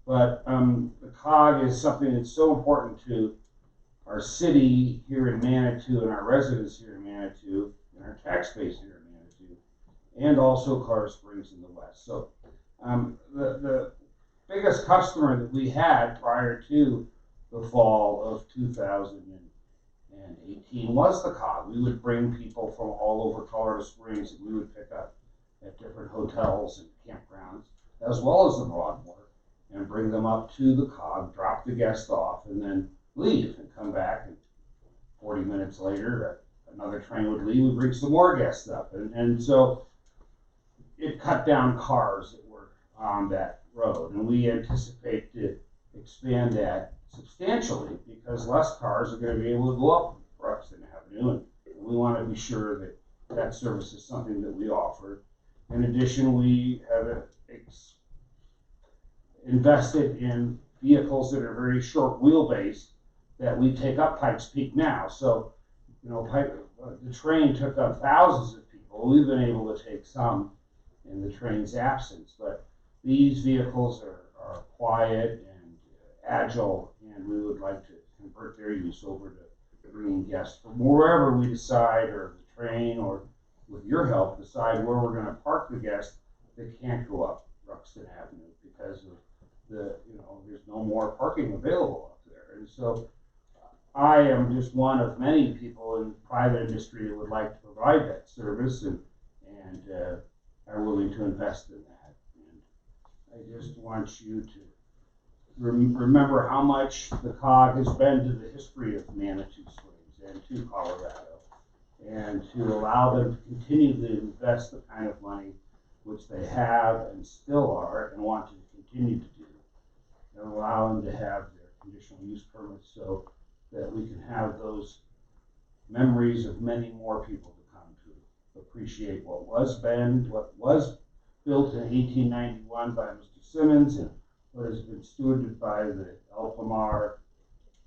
But the COG is something that's so important to our city here in Manitou and our residents here in Manitou and our tax base here in Manitou, and also Colorado Springs in the West. So the biggest customer that we had prior to the fall of 2018 was the COG. We would bring people from all over Colorado Springs that we would pick up at different hotels and campgrounds, as well as the Broadmoor, and bring them up to the COG, drop the guest off, and then leave and come back. And 40 minutes later, another train would leave and bring some more guests up. And so it cut down cars that were on that road. And we anticipate to expand that substantially because less cars are going to be able to go up Bruxton Avenue. And we want to be sure that that service is something that we offer. In addition, we have invested in vehicles that are very short wheelbase that we take up Pikes Peak now. So, you know, the train took up thousands of people. We've been able to take some in the train's absence, but these vehicles are quiet and agile, and we would like to convert their use over to bringing guests from wherever we decide, or the train, or with your help, decide where we're going to park the guests that can't go up Bruxton Avenue because of there's no more parking available up there. And so I am just one of many people in the private industry that would like to provide that service and are willing to invest in that. And I just want you to remember how much the COG has been to the history of Manitou Springs and to Colorado, and to allow them to continue to invest the kind of money which they have and still are and want to continue to do, and allow them to have their conditional use permits so that we can have those memories of many more people to come to appreciate what was built in 1891 by Mr. Simmons and what has been stewarded by the Alpamar,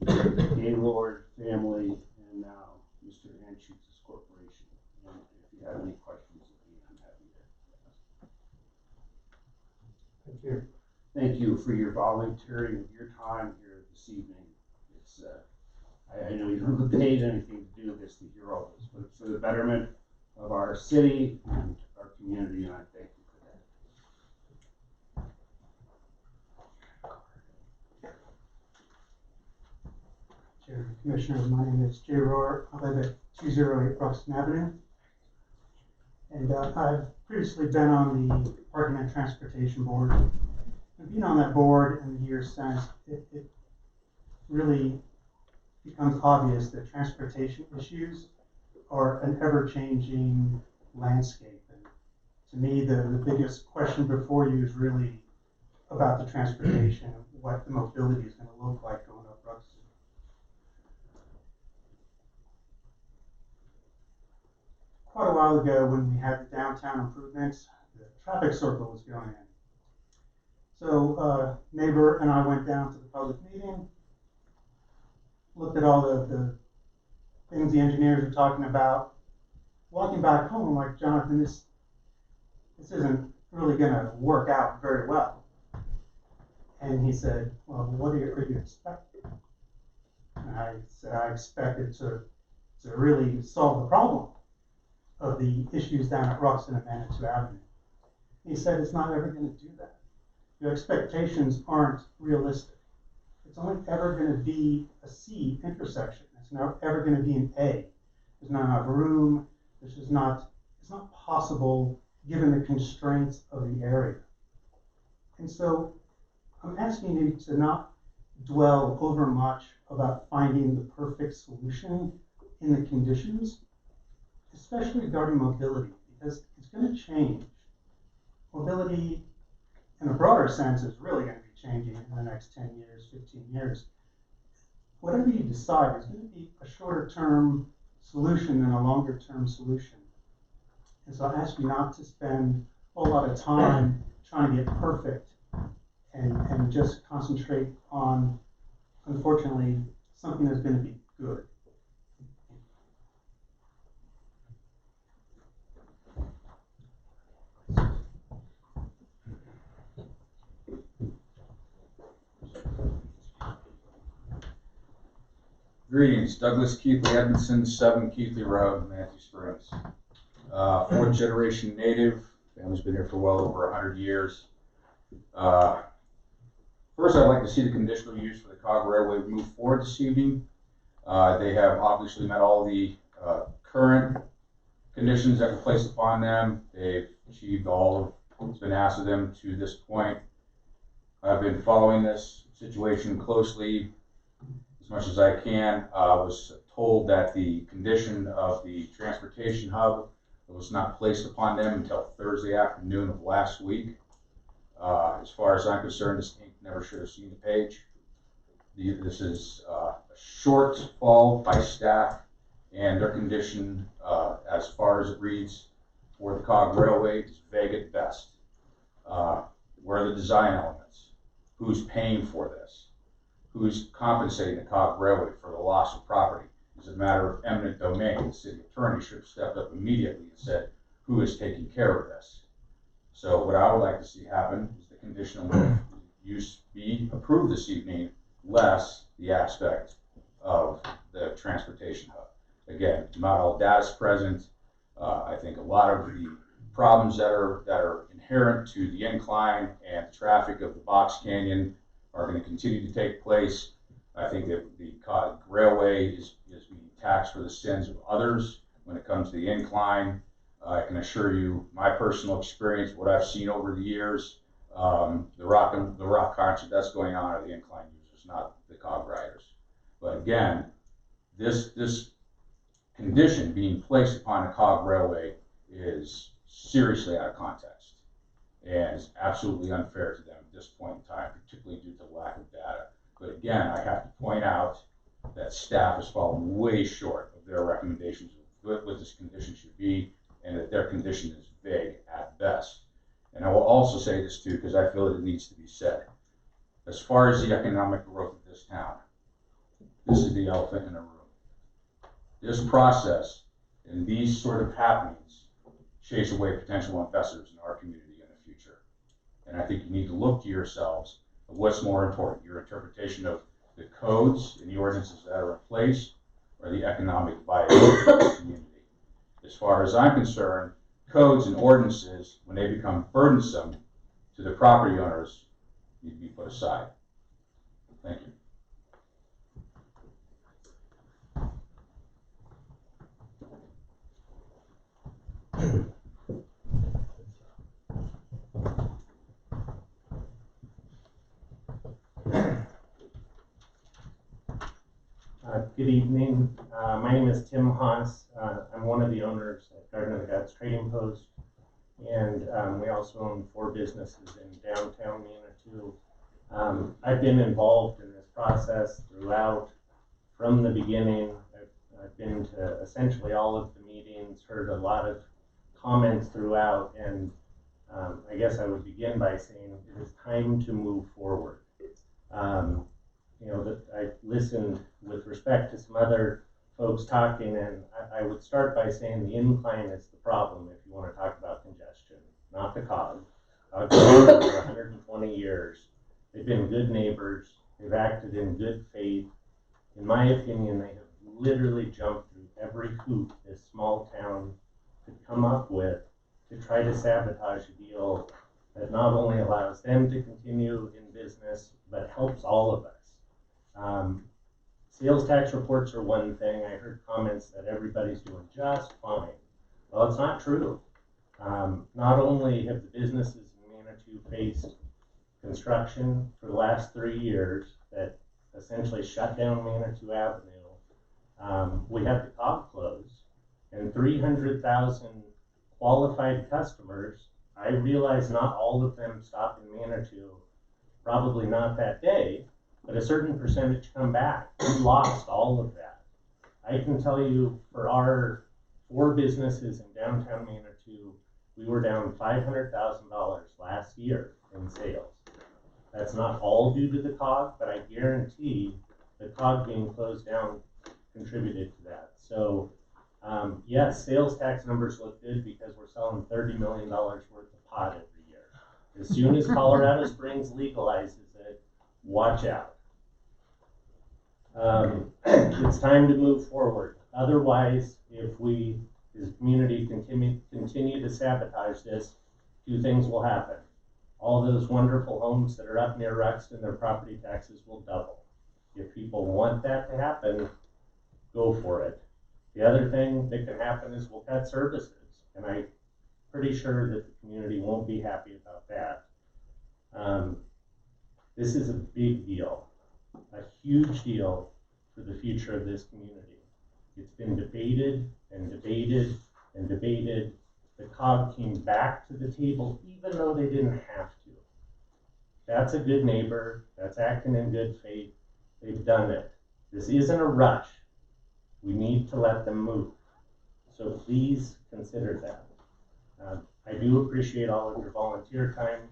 the Gaylord family, and now Mr. Anschutz Corporation. And if you have any questions, I'm happy to answer. Thank you. Thank you for your volunteering of your time here this evening. It's I know you don't get paid anything to do this, to hear all this, but it's for the betterment of our city and our community, and I thank you for that. Chair, Commissioners, my name is Jay Rohr. I live at 208 Bruxton Avenue. And I've previously been on the Parking and Transportation Board. And being on that board in the years since, it really becomes obvious that transportation issues are an ever-changing landscape. And to me, the biggest question before you is really about the transportation, what the mobility is going to look like going up Bruxton. Quite a while ago, when we had the downtown improvements, the traffic circle was going in. So neighbor and I went down to the public meeting, looked at all the things the engineers are talking about. Walking back home, I'm like, Jonathan, this isn't really going to work out very well. And he said, well, what are you expecting? And I said, I expect it to to really solve the problem of the issues down at Roxton and Manitou Avenue. He said it's not ever going to do that. Your expectations aren't realistic. It's only ever going to be a C intersection. It's not ever going to be an A. There's not enough room. It's not possible given the constraints of the area. And so I'm asking you to not dwell over much about finding the perfect solution in the conditions, especially regarding mobility, because it's going to change. Mobility, in a broader sense, is really going to be changing in the next 10 years, 15 years. Whatever you decide is going to be a shorter term solution than a longer term solution. And so I ask you not to spend a whole lot of time trying to get perfect and just concentrate on, unfortunately, something that's going to be good. Greetings, Douglas Keithley Edmondson, 7 Keithley Road, Matthew Springs. Fourth generation native, family's been here for well over 100 years. First, I'd like to see the conditional use for the Cog Railway move forward this evening. They have obviously met all the current conditions that were placed upon them. They've achieved all of what's been asked of them to this point. I've been following this situation closely as much as I can. I was told that the condition of the transportation hub was not placed upon them until Thursday afternoon of last week. As far as I'm concerned, this ink never should have seen the page. This is a shortfall by staff and their condition, as far as it reads for the Cog Railway, is vague at best. Where are the design elements? Who's paying for this? Who's compensating the Cog Railway for the loss of property? It's a matter of eminent domain. The city attorney should have stepped up immediately and said, who is taking care of this? So what I would like to see happen is the conditional use be approved this evening, less the aspect of the transportation hub. Again, not all data is present. I think a lot of the problems that are inherent to the incline and the traffic of the Box Canyon are going to continue to take place. I think that the Cog Railway is being taxed for the sins of others when it comes to the incline. I can assure you, my personal experience, what I've seen over the years, the rock concert that's going on are the incline users, not the Cog riders. But again, this condition being placed upon a Cog Railway is seriously out of context and is absolutely unfair to them at this point in time, particularly due to lack of data. But again, I have to point out that staff has fallen way short of their recommendations of what this condition should be, and that their condition is vague at best. And I will also say this too, because I feel that it needs to be said. As far as the economic growth of this town, this is the elephant in the room. This process and these sort of happenings chase away potential investors in our community in the future. And I think you need to look to yourselves of what's more important, your interpretation of the codes and the ordinances that are in place, or the economic viability of the community. As far as I'm concerned, codes and ordinances, when they become burdensome to the property owners, need to be put aside. Thank you. Good evening. My name is Tim Haas. I'm one of the owners at Garden of the Gods Trading Post, and we also own 4 businesses in downtown Manitou. I've been involved in this process throughout, from the beginning. I've been to essentially all of the meetings, heard a lot of comments throughout, and I guess I would begin by saying it is time to move forward. You know, that I listened with respect to some other folks talking, and I would start by saying the incline is the problem if you want to talk about congestion, not the Cog. Cog's been for 120 years. They've been good neighbors. They've acted in good faith. In my opinion, they have literally jumped through every every hoop this small town could come up with to try to sabotage a deal that not only allows them to continue in business, but helps all of us. Sales tax reports are one thing. I heard comments that everybody's doing just fine. Well, it's not true. Not only have the businesses in Manitou faced construction for the last 3 years that essentially shut down Manitou Avenue, we had the COG close, and 300,000 qualified customers. I realize not all of them stop in Manitou, probably not that day, but a certain percentage come back. We lost all of that. I can tell you for our 4 businesses in downtown Manitou, we were down $500,000 last year in sales. That's not all due to the COG, but I guarantee the COG being closed down contributed to that. So yes, sales tax numbers look good because we're selling $30 million worth of pot every year. As soon as Colorado Springs legalizes it, watch out. It's time to move forward. Otherwise, if we as a community continue to sabotage this, 2 things will happen. All those wonderful homes that are up near Rexton, their property taxes will double. If people want that to happen, go for it. The other thing that can happen is we'll cut services, and I'm pretty sure that the community won't be happy about that. This is a big deal, a huge deal for the future of this community. It's been debated and debated and debated. The COG came back to the table even though they didn't have to. That's a good neighbor. That's acting in good faith. They've done it. This isn't a rush. We need to let them move. So please consider that. I do appreciate all of your volunteer time.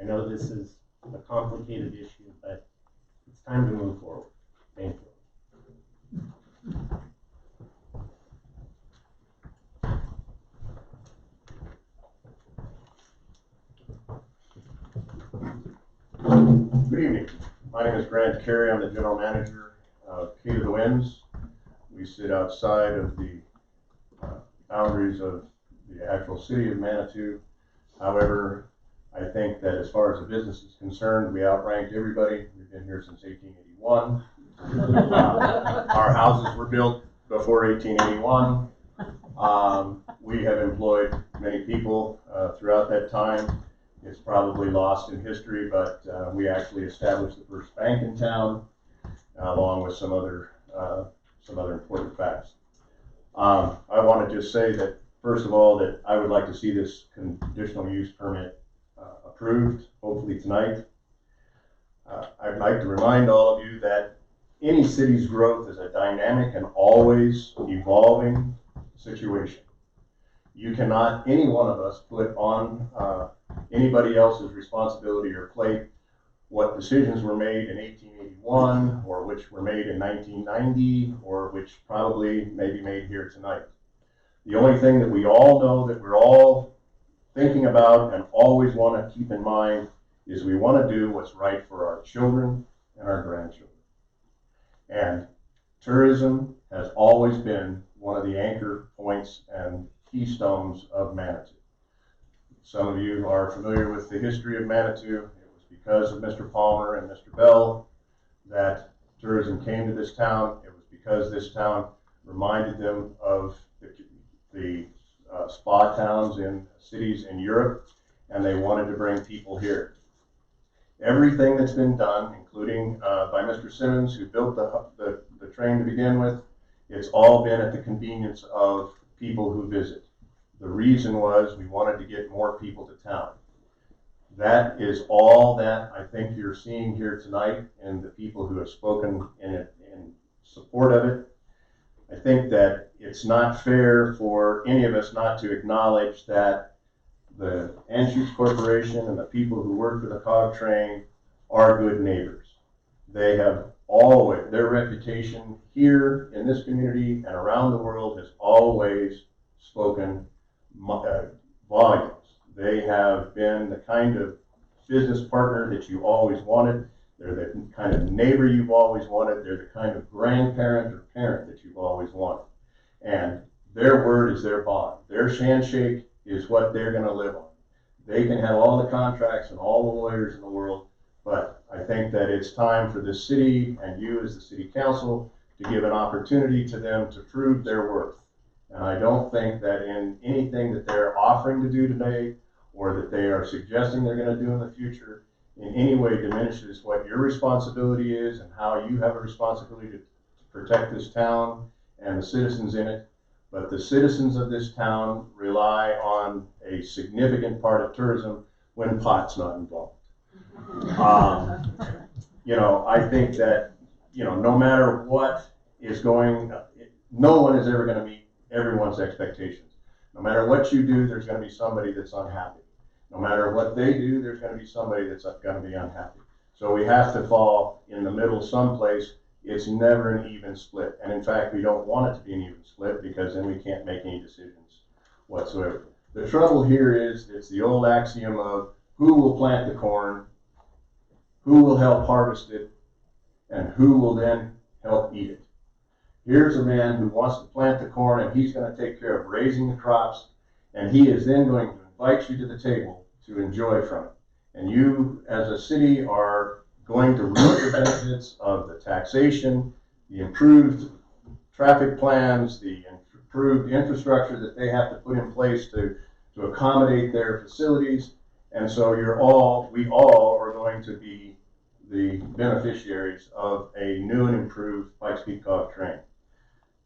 I know this is a complicated issue, but it's time to move forward. Thank you. Good evening. My name is Grant Carey. I'm the general manager of Key to the Winds. We sit outside of the boundaries of the actual city of Manitou. However, I think that as far as the business is concerned, we outranked everybody. We've been here since 1881. Our houses were built before 1881. We have employed many people throughout that time. It's probably lost in history, but we actually established the first bank in town, along with some other important facts. I want to just say that, first of all, that I would like to see this conditional use permit approved, hopefully tonight. I'd like to remind all of you that any city's growth is a dynamic and always evolving situation. You cannot, any one of us, put on anybody else's responsibility or plate what decisions were made in 1881 or which were made in 1990 or which probably may be made here tonight. The only thing that we all know that we're all thinking about and always want to keep in mind is we want to do what's right for our children and our grandchildren. And tourism has always been one of the anchor points and keystones of Manitou. Some of you are familiar with the history of Manitou. It was because of Mr. Palmer and Mr. Bell that tourism came to this town. It was because this town reminded them of the spa towns in cities in Europe, and they wanted to bring people here. Everything that's been done, including by Mr. Simmons, who built the train to begin with, it's all been at the convenience of people who visit. The reason was we wanted to get more people to town. That is all that I think you're seeing here tonight and the people who have spoken in support of it. I think that it's not fair for any of us not to acknowledge that the Anschutz Corporation and the people who work for the COG train are good neighbors. They have always, their reputation here in this community and around the world has always spoken volumes. They have been the kind of business partner that you always wanted. They're the kind of neighbor you've always wanted. They're the kind of grandparent or parent that you've always wanted. And their word is their bond. Their handshake is what they're gonna live on. They can have all the contracts and all the lawyers in the world, but I think that it's time for the city and you as the city council to give an opportunity to them to prove their worth. And I don't think that in anything that they're offering to do today or that they are suggesting they're gonna do in the future in any way diminishes what your responsibility is and how you have a responsibility to protect this town and the citizens in it. But the citizens of this town rely on a significant part of tourism when pot's not involved. You know, I think that, you know, no matter what is going, no one is ever gonna meet everyone's expectations. No matter what you do, there's gonna be somebody that's unhappy. No matter what they do, there's gonna be somebody that's gonna be unhappy. So we have to fall in the middle someplace. It's never an even split. And in fact, we don't want it to be an even split because then we can't make any decisions whatsoever. The trouble here is it's the old axiom of who will plant the corn, who will help harvest it, and who will then help eat it. Here's a man who wants to plant the corn and he's going to take care of raising the crops, and he is then going to invite you to the table to enjoy from it. And you as a city are going to reap the benefits of the taxation, the improved traffic plans, the improved infrastructure that they have to put in place to accommodate their facilities. And so we all are going to be the beneficiaries of a new and improved Pikes Peak Cog train.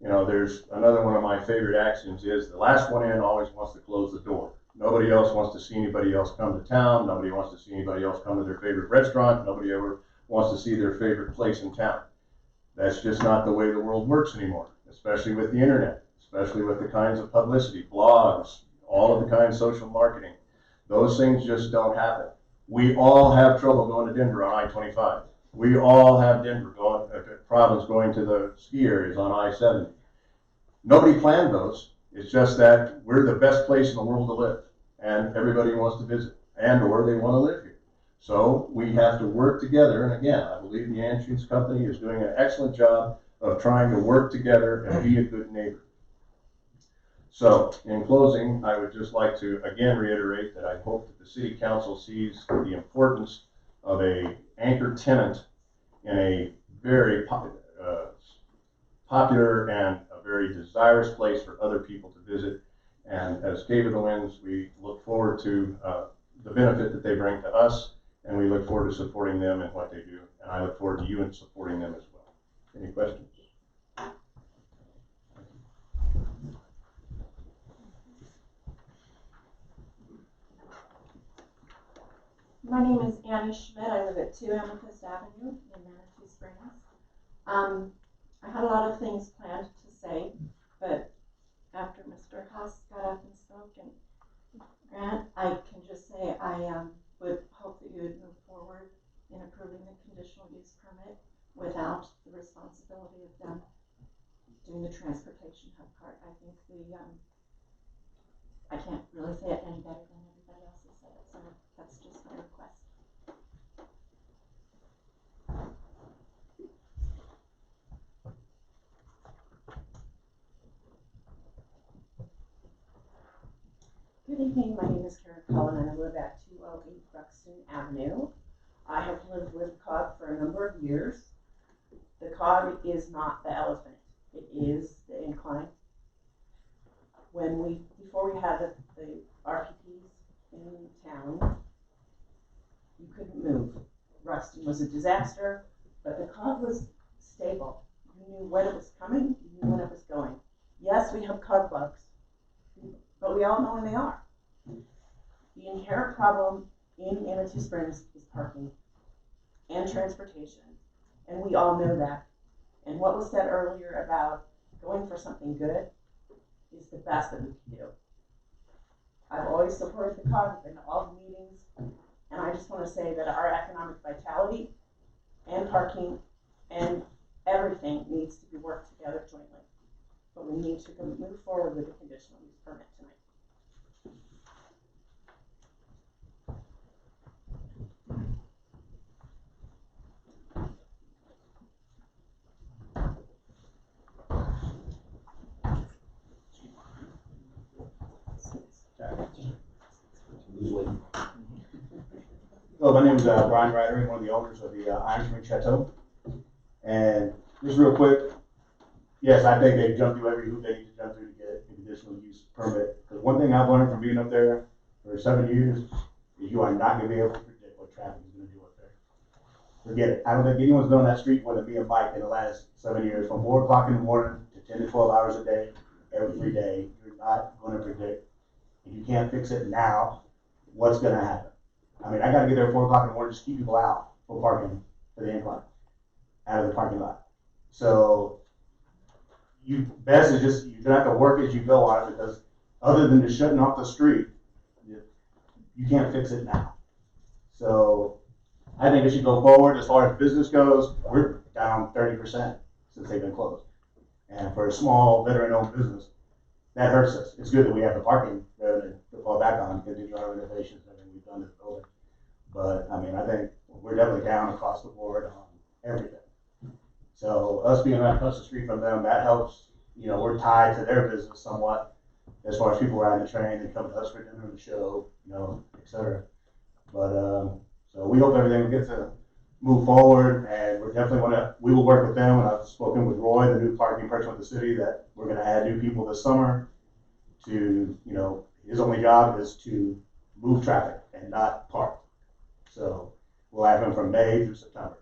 You know, there's another one of my favorite axioms is the last one in always wants to close the door. Nobody else wants to see anybody else come to town. Nobody wants to see anybody else come to their favorite restaurant. Nobody ever wants to see their favorite place in town. That's just not the way the world works anymore, especially with the internet, especially with the kinds of publicity, blogs, all of the kinds of social marketing. Those things just don't happen. We all have trouble going to Denver on I-25. We all have problems going to the ski areas on I-70. Nobody planned those. It's just that we're the best place in the world to live, and everybody wants to visit, and or they want to live here. So we have to work together, and again, I believe the Anschutz Company is doing an excellent job of trying to work together and be a good neighbor. So, in closing, I would just like to again reiterate that I hope that the City Council sees the importance of an anchor tenant in a very popular and a very desirous place for other people to visit. And as Cave of the Winds, we look forward to the benefit that they bring to us, and we look forward to supporting them and what they do. And I look forward to you in supporting them as well. Any questions? My name is Annie Schmidt. I live at 2 Amethyst Avenue in Manitou Springs. I had a lot of things planned to say, but after Mr. Haas got up and spoke, and Grant, I can just say I would hope that you would move forward in approving the conditional use permit without the responsibility of them doing the transportation hub part. I think I can't really say it any better than everybody else has said it, so that's just my request. Good evening, my name is Karen Cullen and I live at 208 Buxton Avenue. I have lived with COG for a number of years. The COG is not the elephant, it is the incline. Before we had the RPPs in town, you couldn't move. Ruxton was a disaster, but the COG was stable. You knew when it was coming, you knew when it was going. Yes, we have COG bugs, but we all know when they are. The inherent problem in Manitou Springs is parking and transportation, and we all know that. And what was said earlier about going for something good is the best that we can do. I've always supported the COG, I've been to all the meetings, and I just want to say that our economic vitality and parking and everything needs to be worked together jointly. But we need to move forward with the conditional use permit tonight. Oh, my name is Brian Ryder. I'm one of the owners of the Iron Spring Chateau. And just real quick, yes, I think they jumped through every hoop they need to jump through to get a conditional use permit. Because one thing I've learned from being up there for 7 years is you are not going to be able to predict what traffic is going to do up there. Forget it. I don't think anyone's been on that street more than me and Mike in the last 7 years. From 4 o'clock in the morning to 10 to 12 hours a day, every day, you're not going to predict. If you can't fix it now, what's going to happen? I mean, I got to get there at 4 o'clock in the morning just to keep people out for parking for the incline, out of the parking lot. So, best is just, you're going to have to work as you go on it, because other than just shutting off the street, you can't fix it now. So, I think it should go forward. As far as business goes, we're down 30% since they've been closed. And for a small veteran-owned business, that hurts us. It's good that we have the parking revenue to fall back on, continue our renovations and everything we've done to the building. But I mean, I think we're definitely down across the board on everything. So us being right across the street from them, that helps. You know, we're tied to their business somewhat as far as people riding the train and come to us for dinner and the show, you know, et cetera. But so we hope everything will get to move forward, and we will work with them. And I've spoken with Roy, the new parking person with the city, that we're going to add new people this summer to, you know, his only job is to move traffic and not park. So we'll have him from May through September.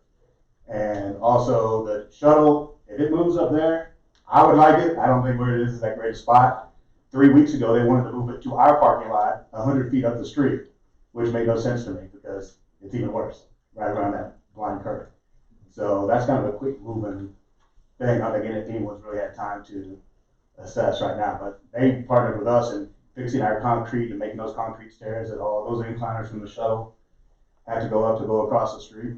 And also the shuttle, if it moves up there, I would like it. I don't think where it is that great a spot. 3 weeks ago, they wanted to move it to our parking lot 100 feet up the street, which made no sense to me because it's even worse right around that blind curve. So that's kind of a quick moving thing. I don't think any team was really had time to assess right now, but they partnered with us in fixing our concrete and making those concrete stairs that all those incliners from the shuttle had to go up to go across the street,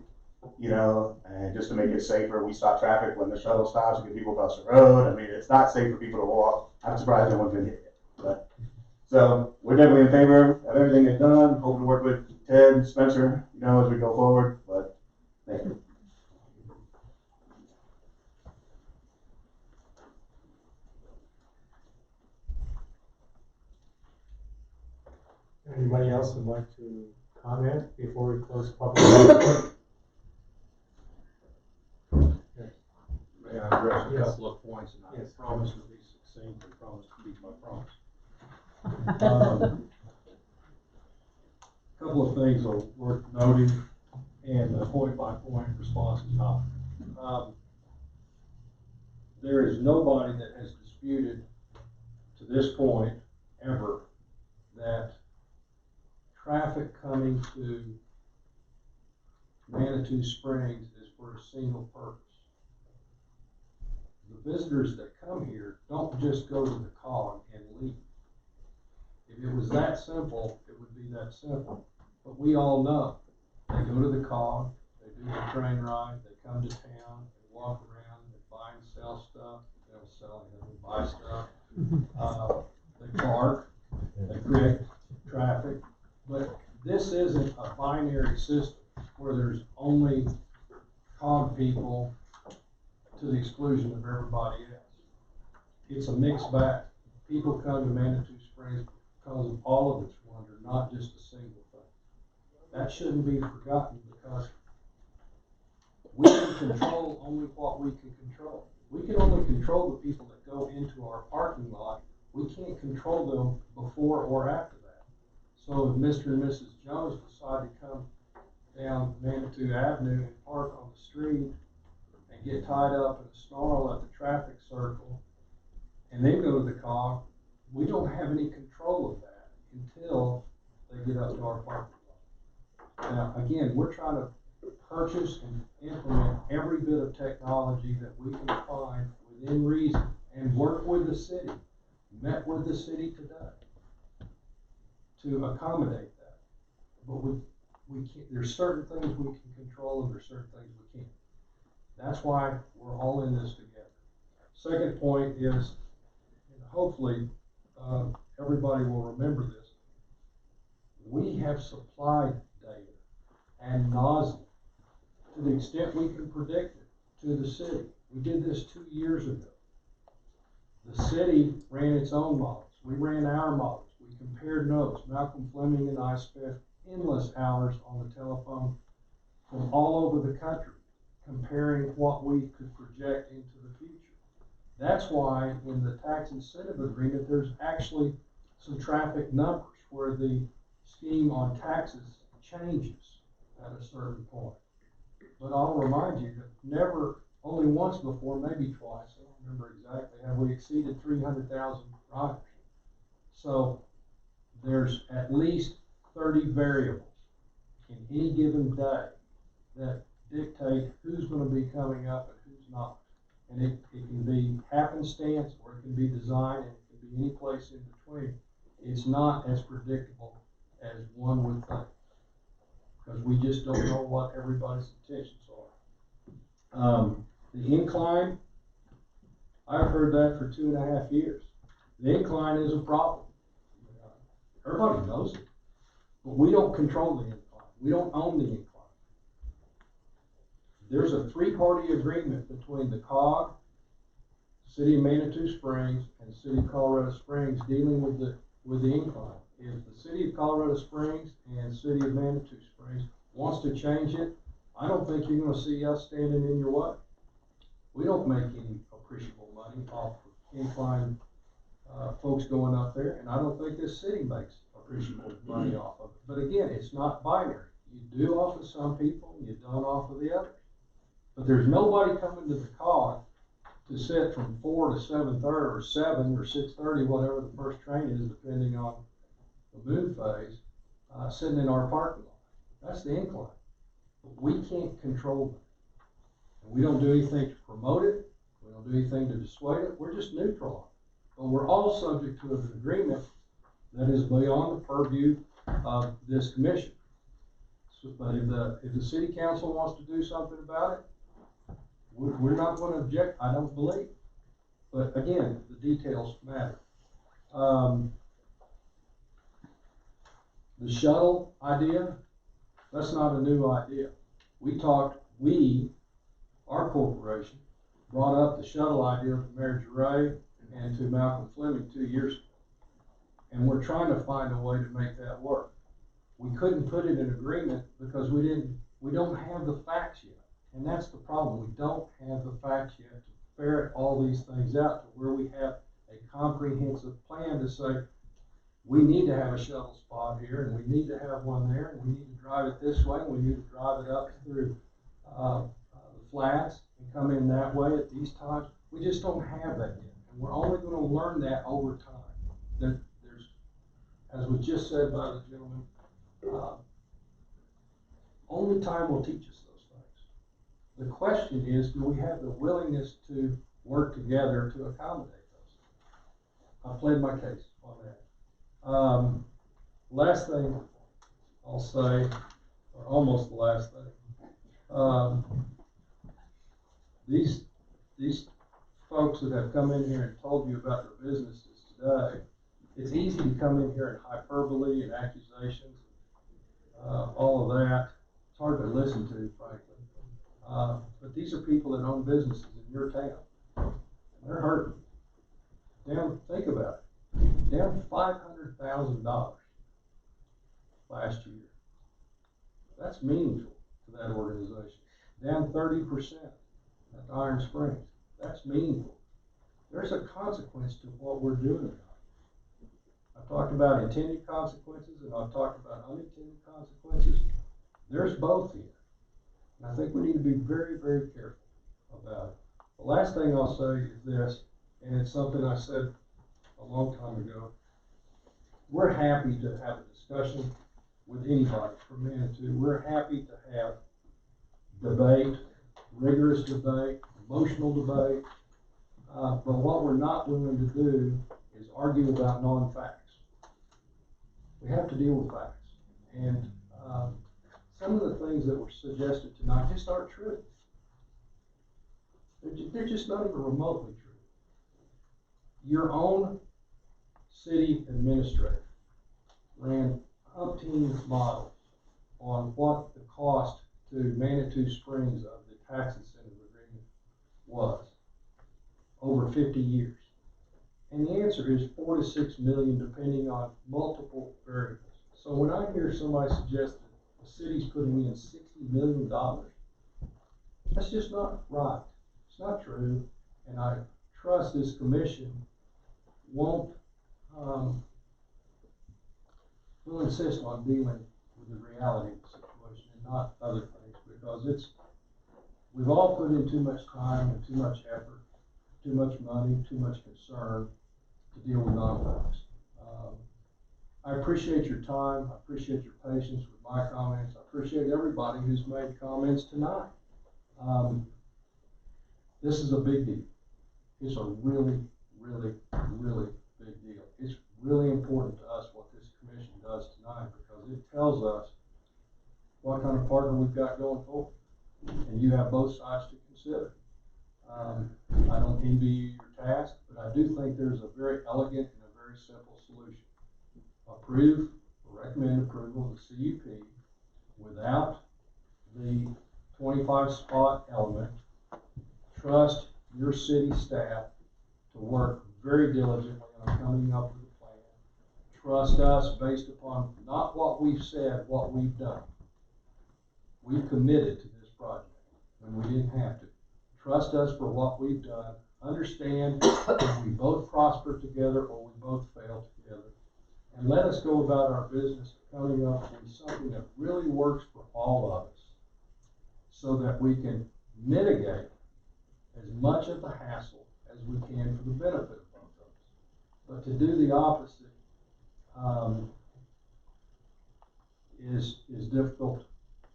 you know, and just to make it safer, we stop traffic when the shuttle stops and get people across the road. I mean, it's not safe for people to walk. I'm surprised no one's been hit yet. But so we're definitely in favor of everything they've done. Hoping to work with Ted and Spencer, you know, as we go forward. But thank you. Anybody else would like to comment before we close public comment? May I address a Yes. couple of points, and I Yes. promise to be succinct and promise to keep my promise. Couple of things are worth noting, and a point-by-point response is not. There is nobody that has disputed to this point ever that traffic coming to Manitou Springs is for a single purpose. The visitors that come here don't just go to the COG and leave. If it was that simple, it would be that simple. But we all know they go to the COG, they do the train ride, they come to town, they walk around, they buy and sell stuff, they don't sell anything, they buy stuff. They park, they create traffic. But this isn't a binary system where there's only COG people to the exclusion of everybody else. It's a mixed bag. People come to Manitou Springs because of all of its wonder, not just a single thing. That shouldn't be forgotten because we can control only what we can control. We can only control the people that go into our parking lot. We can't control them before or after that. So if Mr. and Mrs. Jones decide to come down Manitou Avenue and park on the street and get tied up in a snarl at the traffic circle and then go to the COG, we don't have any control of that until they get up to our parking lot. Now, again, we're trying to purchase and implement every bit of technology that we can find within reason and work with the city, met with the city today to accommodate that. But we can't, there's certain things we can control and there's certain things we can't. That's why we're all in this together. Second point is, and hopefully everybody will remember this, we have supplied data ad nauseum to the extent we can predict it to the city. We did this 2 years ago. The city ran its own models. We ran our models. We compared notes. Malcolm Fleming and I spent endless hours on the telephone from all over the country, comparing what we could project into the future. That's why in the tax incentive agreement, there's actually some traffic numbers where the scheme on taxes changes at a certain point. But I'll remind you that never, only once before, maybe twice, I don't remember exactly, have we exceeded 300,000 riders. So there's at least 30 variables in any given day that dictate who's going to be coming up and who's not. And it can be happenstance, or it can be design, and it can be any place in between. It's not as predictable as one would think, because we just don't know what everybody's intentions are. The incline, I've heard that for 2.5 years. The incline is a problem. Everybody knows it, but we don't control the incline. We don't own the incline. There's a 3-party agreement between the COG, City of Manitou Springs, and City of Colorado Springs dealing with the incline. If the City of Colorado Springs and City of Manitou Springs wants to change it, I don't think you're going to see us standing in your way. We don't make any appreciable money off of incline folks going up there, and I don't think this city makes appreciable money off of it. But again, it's not binary. You do off of some people, you don't off of the others. But there's nobody coming to the COG to sit from 4 to 7:30 or 7 or 6:30, whatever the first train is, depending on the moon phase, sitting in our parking lot. That's the incline. But we can't control that. And we don't do anything to promote it. We don't do anything to dissuade it. We're just neutral on it. But we're all subject to an agreement that is beyond the purview of this commission. So, but if the city council wants to do something about it, we're not going to object, I don't believe. But again, the details matter. The shuttle idea, that's not a new idea. Our corporation, brought up the shuttle idea to Mayor Geray and to Malcolm Fleming 2 years ago. And we're trying to find a way to make that work. We couldn't put it in agreement because we don't have the facts yet. And that's the problem. We don't have the facts yet to ferret all these things out to where we have a comprehensive plan to say, we need to have a shuttle spot here, and we need to have one there, and we need to drive it this way, and we need to drive it up through the flats and come in that way at these times. We just don't have that yet. And we're only going to learn that over time. There's, as was just said by the gentleman, only time will teach us those things. The question is, do we have the willingness to work together to accommodate those? I played my case on that. Last thing I'll say, or almost the last thing, these folks that have come in here and told you about their businesses today, it's easy to come in here and hyperbole and accusations, all of that. It's hard to listen to, frankly. But these are people that own businesses in your town. And they're hurting. Think about it. Down $500,000 last year. That's meaningful to that organization. Down 30% at Iron Springs. That's meaningful. There's a consequence to what we're doing now. I've talked about intended consequences and I've talked about unintended consequences. There's both here. And I think we need to be very, very careful about it. The last thing I'll say is this, and it's something I said a long time ago. We're happy to have a discussion with anybody from Manitou. We're happy to have debate, rigorous debate, emotional debate. But what we're not willing to do is argue about non-facts. We have to deal with facts. And some of the things that were suggested tonight just aren't true. They're just not even remotely true. Your own city administrator ran umpteen models on what the cost to Manitou Springs of the tax incentive agreement was over 50 years. And the answer is $4 to $6 million, depending on multiple variables. So when I hear somebody suggest that the city's putting in $60 million. That's just not right. It's not true. And I trust this commission won't, will insist on dealing with the reality of the situation and not other things, because we've all put in too much time and too much effort, too much money, too much concern to deal with non-facts. I appreciate your time. I appreciate your patience with my comments. I appreciate everybody who's made comments tonight. This is a big deal. It's a really, really, really big deal. It's really important to us what this commission does tonight, because it tells us what kind of partner we've got going forward. And you have both sides to consider. I don't envy you your task, but I do think there's a very elegant and a very simple solution. Approve or recommend approval of the CUP without the 25 spot element. Trust your city staff to work very diligently on coming up with a plan. Trust us based upon not what we've said, what we've done. We've committed to this project when we didn't have to. Trust us for what we've done. Understand that we both prosper together or we both fail together. And let us go about our business coming up with something that really works for all of us, so that we can mitigate as much of the hassle as we can for the benefit of both of us. But to do the opposite is difficult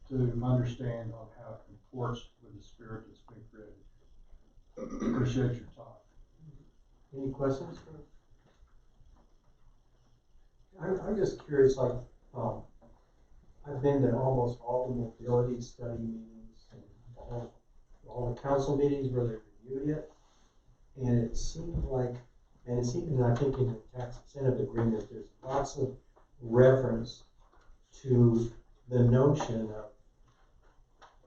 to understand on how it comports with the spirit that's been created. Appreciate your time. Any questions? I'm just curious, like, I've been to almost all the mobility study meetings and all the council meetings where they reviewed it. And it seemed like, and it's even, I think, in the tax incentive agreement, there's lots of reference to the notion of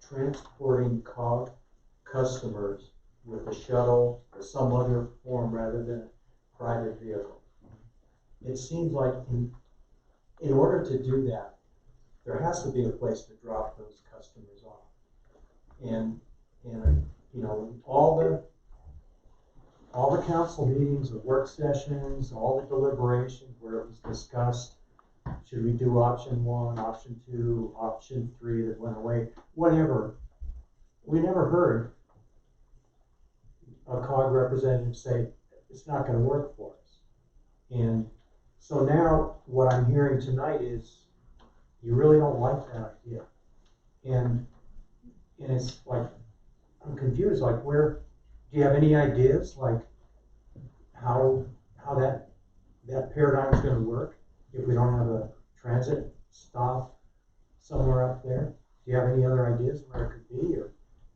transporting COG customers with a shuttle or some other form rather than a private vehicle. It seems like in order to do that, there has to be a place to drop those customers off. And you know, all the council meetings, the work sessions, all the deliberations where it was discussed, should we do option 1, option 2, option 3 that went away, whatever. We never heard a COG representative say it's not going to work for us. And so now what I'm hearing tonight is you really don't like that idea. And it's like, I'm confused, like where, do you have any ideas like how that paradigm is going to work if we don't have a transit stop somewhere up there? Do you have any other ideas where it could be?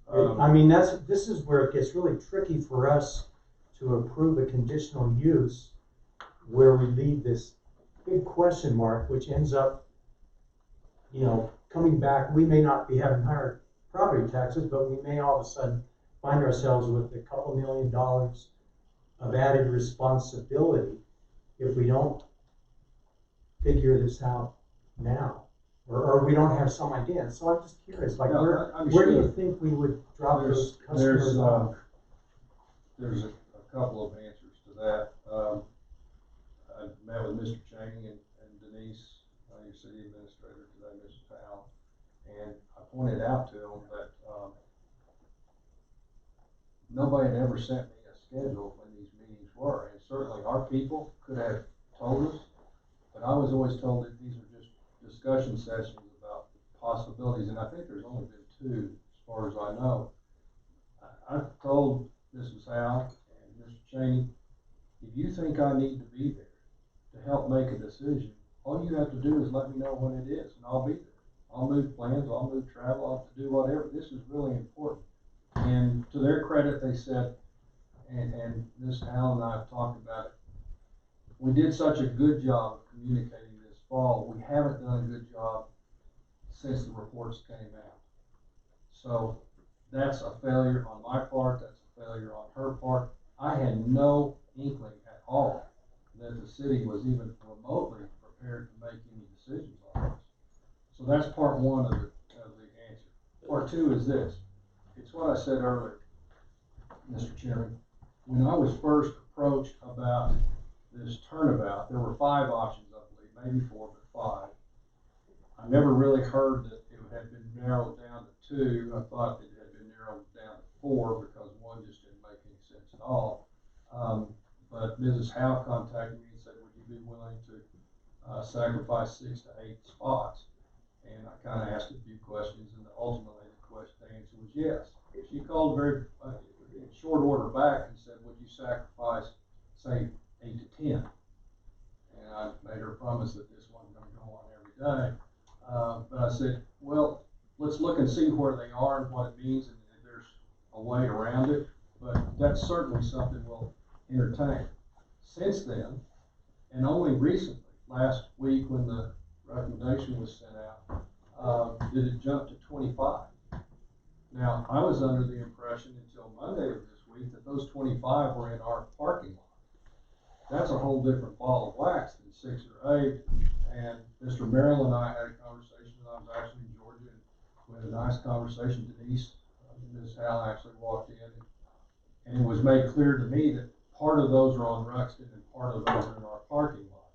Or I mean, this is where it gets really tricky for us to approve a conditional use where we leave this big question mark, which ends up, you know, coming back. We may not be having higher property taxes, but we may all of a sudden find ourselves with a couple $1 million of added responsibility if we don't figure this out now, or we don't have some idea. So I'm just curious, like, where do you think we would drop those customers off? There's a couple of answers to that. I met with Mr. Cheney and Denise, your city administrator today, Mr. Powell, and I pointed out to them that nobody had ever sent me a schedule when these meetings were, and certainly our people could have told us, but I was always told that these are just discussion sessions about possibilities, and I think there's only been 2 as far as I know. I've told Mrs. Howe and Mr. Cheney, if you think I need to be there to help make a decision, all you have to do is let me know when it is, and I'll be there. I'll move plans, I'll move travel, I'll have to do whatever. This is really important. And to their credit, they said, and Ms. Howe and I have talked about it, we did such a good job of communicating this fall. We haven't done a good job since the reports came out. So that's a failure on my part, that's a failure on her part. I had no inkling at all that the city was even remotely prepared to make any decisions on this. So that's part one of the answer. Part two is this. It's what I said earlier, Mr. Chairman. When I was first approached about this turnabout, there were 5 options, I believe, maybe 4, but 5. I never really heard that it had been narrowed down to 2. I thought it had been narrowed down to 4 because 1 just didn't make any sense at all. But Mrs. Howe contacted me and said, would you be willing to sacrifice 6 to 8 spots? And I kind of asked a few questions, and ultimately the answer was yes. She called very in short order back and said, would you sacrifice, say, 8 to 10? And I made her promise that this wasn't going to go on every day. But I said, well, let's look and see where they are and what it means, and if there's a way around it. But that's certainly something we'll entertain. Since then, and only recently, last week when the recommendation was sent out, did it jump to 25. Now, I was under the impression until Monday of this week that those 25 were in our parking lot. That's a whole different ball of wax than 6 or 8. And Mr. Merrill and I had a conversation. I was actually in Georgia, and we had a nice conversation. Denise, Ms. Hal actually walked in, and it was made clear to me that part of those are on Ruxton and part of those are in our parking lot.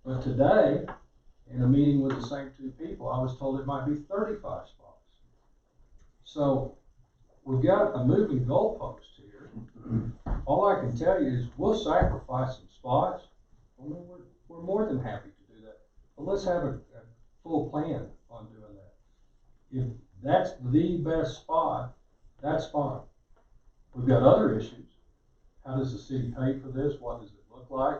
But today, in a meeting with the same 2 people, I was told it might be 35 spots. So we've got a moving goalpost here. All I can tell you is we'll sacrifice some spots. I mean, we're more than happy to do that. But let's have a full plan on doing that. If that's the best spot, that's fine. We've got other issues. How does the city pay for this? What does it look like?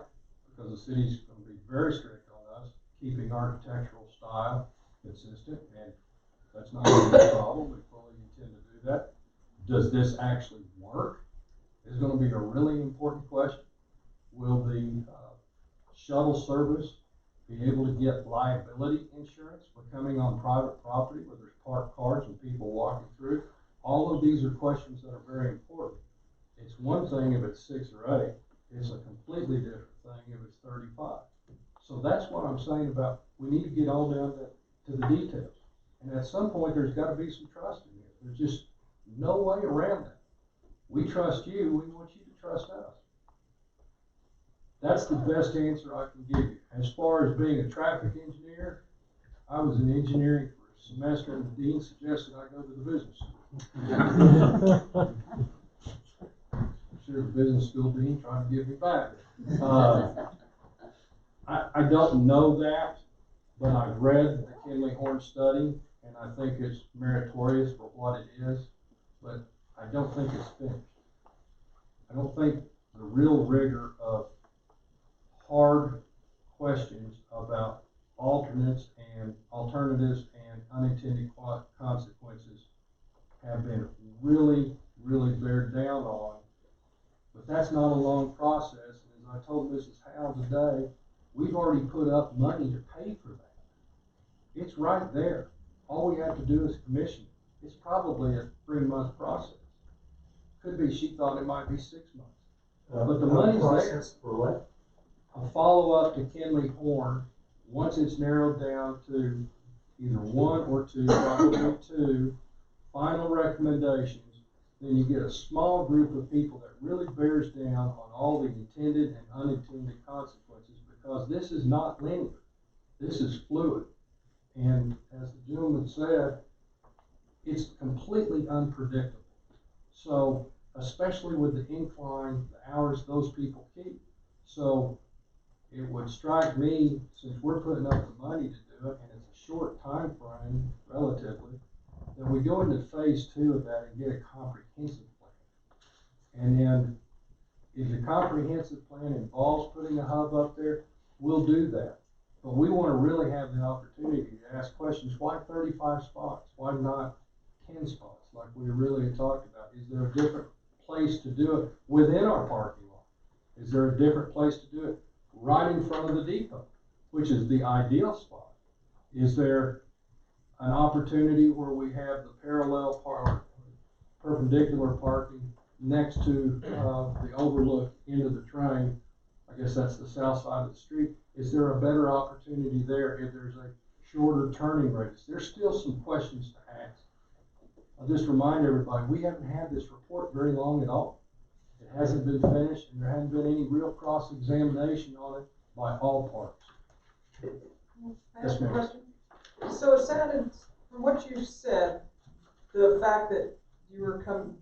Because the city's going to be very strict on us, keeping architectural style consistent, and that's not going to be a problem. We fully intend to do that. Does this actually work? Is going to be a really important question. Will the shuttle service be able to get liability insurance for coming on private property where there's parked cars and people walking through? All of these are questions that are very important. It's one thing if it's 6 or 8. It's a completely different thing if it's 35. So that's what I'm saying about we need to get all down to the details. And at some point, there's got to be some trust in here. There's just no way around that. We trust you. We want you to trust us. That's the best answer I can give you. As far as being a traffic engineer, I was in engineering for a semester, and the dean suggested I go to the business school. I'm sure the business school dean tried to give me back. I don't know that, but I've read the Kinley Horn study, and I think it's meritorious for what it is, but I don't think it's finished. I don't think the real rigor of hard questions about alternates and alternatives and unintended consequences have been really, really bared down on. But that's not a long process. And as I told Mrs. Howe today, we've already put up money to pay for that. It's right there. All we have to do is commission it. It's probably a 3-month process. Could be she thought it might be 6 months. But the money's there. For what? A follow-up to Kinley Horn, once it's narrowed down to either 1 or 2, probably 2, final recommendations, then you get a small group of people that really bears down on all the intended and unintended consequences, because this is not linear. This is fluid. And as the gentleman said, it's completely unpredictable. So, especially with the incline, the hours those people keep. So, it would strike me, since we're putting up the money to do it, and it's a short time frame, relatively, that we go into phase 2 of that and get a comprehensive plan. And then, if the comprehensive plan involves putting a hub up there, we'll do that. But we want to really have the opportunity to ask questions. Why 35 spots? Why not 10 spots, like we really talked about? Is there a different place to do it within our parking lot? Is there a different place to do it right in front of the depot, which is the ideal spot? Is there an opportunity where we have the parallel perpendicular parking next to the overlook into the train? I guess that's the south side of the street. Is there a better opportunity there if there's a shorter turning radius. There's still some questions to ask. I'll just remind everybody, we haven't had this report very long at all. It hasn't been finished, and there hasn't been any real cross-examination on it by all parties. I Yes, have a ma'am. question. So it sounded, from what you said, the fact that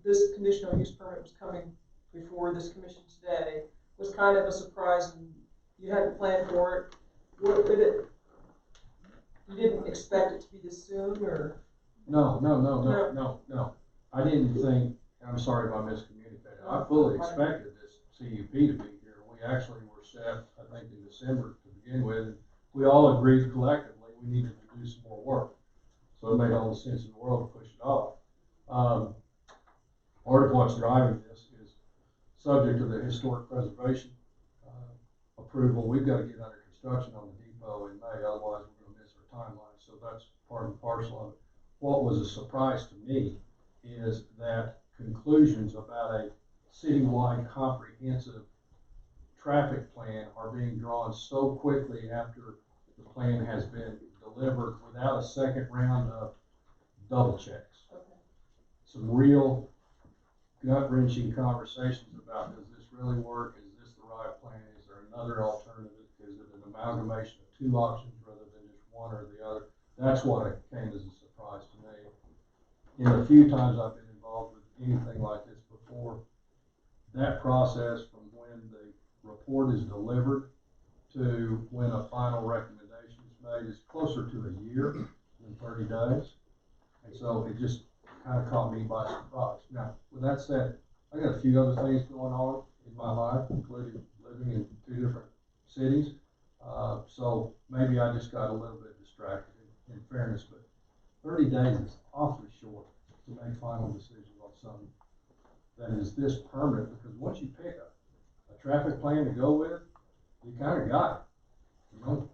this conditional use permit was coming before this commission today was kind of a surprise, and you hadn't planned for it. You didn't expect it to be this soon, or? No. I didn't think, I'm sorry if I miscommunicated. I fully expected this CUP to be here. We actually were set, I think, in December to begin with. And we all agreed collectively we needed to do some more work. So it made all the sense in the world to push it off. Part of what's driving this is subject to the historic preservation approval. We've got to get under construction on the depot in May, otherwise we're going to miss our timeline. So that's part and parcel of it. What was a surprise to me is that conclusions about a citywide comprehensive traffic plan are being drawn so quickly after the plan has been delivered without a second round of double checks. Some real gut-wrenching conversations about, does this really work? Is this the right plan? Is there another alternative? Is it an amalgamation of two options rather than just one or the other? That's what came as a surprise to me. In the few times I've been involved with anything like this before, that process from when the report is delivered to when a final recommendation is made is closer to a year than 30 days. And so it just kind of caught me by surprise. Now, with that said, I got a few other things going on in my life, including living in 2 different cities. So maybe I just got a little bit distracted in fairness, but 30 days is awfully short to make final decisions on something that is this permanent, because once you pick a traffic plan to go with, you kind of got it. You know,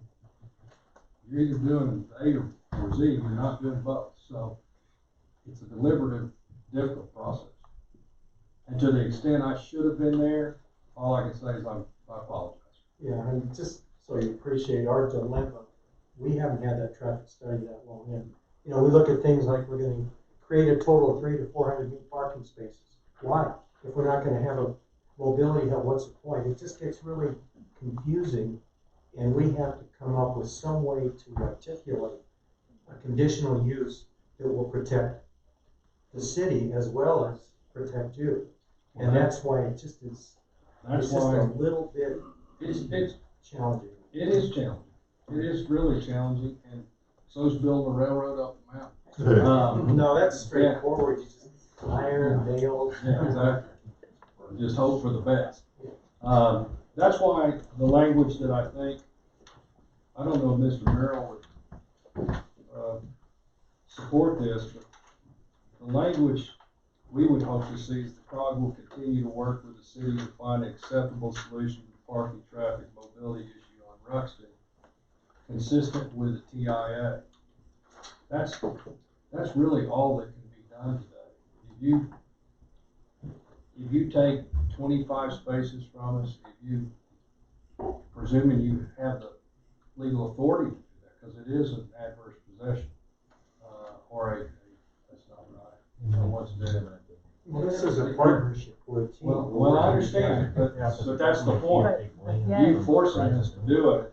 you're either doing A or Z, you're not doing both. So it's a deliberative, difficult process. And to the extent I should have been there, all I can say is I apologize. Yeah, and just so you appreciate our dilemma, we haven't had that traffic study that long in. You know, we look at things like we're gonna create a total of 300 to 400 new parking spaces. Why? If we're not gonna have a mobility hub, what's the point? It just gets really confusing, and we have to come up with some way to articulate a conditional use that will protect the city as well as protect you. And that's why it just is, it's just a little bit it's challenging. It is challenging. It is really challenging, and so is building a railroad up the mountain. No, that's straightforward. You just iron, nails. Yeah, exactly. Just hope for the best. That's why the language that I think, I don't know if Mr. Merrill would support this, but the language we would hope to see is the CROG will continue to work with the city to find an acceptable solution to the parking traffic mobility issue on Ruxton, consistent with the TIA. That's really all that can be done today. If you take 25 spaces from us, if you, presuming you have the legal authority to do that, because it is an adverse possession, or that's not right. What's the Well, this is a partnership with you. Well, I understand, but that's the point. You forcing us to do it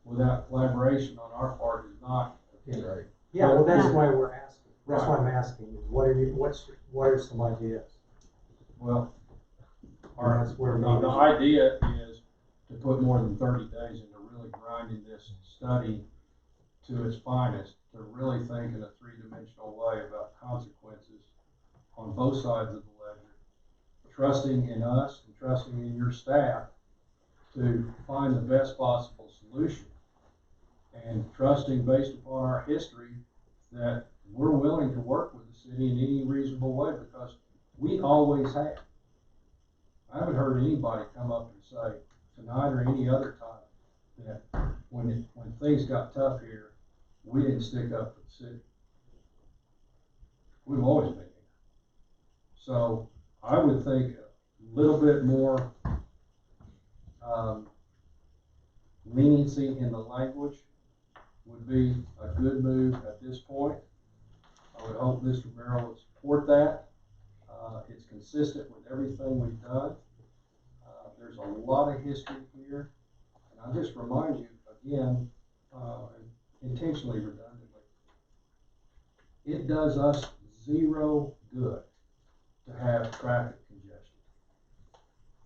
without collaboration on our part is not okay. Yeah, well, that's why we're asking. That's why I'm asking you. What are some ideas? Well, the idea is to put more than 30 days into really grinding this study to its finest, to really think in a 3-dimensional way about consequences on both sides of the ledger, trusting in us and trusting in your staff to find the best possible solution, and trusting based upon our history that we're willing to work with the city in any reasonable way, because we always have. I haven't heard anybody come up and say tonight or any other time that when things got tough here, we didn't stick up for the city. We've always been here. So I would think a little bit more leniency in the language would be a good move at this point. I would hope Mr. Merrill would support that. It's consistent with everything we've done. There's a lot of history here. And I'll just remind you again, intentionally redundantly, it does us zero good to have traffic congestion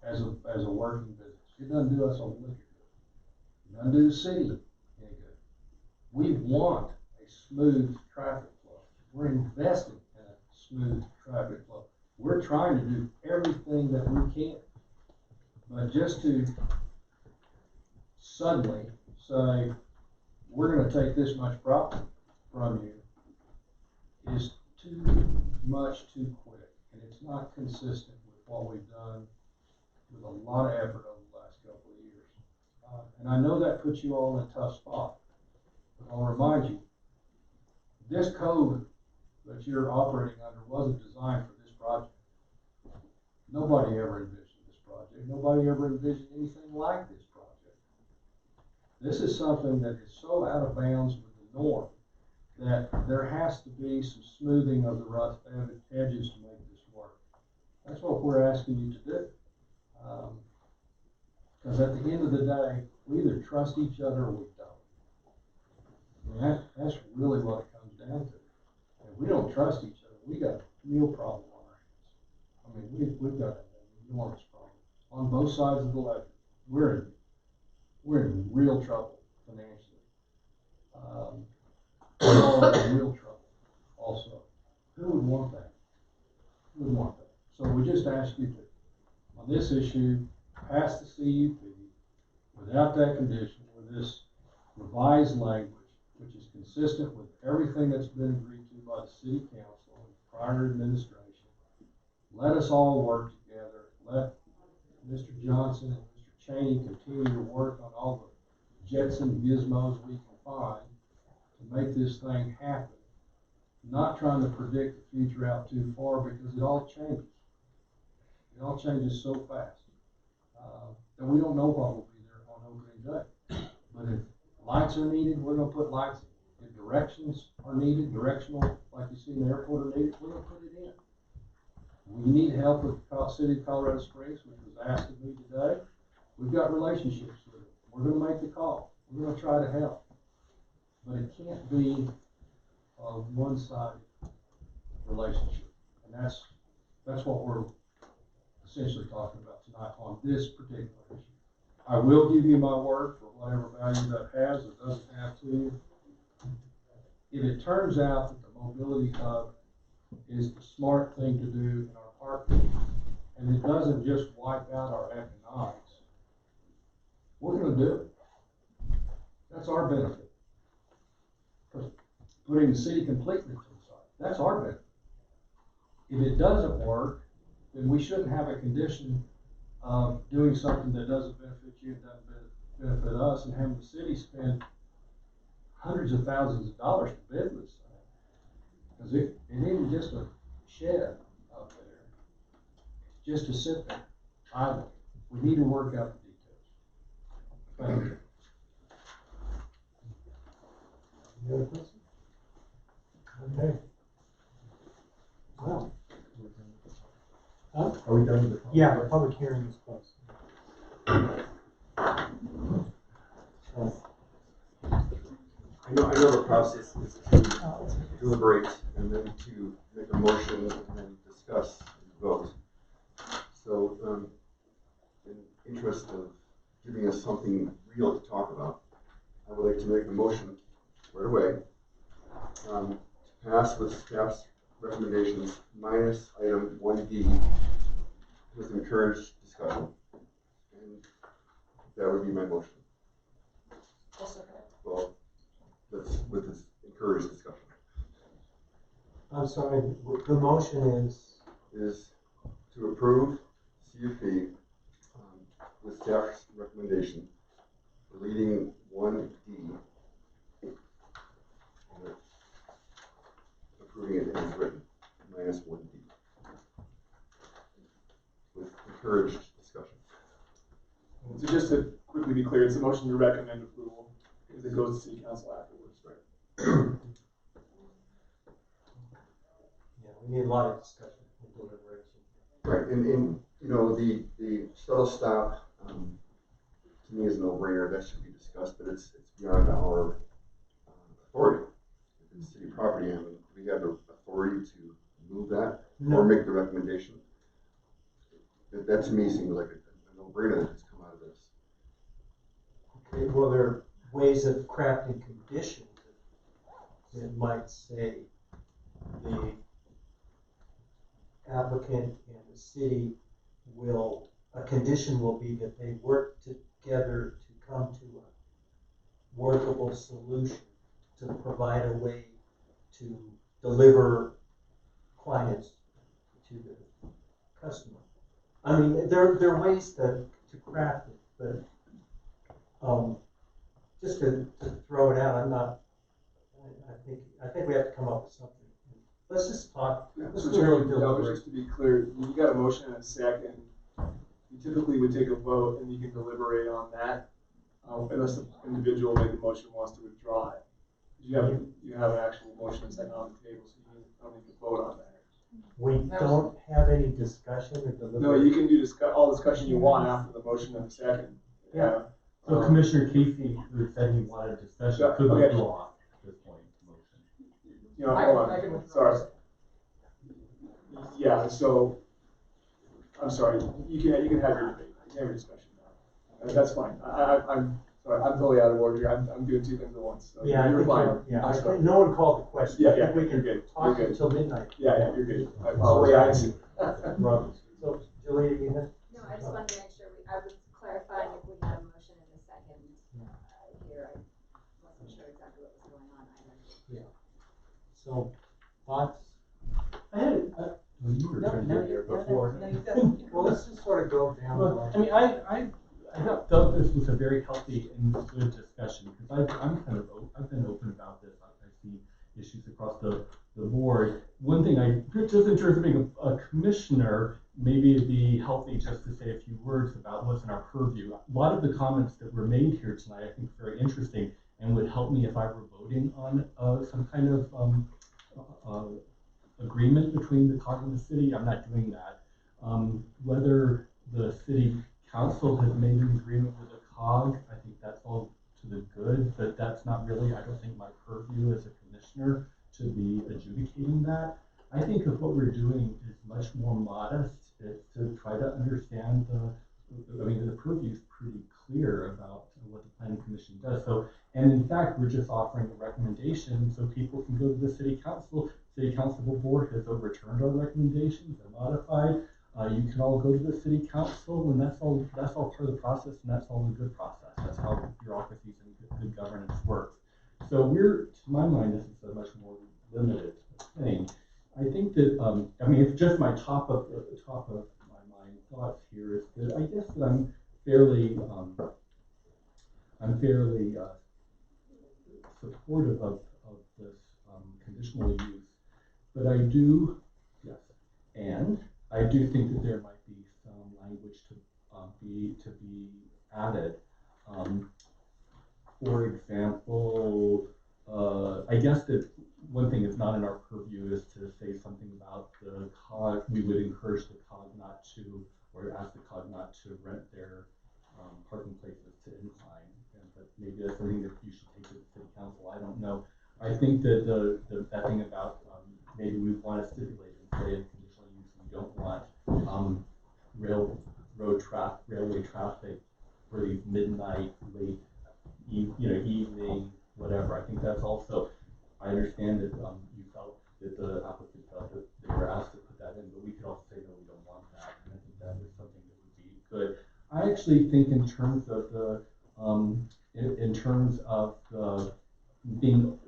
as a working business. It doesn't do us a lick of good. It doesn't do the city any good. We want a smooth traffic flow. We're investing in a smooth traffic flow. We're trying to do everything that we can. But just to suddenly say, we're going to take this much profit from you is too much too quick. And it's not consistent with what we've done with a lot of effort over the last couple of years. And I know that puts you all in a tough spot. But I'll remind you, this code that you're operating under wasn't designed for this project. Nobody ever envisioned this project. Nobody ever envisioned anything like this project. This is something that is so out of bounds with the norm that there has to be some smoothing of the rough edges to make this work. That's what we're asking you to do. Because at the end of the day, we either trust each other or we don't. I mean, that's really what it comes down to. If we don't trust each other, we got a real problem on our hands. I mean, we've got an enormous problem on both sides of the ledger. We're in real trouble financially. We're all in real trouble also. Who would want that? Who would want that? So we just ask you to, on this issue, pass the CUP without that condition, with this revised language, which is consistent with everything that's been agreed to by the city council and prior administration. Let us all work together. Let Mr. Johnson and Mr. Cheney continue to work on all the jets and gizmos we can find to make this thing happen. Not trying to predict the future out too far, because it all changes. It all changes so fast that we don't know what will be there on opening day. But if lights are needed, we're going to put lights in. If directions are needed, directional, like you see in the airport, are needed, we're going to put it in. We need help with the city of Colorado Springs, which was asked of me today. We've got relationships with it. We're going to make the call. We're going to try to help. But it can't be a one-sided relationship. And that's what we're essentially talking about tonight on this particular issue. I will give you my word for whatever value that has or doesn't have to you. If it turns out that the mobility hub is the smart thing to do in our parking, and it doesn't just wipe out our economics, we're going to do it. That's our benefit. Because putting the city completely to the side, that's our benefit. If it doesn't work, then we shouldn't have a condition of doing something that doesn't benefit you and doesn't benefit us, and having the city spend hundreds of thousands of dollars to bid this thing. Because it isn't just a shed up there, just to sit there idle. We need to work out the details. Thank you. Any other questions? Okay. Well. Huh? Are we done with the public? Yeah, the public hearing is closed. I know the process is to deliberate and then to make a motion and then discuss and vote. So, in the interest of giving us something real to talk about, I would like to make a motion right away to pass with staff's recommendations minus item 1D with encouraged discussion. And that would be my motion. Well, that's with this encouraged discussion. I'm sorry, the motion is to approve CUP with staff's recommendation, deleting 1D, and approving it as written, minus 1D, with encouraged discussion. So just to quickly be clear, it's a motion to recommend approval, because it goes to city council afterwards. We need a lot of discussion and deliberation. Right, and, you know, the shuttle stop, to me is a no-brainer, that should be discussed, but it's beyond our authority. It's city property, I mean, do we have the authority to move that or make the recommendation? That to me seems like a no-brainer that has come out of this. Okay, well, there are ways of crafting conditions that might say the applicant and the city a condition will be that they work together to come to a workable solution to provide a way to deliver clients to the customer. I mean, there are ways to craft it, but just to throw it out, I think we have to come up with something. Let's just talk. Let's So really Chairman, deliberate. just to be clear, you got a motion and a second. You typically would take a vote and you can deliberate on that, unless the individual made the motion wants to withdraw it. You have an actual motion and second on the table, so you don't need to vote on that. We don't have any discussion or deliberation. No, you can do all discussion you want after the motion and the second. Yeah. So Commissioner Casey, who said he wanted discussion, could Okay. withdraw at this point the motion. You know, hold on, sorry. Yeah, so, I'm sorry, you can have your debate, you can have your discussion now. That's fine, I'm sorry, I'm totally out of order here, I'm doing two things at once, so Yeah, you're fine. yeah. I'm I sorry. think no one called the question. Yeah, I think we you're can good, talk you're good. until midnight. Yeah, you're good, I Apologize. apologize. Robert. So, Julia, you had? No, I just wanted to make sure, I was clarifying if we had a motion in a second here. I wasn't sure exactly what was going on either. Yeah. So, thoughts? Well, you were trying to get there before. Well, let's just sort of go down the Well, line. I mean, I felt this was a very healthy and good discussion, because I've been open about this. I see issues across the board. One thing just in terms of being a commissioner, maybe it'd be healthy just to say a few words about what's in our purview. A lot of the comments that were made here tonight, I think, are very interesting and would help me if I were voting on some kind of agreement between the COG and the city. I'm not doing that. Whether the city council has made an agreement with the COG, I think that's all to the good, but that's not really, I don't think, my purview as a commissioner to be adjudicating that. I think of what we're doing is much more modest. It's to try to understand the purview is pretty clear about what the planning commission does. So, and in fact, we're just offering a recommendation so people can go to the city council. City council board has overturned our recommendations and modified. You can all go to the city council, and that's all part of the process, and that's all the good process. That's how bureaucracies and good governance works. So to my mind, this is a much more limited thing. I think that, it's just my top of my mind thoughts here is that I guess that I'm fairly supportive of this conditional use, but I do think that there might be some language to be added. For example, I guess that one thing that's not in our purview is to say something about the COG. We would encourage the COG not to, or ask the COG not to rent their parking places to Incline. But maybe that's something that you should take to the city council. I don't know. I think that that thing about maybe we want to stipulate and say in conditional use we don't want railway traffic for these midnight, late, evening, whatever. I think that's also. I understand that you felt that the applicant felt that they were asked to put that in, but we could also say no, we don't want that. And I think that is something that would be good. I actually think in terms of the being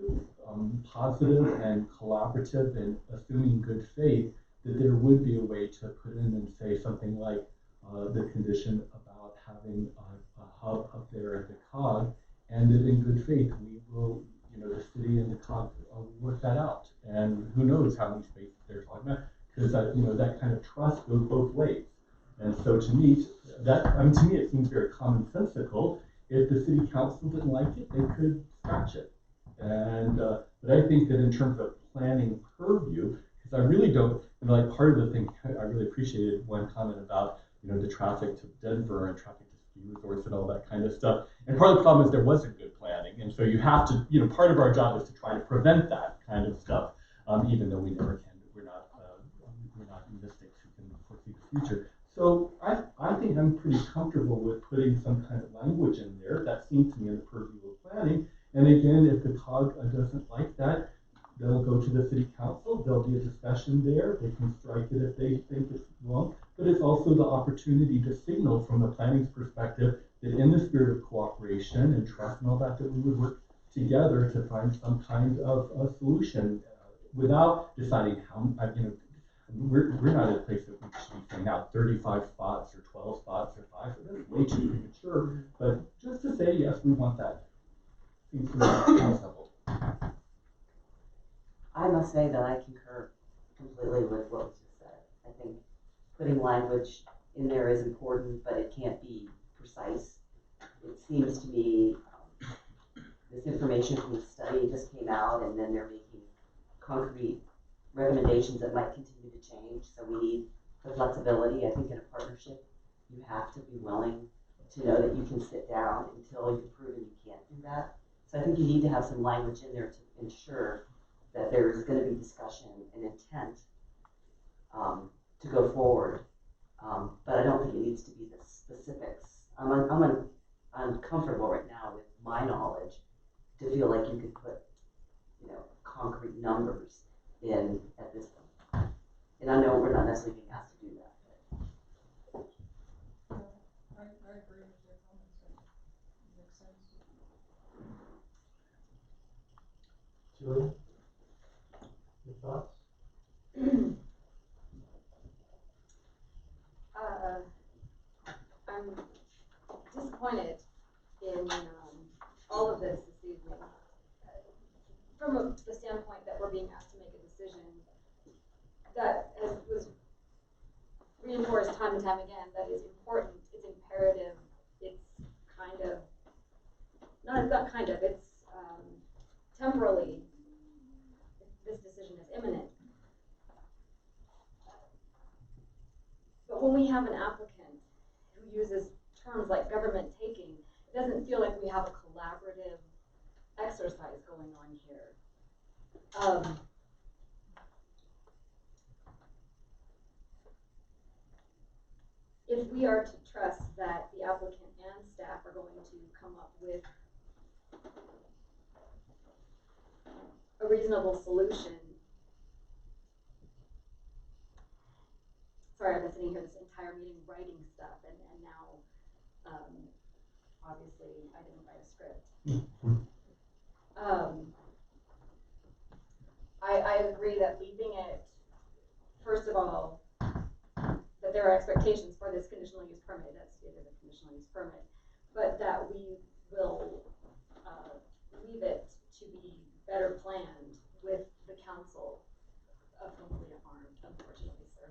positive and collaborative and assuming good faith, that there would be a way to put in and say something like the condition about having a hub up there at the COG, and that in good faith we will, the city and the COG work that out. And who knows how many spaces they're talking about, because that kind of trust goes both ways. And so to me, it seems very commonsensical. If the city council didn't like it, they could scratch it. And but I think that in terms of planning purview, because because I really don't, like part of the thing I really appreciated one comment about, the traffic to Denver and traffic to ski resorts and all that kind of stuff. And part of the problem is there wasn't good planning. And so you have to, part of our job is to try to prevent that kind of stuff, even though we never can. We're not mystics who can foresee the future. So I think I'm pretty comfortable with putting some kind of language in there. That seems to me in the purview of planning. And again, if the COG doesn't like that, they'll go to the city council. There'll be a discussion there. They can strike it if they think it's wrong. But it's also the opportunity to signal from the planning's perspective that in the spirit of cooperation and trust and all that, that we would work together to find some kind of a solution without deciding how, we're not at a place that we should be saying now 35 spots or 12 spots or 5. That's way too premature. But just to say, yes, we want that. Seems to be simple. I must say that I concur completely with what was just said. I think putting language in there is important, but it can't be precise. It seems to me this information from the study just came out, and then they're making concrete recommendations that might continue to change. So we need the flexibility. I think in a partnership, you have to be willing to know that you can sit down until you've proven you can't do that. So I think you need to have some language in there to ensure that there is going to be discussion and intent to go forward. But I don't think it needs to be the specifics. I'm comfortable right now with my knowledge to feel like you could put, concrete numbers in at this point. And I know we're not necessarily being asked to do that. I agree with your comments. It makes sense. Julie, your thoughts? I'm disappointed in all of this evening. From the standpoint that we're being asked to make a decision that, as was reinforced time and time again, that is important, it's imperative, it's kind of, not kind of, it's temporally, this decision is imminent. But when we have an applicant who uses terms like government taking, it doesn't feel like we have a collaborative exercise going on here. If we are to trust that the applicant and staff are going to come up with a reasonable solution. Sorry, I've been sitting here this entire meeting writing stuff, and now, obviously, I didn't write a script. I agree that leaving it, first of all, that there are expectations for this conditional use permit, it is a conditional use permit, but that we will leave it to be better planned with the council of whom we aren't, unfortunately, sir.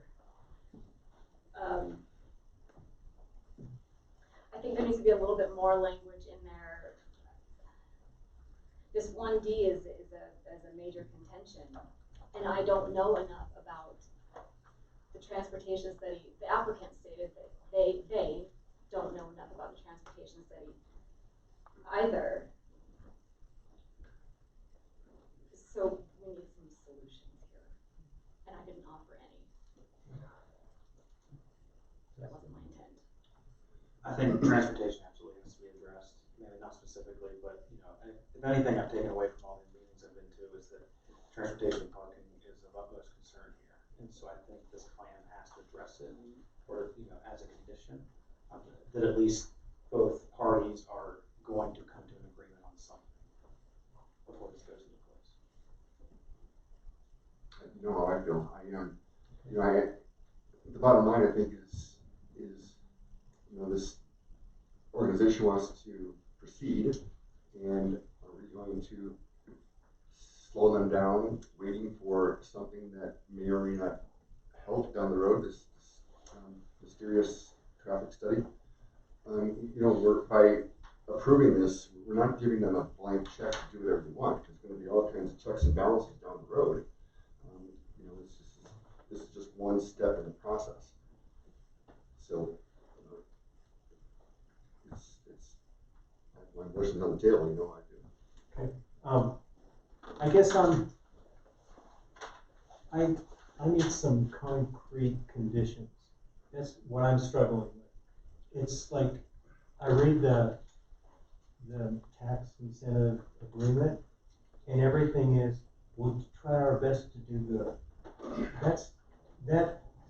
I think there needs to be a little bit more language in there. This 1D is a major contention, and I don't know enough about the transportation study. The applicant stated that they don't know enough about the transportation study either. So we need some solutions here, and I didn't offer any. That wasn't my intent. I think transportation absolutely has to be addressed. Maybe not specifically, but if anything I've taken away from all these meetings I've been to is that transportation parking is of utmost concern here, and so I think this plan has to address it, or as a condition, that at least both parties are going to come to an agreement on something before this goes into place. You know how I feel. The bottom line, I think, is this organization wants to proceed, and are we going to slow them down, waiting for something that may or may not help down the road? This mysterious traffic study. We're by approving this, we're not giving them a blank check to do whatever they want. There's going to be all kinds of checks and balances down the road. This is one step in the process. So, it's my voice is on the table, you know I do. Okay. I guess I need some concrete conditions. That's what I'm struggling with. It's like, I read the tax incentive agreement, and everything is, we'll try our best to do good.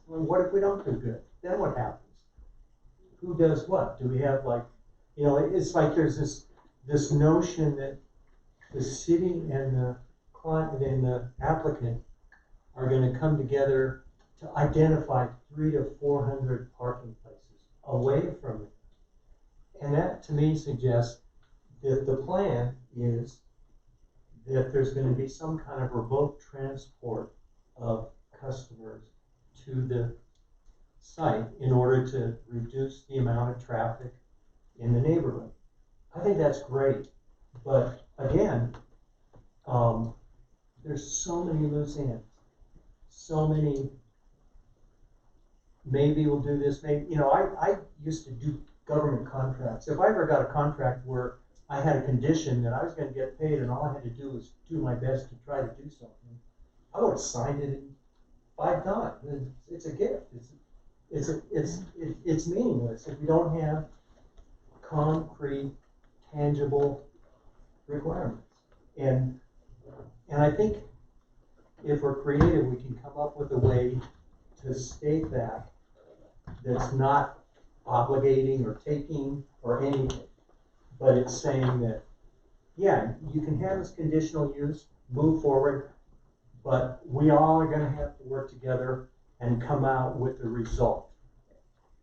Well, what if we don't do good? Then what happens? Who does what? Do we have like, you know, it's like there's this notion that the city and the client and the applicant are going to come together to identify 300 to 400 parking places away from it. And that to me suggests that the plan is that there's going to be some kind of remote transport of customers to the site in order to reduce the amount of traffic in the neighborhood. I think that's great, but again, there's so many loose ends, so many, maybe we'll do this, maybe, you know, I used to do government contracts. If I ever got a contract where I had a condition that I was going to get paid and all I had to do was do my best to try to do something, I would have signed it in 5 times. It's a gift. It's meaningless if we don't have concrete, tangible requirements. And I think if we're creative, we can come up with a way to state that's not obligating or taking or anything, but it's saying that, yeah, you can have this conditional use, move forward, but we all are going to have to work together and come out with a result.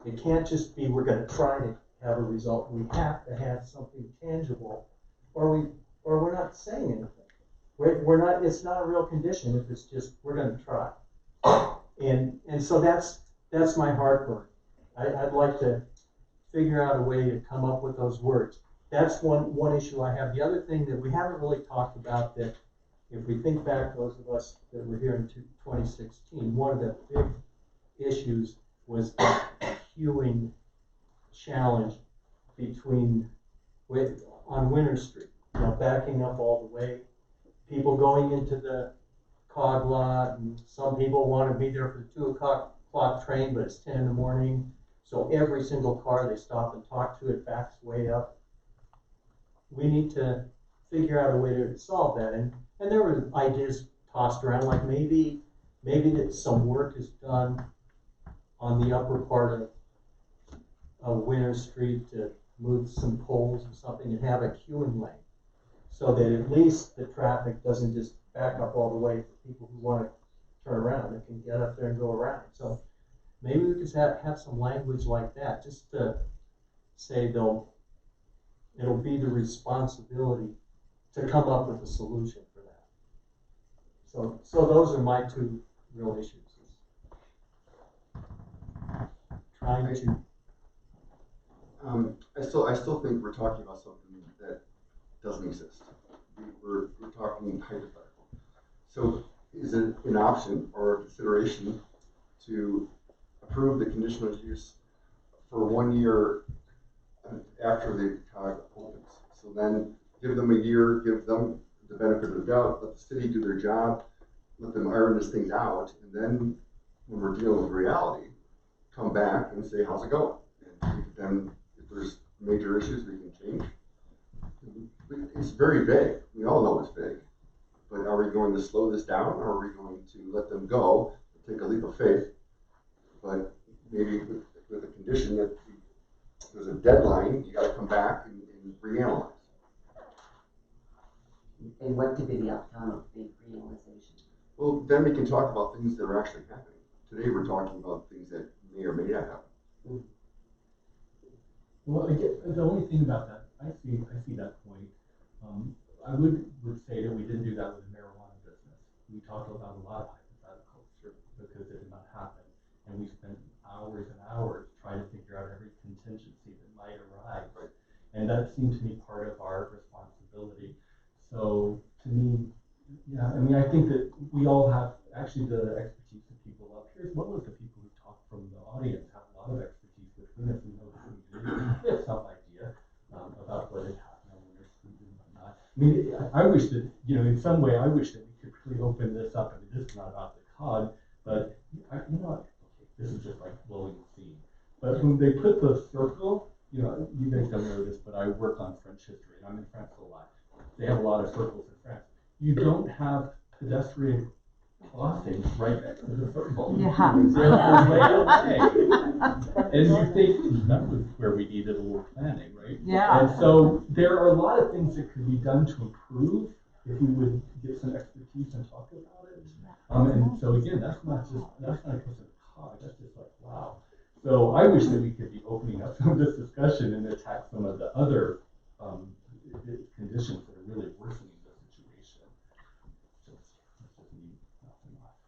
It can't just be we're going to try to have a result. We have to have something tangible, or we're not saying anything. We're not. It's not a real condition if it's just we're going to try. And so that's my heartburn. I'd like to figure out a way to come up with those words. That's one issue I have. The other thing that we haven't really talked about, that if we think back, those of us that were here in 2016, one of the big issues was the queuing challenge on Winter Street. You know, backing up all the way, people going into the cog lot, and some people want to be there for the 2 o'clock train, but it's 10 in the morning. So every single car they stop and talk to, it backs way up. We need to figure out a way to solve that. And there were ideas tossed around, like maybe that some work is done on the upper part of Winter Street to move some poles or something and have a queuing lane, so that at least the traffic doesn't just back up all the way for people who want to turn around. They can get up there and go around. So maybe we could have some language like that, just to say it'll be the responsibility to come up with a solution for that. So those are my 2 real issues. Trying to. I still think we're talking about something that doesn't exist. We're talking hypothetical. So is it an option or a consideration to approve the conditional use for 1 year after the COG opens? So then give them a year, give them the benefit of the doubt, let the city do their job, let them iron this thing out, and then when we're dealing with reality, come back and say, how's it going? And then if there's major issues we can change. It's very vague. We all know it's vague. But are we going to slow this down, or are we going to let them go and take a leap of faith? But maybe with a condition that there's a deadline, you got to come back and reanalyze. And what could be the outcome of the realization? Well, then we can talk about things that are actually happening. Today we're talking about things that may or may not happen. Well, the only thing about that, I see that point. I would say that we didn't do that with the marijuana business. We talked about a lot of hypotheticals because it did not happen, and we spent hours and hours trying to figure out every contingency that might arise. Right. And that seemed to me part of our responsibility. So to me, yeah, I mean, I think that we all have, actually the expertise of people up here's one of the people who talked from the audience have a lot of expertise with this and knows they have some idea about what had happened on Winter Street and whatnot. I mean, I wish that, you know, in some way, I wish that we could really open this up. I mean, this is not about the COG, but you know, okay, this is just like blowing the scene. But when they put the circle, you know, you guys don't know this, but I work on French history, and I'm in France a lot. They have a lot of circles in France. You don't have pedestrian crossings right next to the circle. Yeah. They're way away. And you think that was where we needed a little planning, right? Yeah. And so there are a lot of things that could be done to improve if we would get some expertise and talk about it. And so again, that's not just a COG, that's just like, wow. So I wish that we could be opening up some of this discussion and attack some of the other conditions that are really worsening the situation. Just me, nothing less.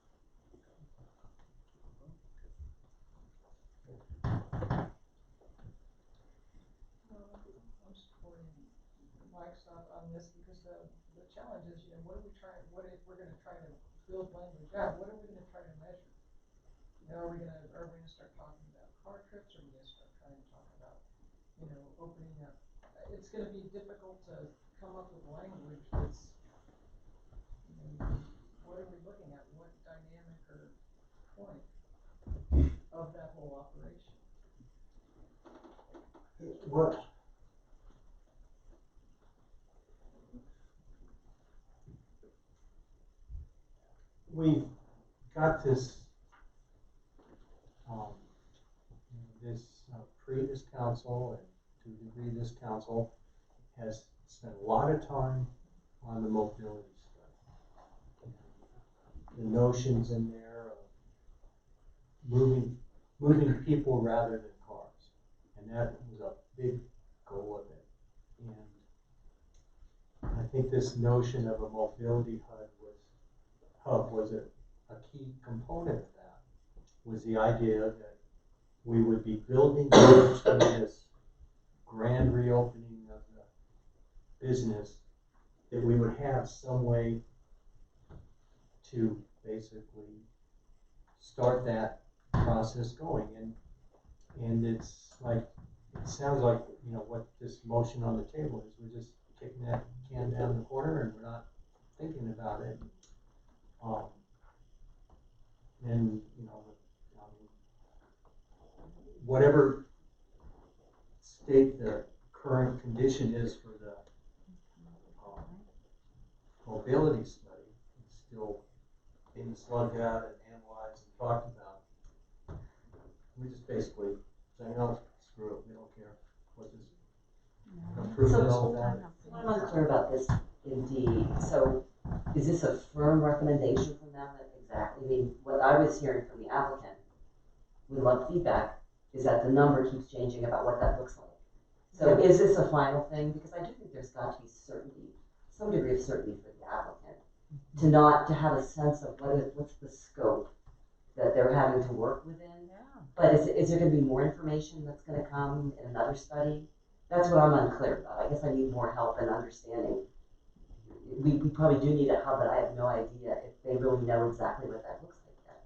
I'm supporting Mike's on this because the challenge is, you know, what if we're gonna try to build language out, what are we gonna try to measure? You know, are we gonna start talking about car trips, or are we gonna start trying to talk about, you know, opening up? It's gonna be difficult to come up with language that's, you know, what are we looking at? What dynamic or point of that whole operation? What? We've got this, previous council, and to a degree this council has spent a lot of time on the mobility study. The notions in there of moving people rather than cars, and that was a big goal of it. And I think this notion of a mobility hub was a key component of that, was the idea that we would be building towards this grand reopening of the business, that we would have some way to basically start that process going. And it's like, it sounds like, you know, what this motion on the table is, we're just kicking that can down the corner and we're not thinking about it. And, you know, whatever state the current condition is for the mobility study, it's still being slugged out and analyzed and talked about. We just basically say, no, screw it, we don't care. What is approve it all that? I'm unclear about this in D. So is this a firm recommendation from them that exactly, I mean, what I was hearing from the applicant, we love feedback, is that the number keeps changing about what that looks like. So is this a final thing? Because I do think there's got to be certainty, some degree of certainty for the applicant, to have a sense of what's the scope that they're having to work within. Yeah. But is there going to be more information that's going to come in another study? That's what I'm unclear about. I guess I need more help in understanding. We probably do need a hub, but I have no idea if they really know exactly what that looks like yet.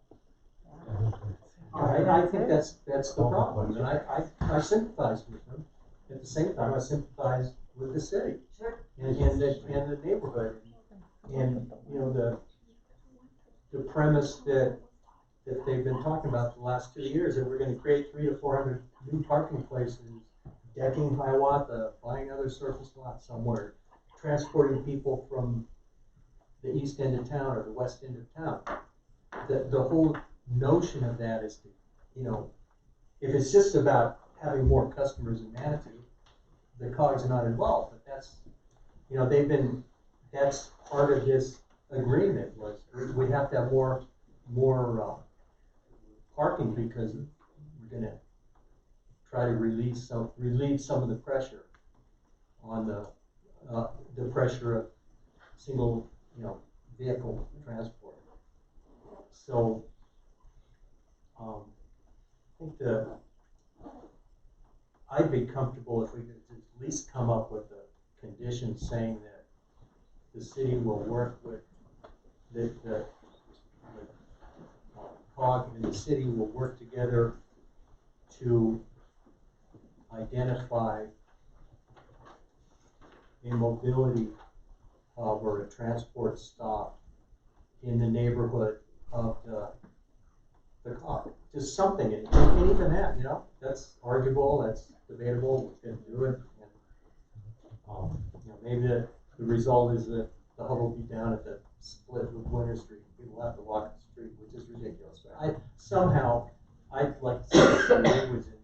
I think that's the problem, and I sympathize with them. At the same time, I sympathize with the city. Sure. And the neighborhood, and you know the premise that they've been talking about for the last 2 years, that we're going to create 300 to 400 new parking places, decking Hiawatha, buying other surface lots somewhere, transporting people from the east end of town or the west end of town. The whole notion of that is to, you know, if it's just about having more customers in Manitou, the COGs are not involved. But that's, you know, that's part of this agreement, was we have to have more parking, because we're going to try to relieve some of the pressure on the pressure of single, you know, vehicle transport. So I think I'd be comfortable if we could at least come up with a condition saying that the city will work with the POC and the city will work together to identify a mobility hub or a transport stop in the neighborhood of the COG. Just something, and even that, that's arguable, that's debatable, we can do it. And, maybe the result is that the hub will be down at the split with Winter Street. People have to walk the street, which is ridiculous. But I'd like to see some language in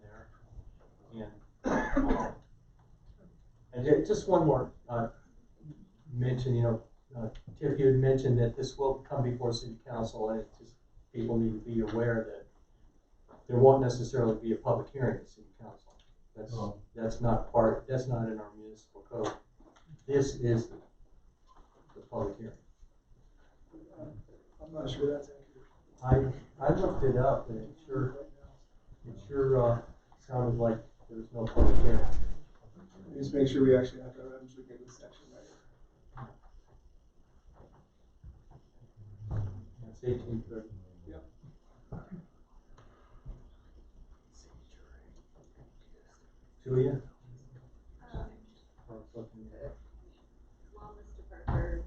there. And just one more mention, Tiff, you had mentioned that this will come before City Council, and it's just, people need to be aware that there won't necessarily be a public hearing at City Council. That's not in our municipal code. This is the public hearing. I'm not sure that's accurate. I looked it up, and it sure sounded like there was no public hearing. Just make sure we actually have to eventually get this section right. It's 1830. Yep. Julia? While Mr. Parker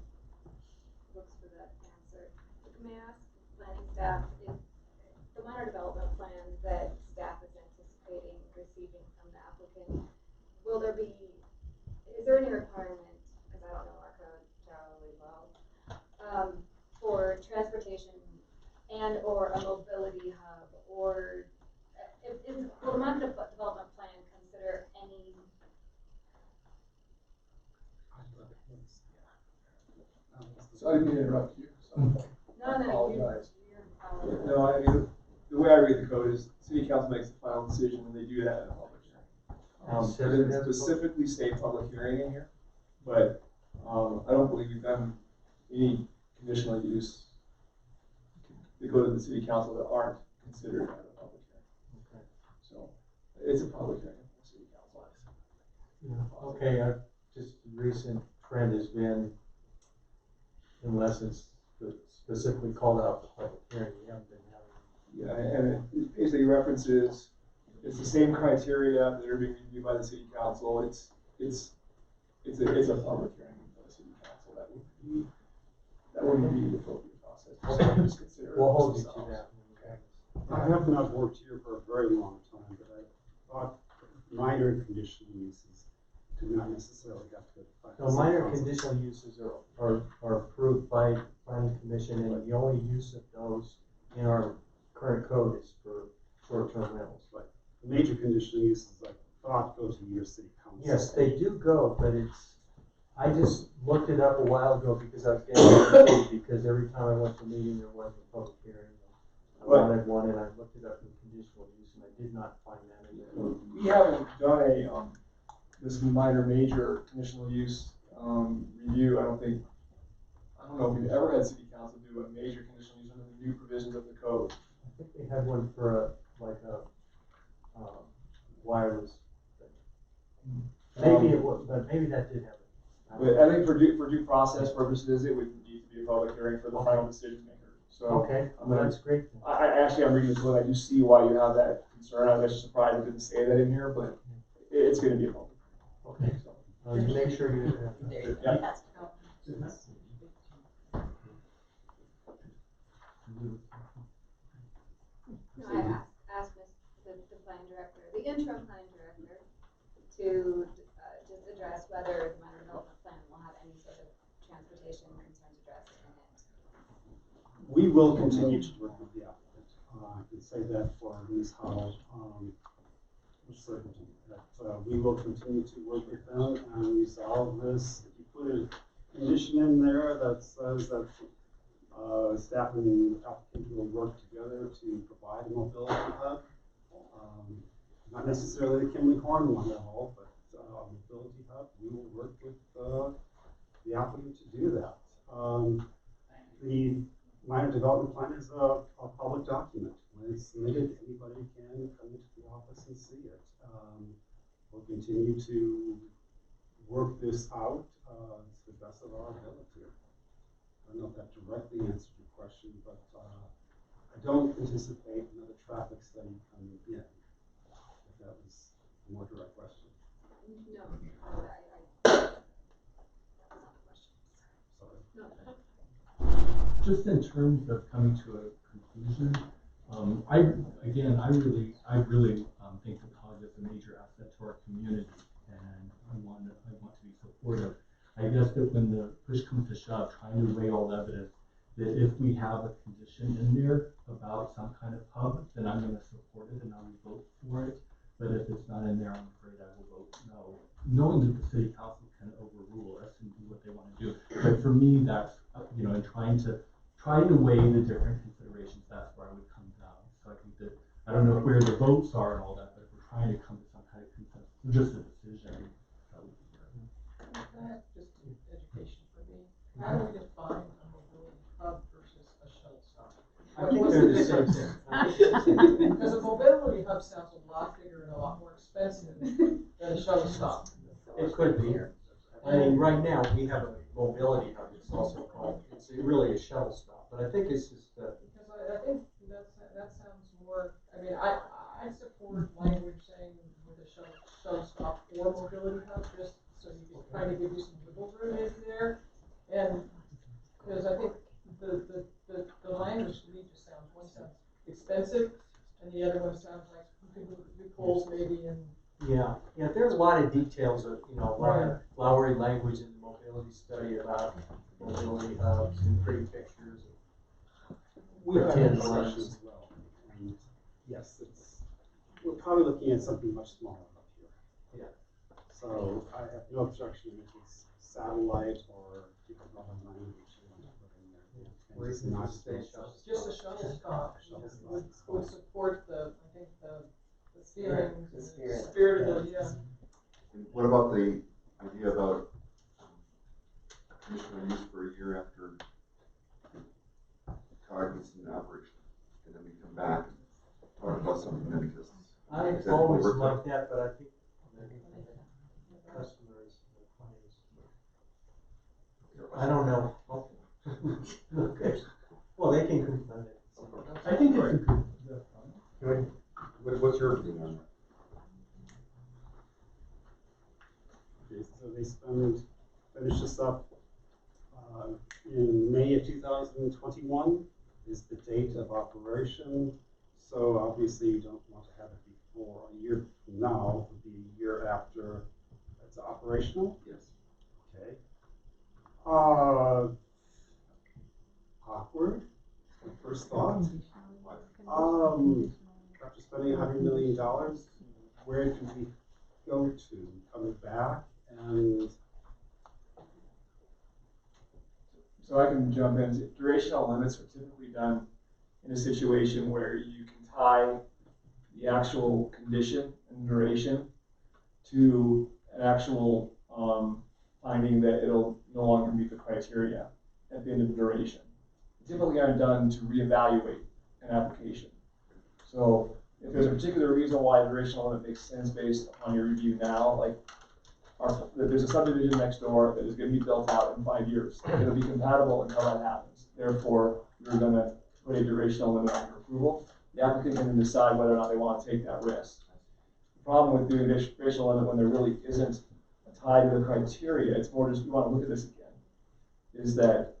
looks for that answer, may I ask planning staff if the minor development plan that staff is anticipating receiving from the applicant, is there any requirement, because I don't know our code generally well, for transportation and or a mobility hub, or will the minor development plan consider any? So I didn't mean to interrupt you. So No, I apologize. you're No, I mean, the way I read the code is City Council makes the final decision and they do that in a public hearing. It doesn't specifically state public hearing in here, but I don't believe we've done any conditional use that go to the City Council that aren't considered at a public hearing. Okay. So it's a public hearing for the City Council. Yeah. Okay, just the recent trend has been, unless it's specifically called out for public hearing, we haven't been having. Yeah, and it basically references, it's the same criteria that are being reviewed by the City Council. It's a public hearing by the City Council. That wouldn't be the appropriate process. Just consider We'll hold you to that. Okay. I have not worked here for a very long time, but I thought minor conditional uses do not necessarily have to. No, minor conditional uses are approved by planning commission, and the only use of those in our current code is for short-term rentals. But major conditional uses, I thought, go to your city council. Yes, they do go, but I just looked it up a while ago because I was getting confused, because every time I went to a meeting, there wasn't a public hearing. I wanted one, and I looked it up in conditional use, and I did not find that in the code. We haven't done this minor major conditional use review. I don't know if we've ever had City Council do a major conditional use under the new provisions of the code. I think they had one for a wireless thing. Maybe it was, but maybe that did happen. But I think for due process purposes, it would need to be a public hearing for the final decision maker. So Okay, well, that's great. I'm reading this one. I do see why you have that concern. I was actually surprised it didn't say that in here, but it's going to be a public hearing. Okay, so you make sure you. Yeah. No, I asked the planning director, the interim planning director, to just address whether the minor development plan will have any sort of transportation concerns addressed in it. We will continue to work with the applicant. I can say that for Ms. Howell, with certainty, that we will continue to work with them and resolve this. If you put a condition in there that says that staff and the applicant will work together to provide a mobility hub, not necessarily the Kimley Horn one at all, but a mobility hub, we will work with the applicant to do that. The minor development plan is a public document. When it's submitted, anybody can come into the office and see it. We'll continue to work this out to the best of our ability. I don't know if that directly answered your question, but I don't anticipate another traffic study coming in, if that was a more direct question. No, Sorry. no. Just in terms of coming to a conclusion, I really think the COG is a major asset to our community, and I want to be supportive. I guess that when the push comes to shove, trying to weigh all evidence, that if we have a condition in there about some kind of hub, then I'm going to support it and I will vote for it. But if it's not in there, I'm afraid I will vote no, knowing that the city council can overrule us and do what they want to do. But for me, that's, in trying to weigh the different considerations, that's where I would come down. So I think that, I don't know where the votes are and all that, but if we're trying to come to some kind of consensus, just a decision, that would be great. Just education for me. How do we define a mobility hub versus a shuttle stop? I think they're the same thing. Because a mobility hub sounds a lot bigger and a lot more expensive than a shuttle stop. It could be. I mean, right now, we have a mobility hub, it's also called, it's really a shuttle stop, but I think it's just, Because I think that sounds more, I mean, I support language saying with a shuttle stop or mobility hub, just so you can kind of give you some wiggle room in there. And, because I think the language to me just sounds, one sounds expensive, and the other one sounds like you can look at loopholes maybe in. yeah, there's a lot of details of, a lot of flowery language in the mobility study about mobility hubs and pretty pictures. We have Pretend discussions ones. as well. And yes, we're probably looking at something much smaller up here. Yeah. So I have no objection if it's satellite or you have other language you want to put in there. And Where it's you can not just say shuttle Just a shuttle stop Shuttle stop. would support the, I think, the feelings, The and the spirit. spirit of the, yeah. And what about the idea about conditional use for a year after COG is in operation? And then we come back and talk about something that exists. I Is that always what we're- like that, but I think the customers, the clients. I don't know. Okay. Well, they can complain. I think it's a good. What's your opinion on that? Okay, so they finish this up in May of 2021 is the date of operation. So obviously you don't want to have it before a year from now, it would be a year after it's operational. Yes. Okay. Awkward, first thought. After spending $100 million, where do we go to? Coming back and So I can jump in. Durational limits are typically done in a situation where you can tie the actual condition and duration to an actual finding that it'll no longer meet the criteria at the end of the duration. Typically aren't done to reevaluate an application. So if there's a particular reason why the durational limit makes sense based on your review now, like there's a subdivision next door that is going to be built out in 5 years. It'll be compatible until that happens. Therefore, you're going to put a durational limit on your approval. The applicant can then decide whether or not they want to take that risk. The problem with doing a durational limit when there really isn't a tie to the criteria, it's more just we want to look at this again, is that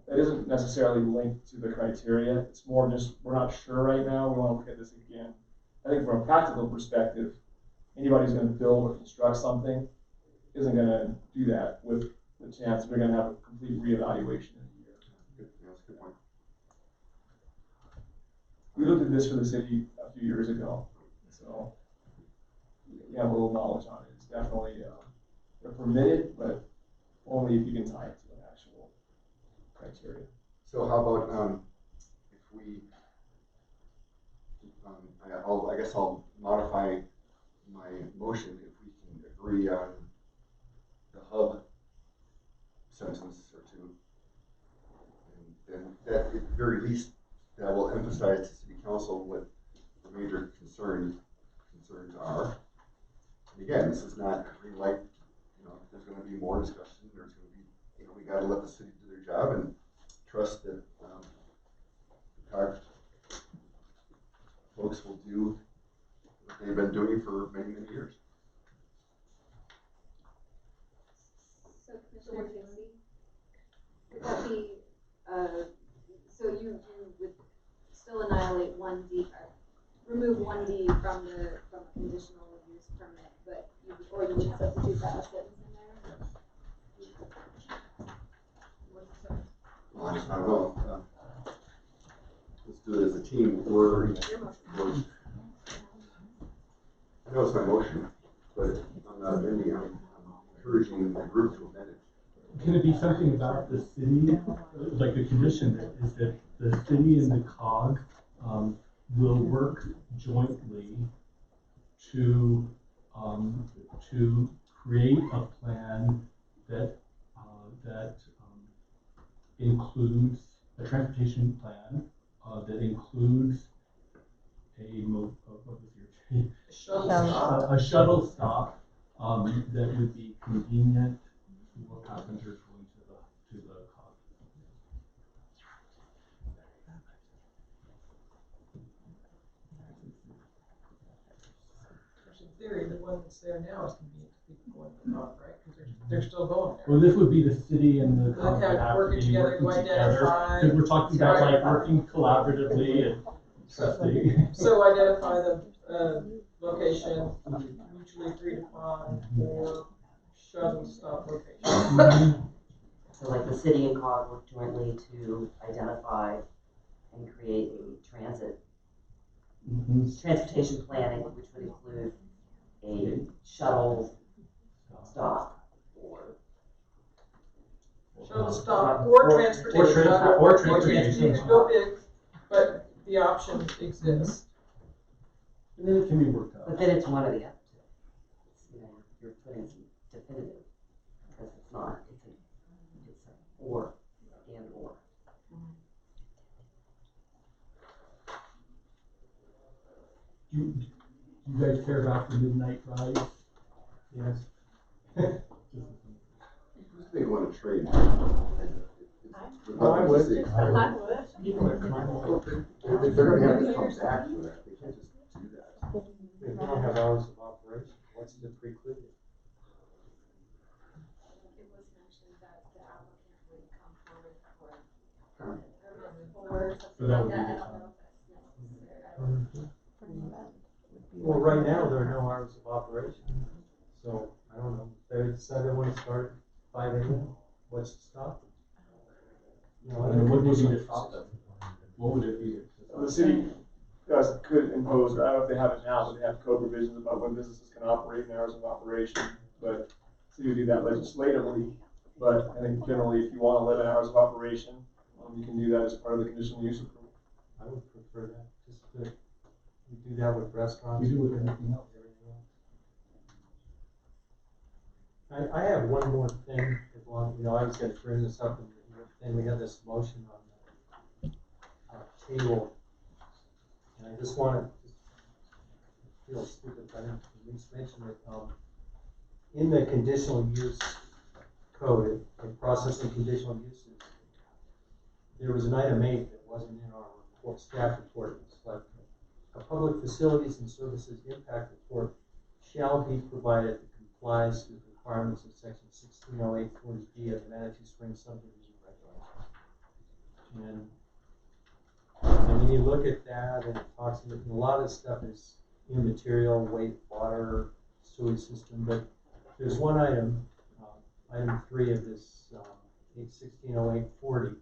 that isn't necessarily linked to the criteria. It's more just we're not sure right now. We want to look at this again. I think from a practical perspective, anybody who's going to build or construct something isn't going to do that with the chance they're going to have a complete reevaluation in a year. That's a good point. We looked at this for the city a few years ago, so we have a little knowledge on it. It's definitely they're permitted, but only if you can tie it to an actual criteria. So how about if we, I guess I'll modify my motion if we can agree on the hub sentence or two. And then that at the very least, that will emphasize to city council what the major concerns are. And again, this is not a green light, there's gonna be more discussion, there's gonna be, we gotta let the city do their job and trust that the COG folks will do what they've been doing for many, many years. So Commissioner Dixie, would that be, so you would still annihilate 1D, remove 1D from a conditional use permit, but or you would substitute that sentence in there? Well, I don't know. Let's do it as a team. I know it's my motion, but I'm not amending. I'm encouraging the group to amend it. Can it be something about the city, like the condition is that the city and the COG will work jointly to create a plan that includes a transportation plan that includes a shuttle stop that would be convenient for passengers going to the COG. In theory, the one that's there now is convenient to people going to the COG, right? Because they're still going there. Well, this would be the city and the COG Okay, that have to working be together working to together. identify- Because we're talking about like working collaboratively and trusting. So identify the location mutually agreed upon for shuttle stop location. So like the city and COG work jointly to identify and create a transportation planning, which would include a shuttle stop or Shuttle stop or transportation. Or transportation. It's no big, but the option exists. And then it can be worked out. But then it's one or the other two. You know, you're putting some definitive, because it's not, it's a or, and or. Do you guys care about the midnight ride? Yes. Who's they want to trade? I would. People are coming. They're going to have to come back for that. They can't just do that. If we don't have hours of operation, what's the preclude? It was mentioned that the applicant would come forward for a permit or So that would something be like that. I the don't know if that's necessary. Well, right now, there are no hours of operation. So, I don't know, they decide they want to start at 5 a.m. What's to stop them? You know, And what would be the stop them? What would it be? The city could impose, I don't know if they have it now, but they have code provisions about when businesses can operate and hours of operation. But so you do that legislatively. But I think generally, if you want 11 hours of operation, you can do that as part of the conditional use approval. I would prefer that, just to, we do that with restaurants. We do with everything else. I have one more thing, as long, I was gonna bring this up, and we have this motion on the table. And I just wanna, feel stupid, but I didn't at least mention it, in the conditional use code, in processing conditional uses, there was an item 8 that wasn't in our report, staff report. It's like, a public facilities and services impact report shall be provided that complies with requirements of section 160840B of the Manitou Springs subdivision regulations. And when you look at that, and it talks about, a lot of this stuff is immaterial, water, sewage system, but there's one item, item 3 of this 160840,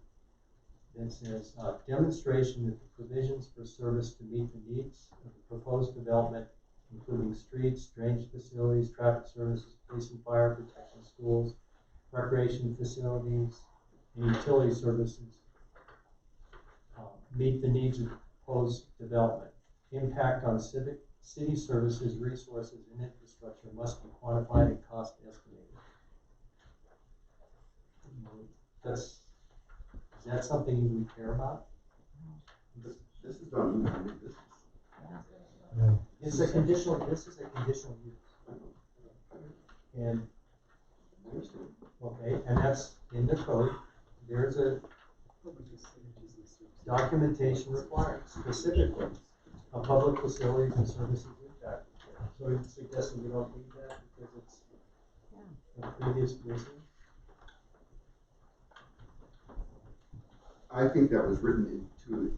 that says demonstration that the provisions for service to meet the needs of the proposed development, including streets, drainage facilities, traffic services, police and fire protection, schools, recreation facilities, and utility services, meet the needs of the proposed development. Impact on city services, resources, and infrastructure must be quantified and cost estimated. Is that something you would care about? This is done. This is a conditional use. And, okay, and that's in the code. There's a documentation required specifically public facilities and services impact. So you're suggesting we don't need that because it's in the previous position? I think that was written into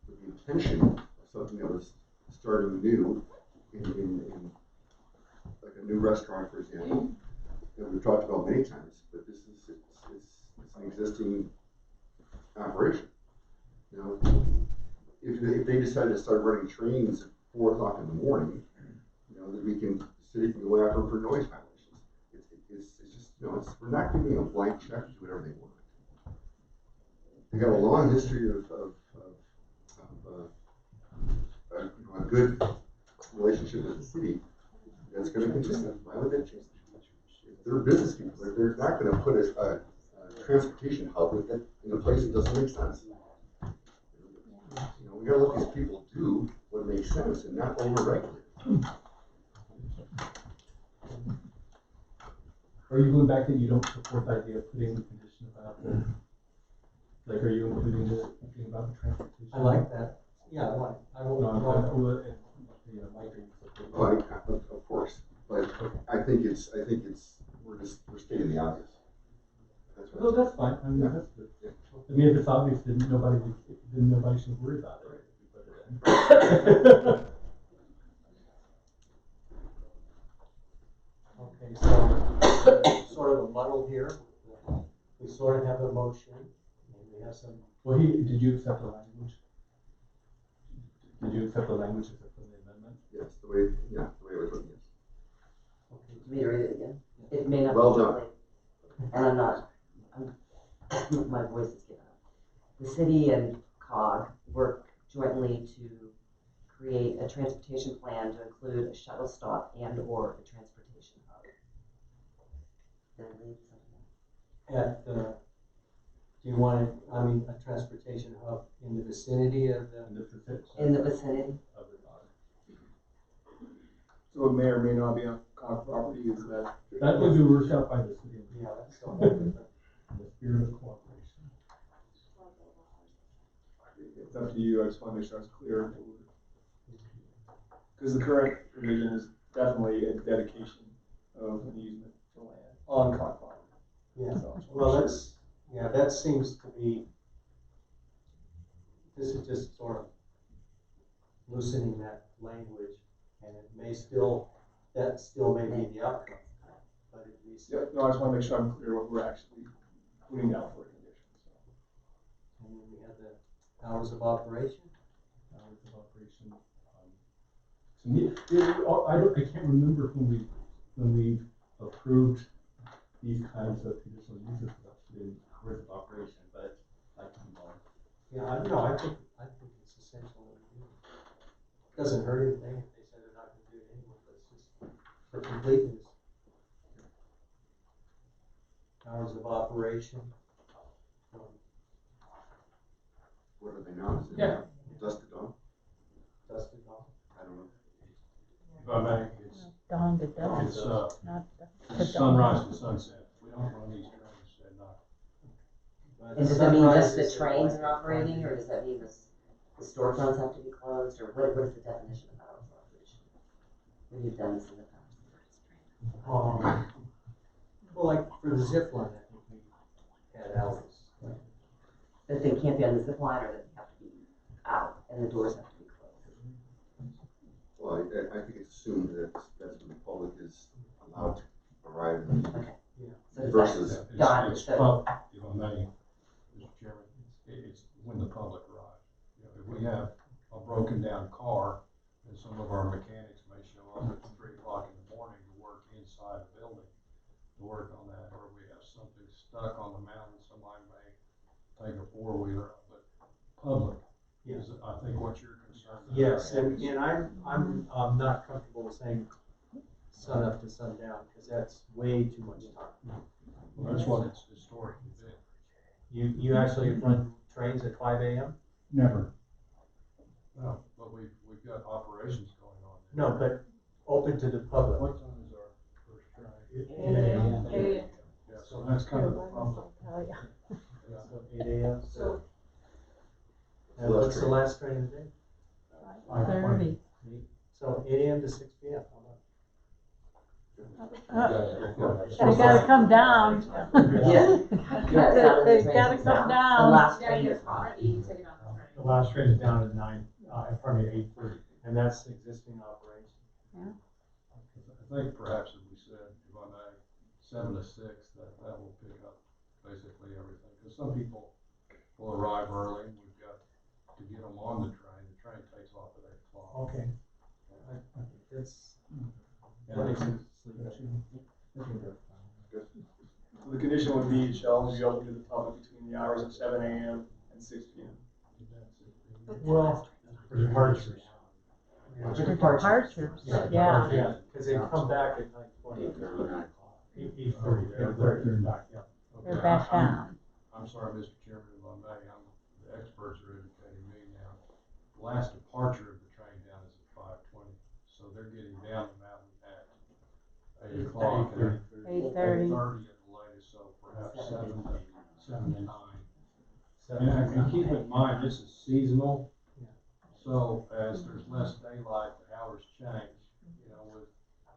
with the intention of something that was starting new in like a new restaurant, for example, that we've talked about many times, but this is it's an existing operation. You know, if they decided to start running trains at 4 o'clock in the morning, you know, that the city can go after them for noise violations. It's just, you know, we're not giving a blank check to do whatever they want. They got a long history of you know, a good relationship with the city. That's going to continue. Why would they change? If they're business people, they're not going to put a transportation hub with it in a place that doesn't make sense. You know, we got to let these people do what makes sense and not over-regulate. Are you going back that you don't support the idea of putting a condition about the, like, are you including the thing about the transportation? I like that. Yeah, I like. I will. No, I'm Well, gonna pull it and, you know, Mike, are you supporting it? Well, of course, but I think we're stating the obvious. That's No, that's fine. I mean, Yeah. that's good. I mean, if it's obvious, then nobody should worry about it. If we put it in. Okay, so sort of a muddle here. We sort of have a motion, and we have some. Well, did you accept the language? Did you accept the language except for the amendment? Yes, the way it was written, yes. Okay. Do you want me to read it again? It may not Well be done. complete. And my voice is giving up. The city and COG work jointly to create a transportation plan to include a shuttle stop and/or a transportation hub. Did I leave something? Do you want, a transportation hub in the vicinity of the? In the vicinity? Of the dog. So it may or may not be on COG property, is that? That would be worked out by the city. Yeah, that's still different. In the spirit of cooperation. It's up to you, I just want to make sure it's clear. Because the current provision is definitely a dedication of an easement for land on COG property. Yeah, So, well, that seems to be, this is just sort of loosening that language, and it may still, that still may be the outcome, but at least. Yep, no, I just want to make sure I'm clear what we're actually putting out for a condition, so. And then we have the hours of operation. Hours of operation. To me, I can't remember when we approved these kinds of conditional uses without putting hours of operation, but I can go on. Yeah, I think it's essential that we do. Doesn't hurt anything if they said they're not gonna do it anyway, but it's just for completeness. Hours of operation. What are they now? Is it Yeah. dusk to dawn? Dusk to dawn. I don't know. If I may, it's, Dawn to dawn. it's, Not it's sunrise to sunset. We don't run these trains at night. And does that mean just the trains are operating, or does that mean the storefronts have to be closed, or what is the definition of hours of operation? When you've done this in the past? Well, like for the zip line, I think we had hours. That they can't be on the zip line, or that they have to be out, and the doors have to be closed? Well, I think it's assumed that that's when the public is allowed to arrive and Okay. Yeah. So versus. It's if I may, Mr. Chairman, it's when the public arrives. You know, if we have a broken down car, and some of our mechanics may show up at 3 o'clock in the morning to work inside the building, to work on that, or we have something stuck on the mountain, somebody may take a 4-wheeler, but public is, I think, what you're concerned about. Yes, and I'm not comfortable saying sun up to sundown, because that's way too much time. Well, that's what it's historically been. You actually run trains at 5 a.m.? Never. No, but we've got operations going on there. No, but open to the public. What time is our first train? 8 a.m. 8 a.m. Yeah, so that's kind of the problem. So 8 a.m. So. And what's the last train of the day? 5:30. So 8 AM to 6 PM, how about? They gotta come down. Yeah. They gotta come down. The last train is hot. The last train is down at 8:30, and that's existing operation. I think perhaps if we said, if I may, 7 to 6, that will pick up basically everything. Because some people will arrive early, and we've got to get them on the train. The train takes off at 8 o'clock. Okay. It's. So the condition would be, shall only be open to the public between the hours of 7 AM and 6 PM. Well, for departures. For departures, yeah. Yeah, because they come back at 9:20. 8:30, they're back, yeah. They're back down. I'm sorry, Mr. Chairman, if I may, the experts are educating me now. The last departure of the train down is at 5:20, so they're getting down the mountain at 8 o'clock. 8:30. 8:30 at the latest, so perhaps 7 to 9. And keep in mind, this is seasonal, so as there's less daylight, the hours change,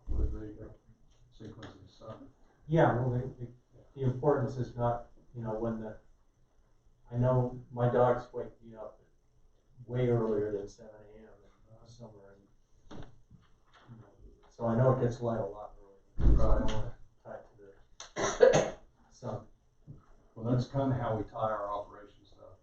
with the sequence of the sun. Yeah, well, the importance is not, I know my dogs wake me up way earlier than 7 AM in summer, and, so I know it gets light a lot earlier. So I don't want to tie it to the sun. Well, that's kind of how we tie our operations though,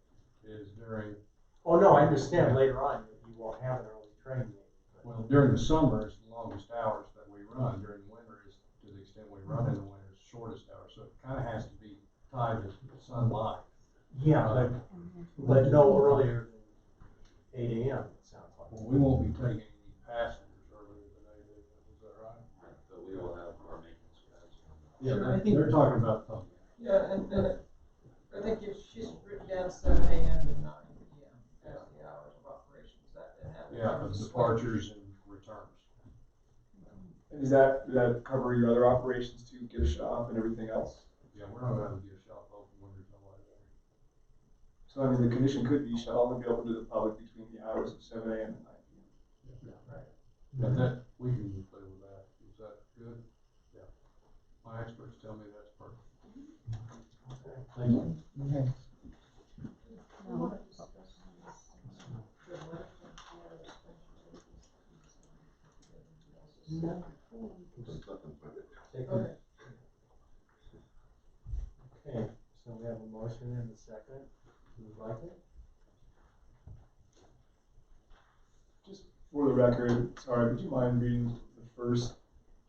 is during. Oh, no, I understand later on, you won't have an early train maybe. Well, during the summer, it's the longest hours that we run. During the winter, is to the extent we run in the winter, it's the shortest hours. So it kind of has to be tied to sunlight. Yeah, but no earlier than 8 AM, it sounds like. Well, we won't be taking any passengers earlier than 8 AM, is that right? But we will have our maintenance guys. Yeah, Sure, I think- they're talking about something. Yeah, and I think if she's written down 7 AM to 9 PM as the hours of operations, that. Yeah, of departures and returns. And does that cover your other operations too, gift shop and everything else? Yeah, we're not going to be a shop open when there's no light there. So I mean, the condition could be shall only be open to the public between the hours of 7 AM and 9 PM. Yeah, right. And that, we can play with that. Is that good? Yeah. My experts tell me that's perfect. Okay, thank you. Okay. Okay, so we have a motion and a second. Who would like it? Just for the record, sorry, would you mind reading the first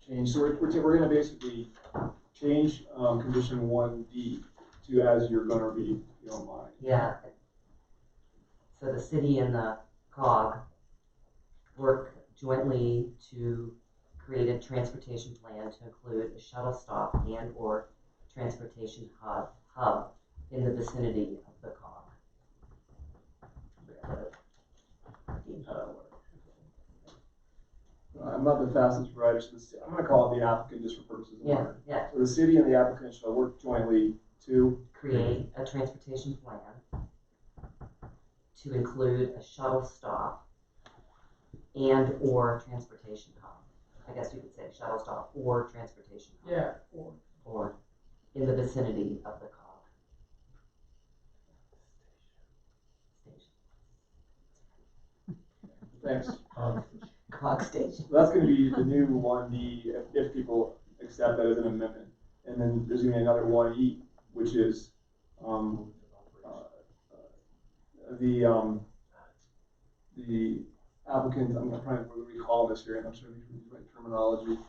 change? So we're gonna basically change, condition 1D to as you're gonna read, if you don't mind. Yeah. So the city and the COG work jointly to create a transportation plan to include a shuttle stop and or transportation hub in the vicinity of the COG. I'm not the fastest writer, so I'm gonna call it the applicant just for purposes of Yeah, learning. yeah. So the city and the applicant shall work jointly to Create a transportation plan to include a shuttle stop and or transportation hub. I guess you could say shuttle stop or transportation hub. Yeah. Or in the vicinity of the COG. Thanks. COG station. So that's gonna be the new 1D if people accept that as an amendment. And then there's gonna be another 1E, which is, the applicant, I'm trying to recall this here, and I'm sure these are the right terminology.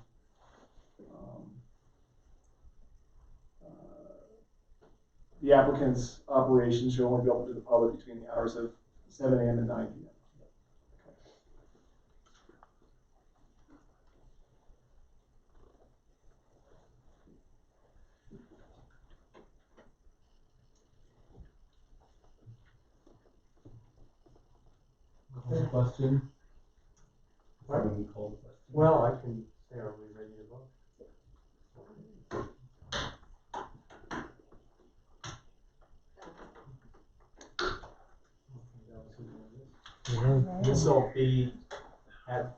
The applicant's operations should only be open to the public between the hours of 7 AM and 9 PM. Question? What? Someone call the question. Well, I can say, are we ready to vote? This will be at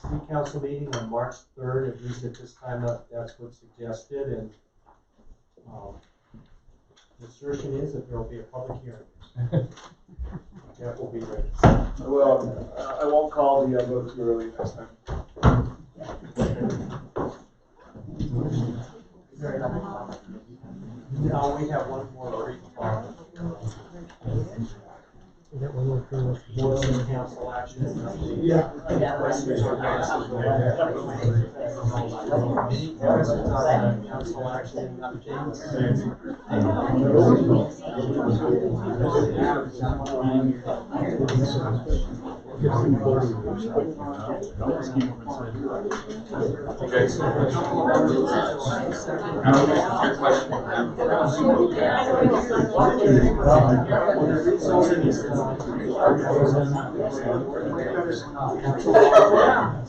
city council meeting on March 3rd, at least at this time, that's what's suggested, and the assertion is that there will be a public hearing. That will be ready. Well, I won't call the vote too early next time. Now we have one more brief talk. More than council action. Yeah. Questions or answers? Any questions on council action and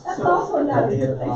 That's also not a good thing.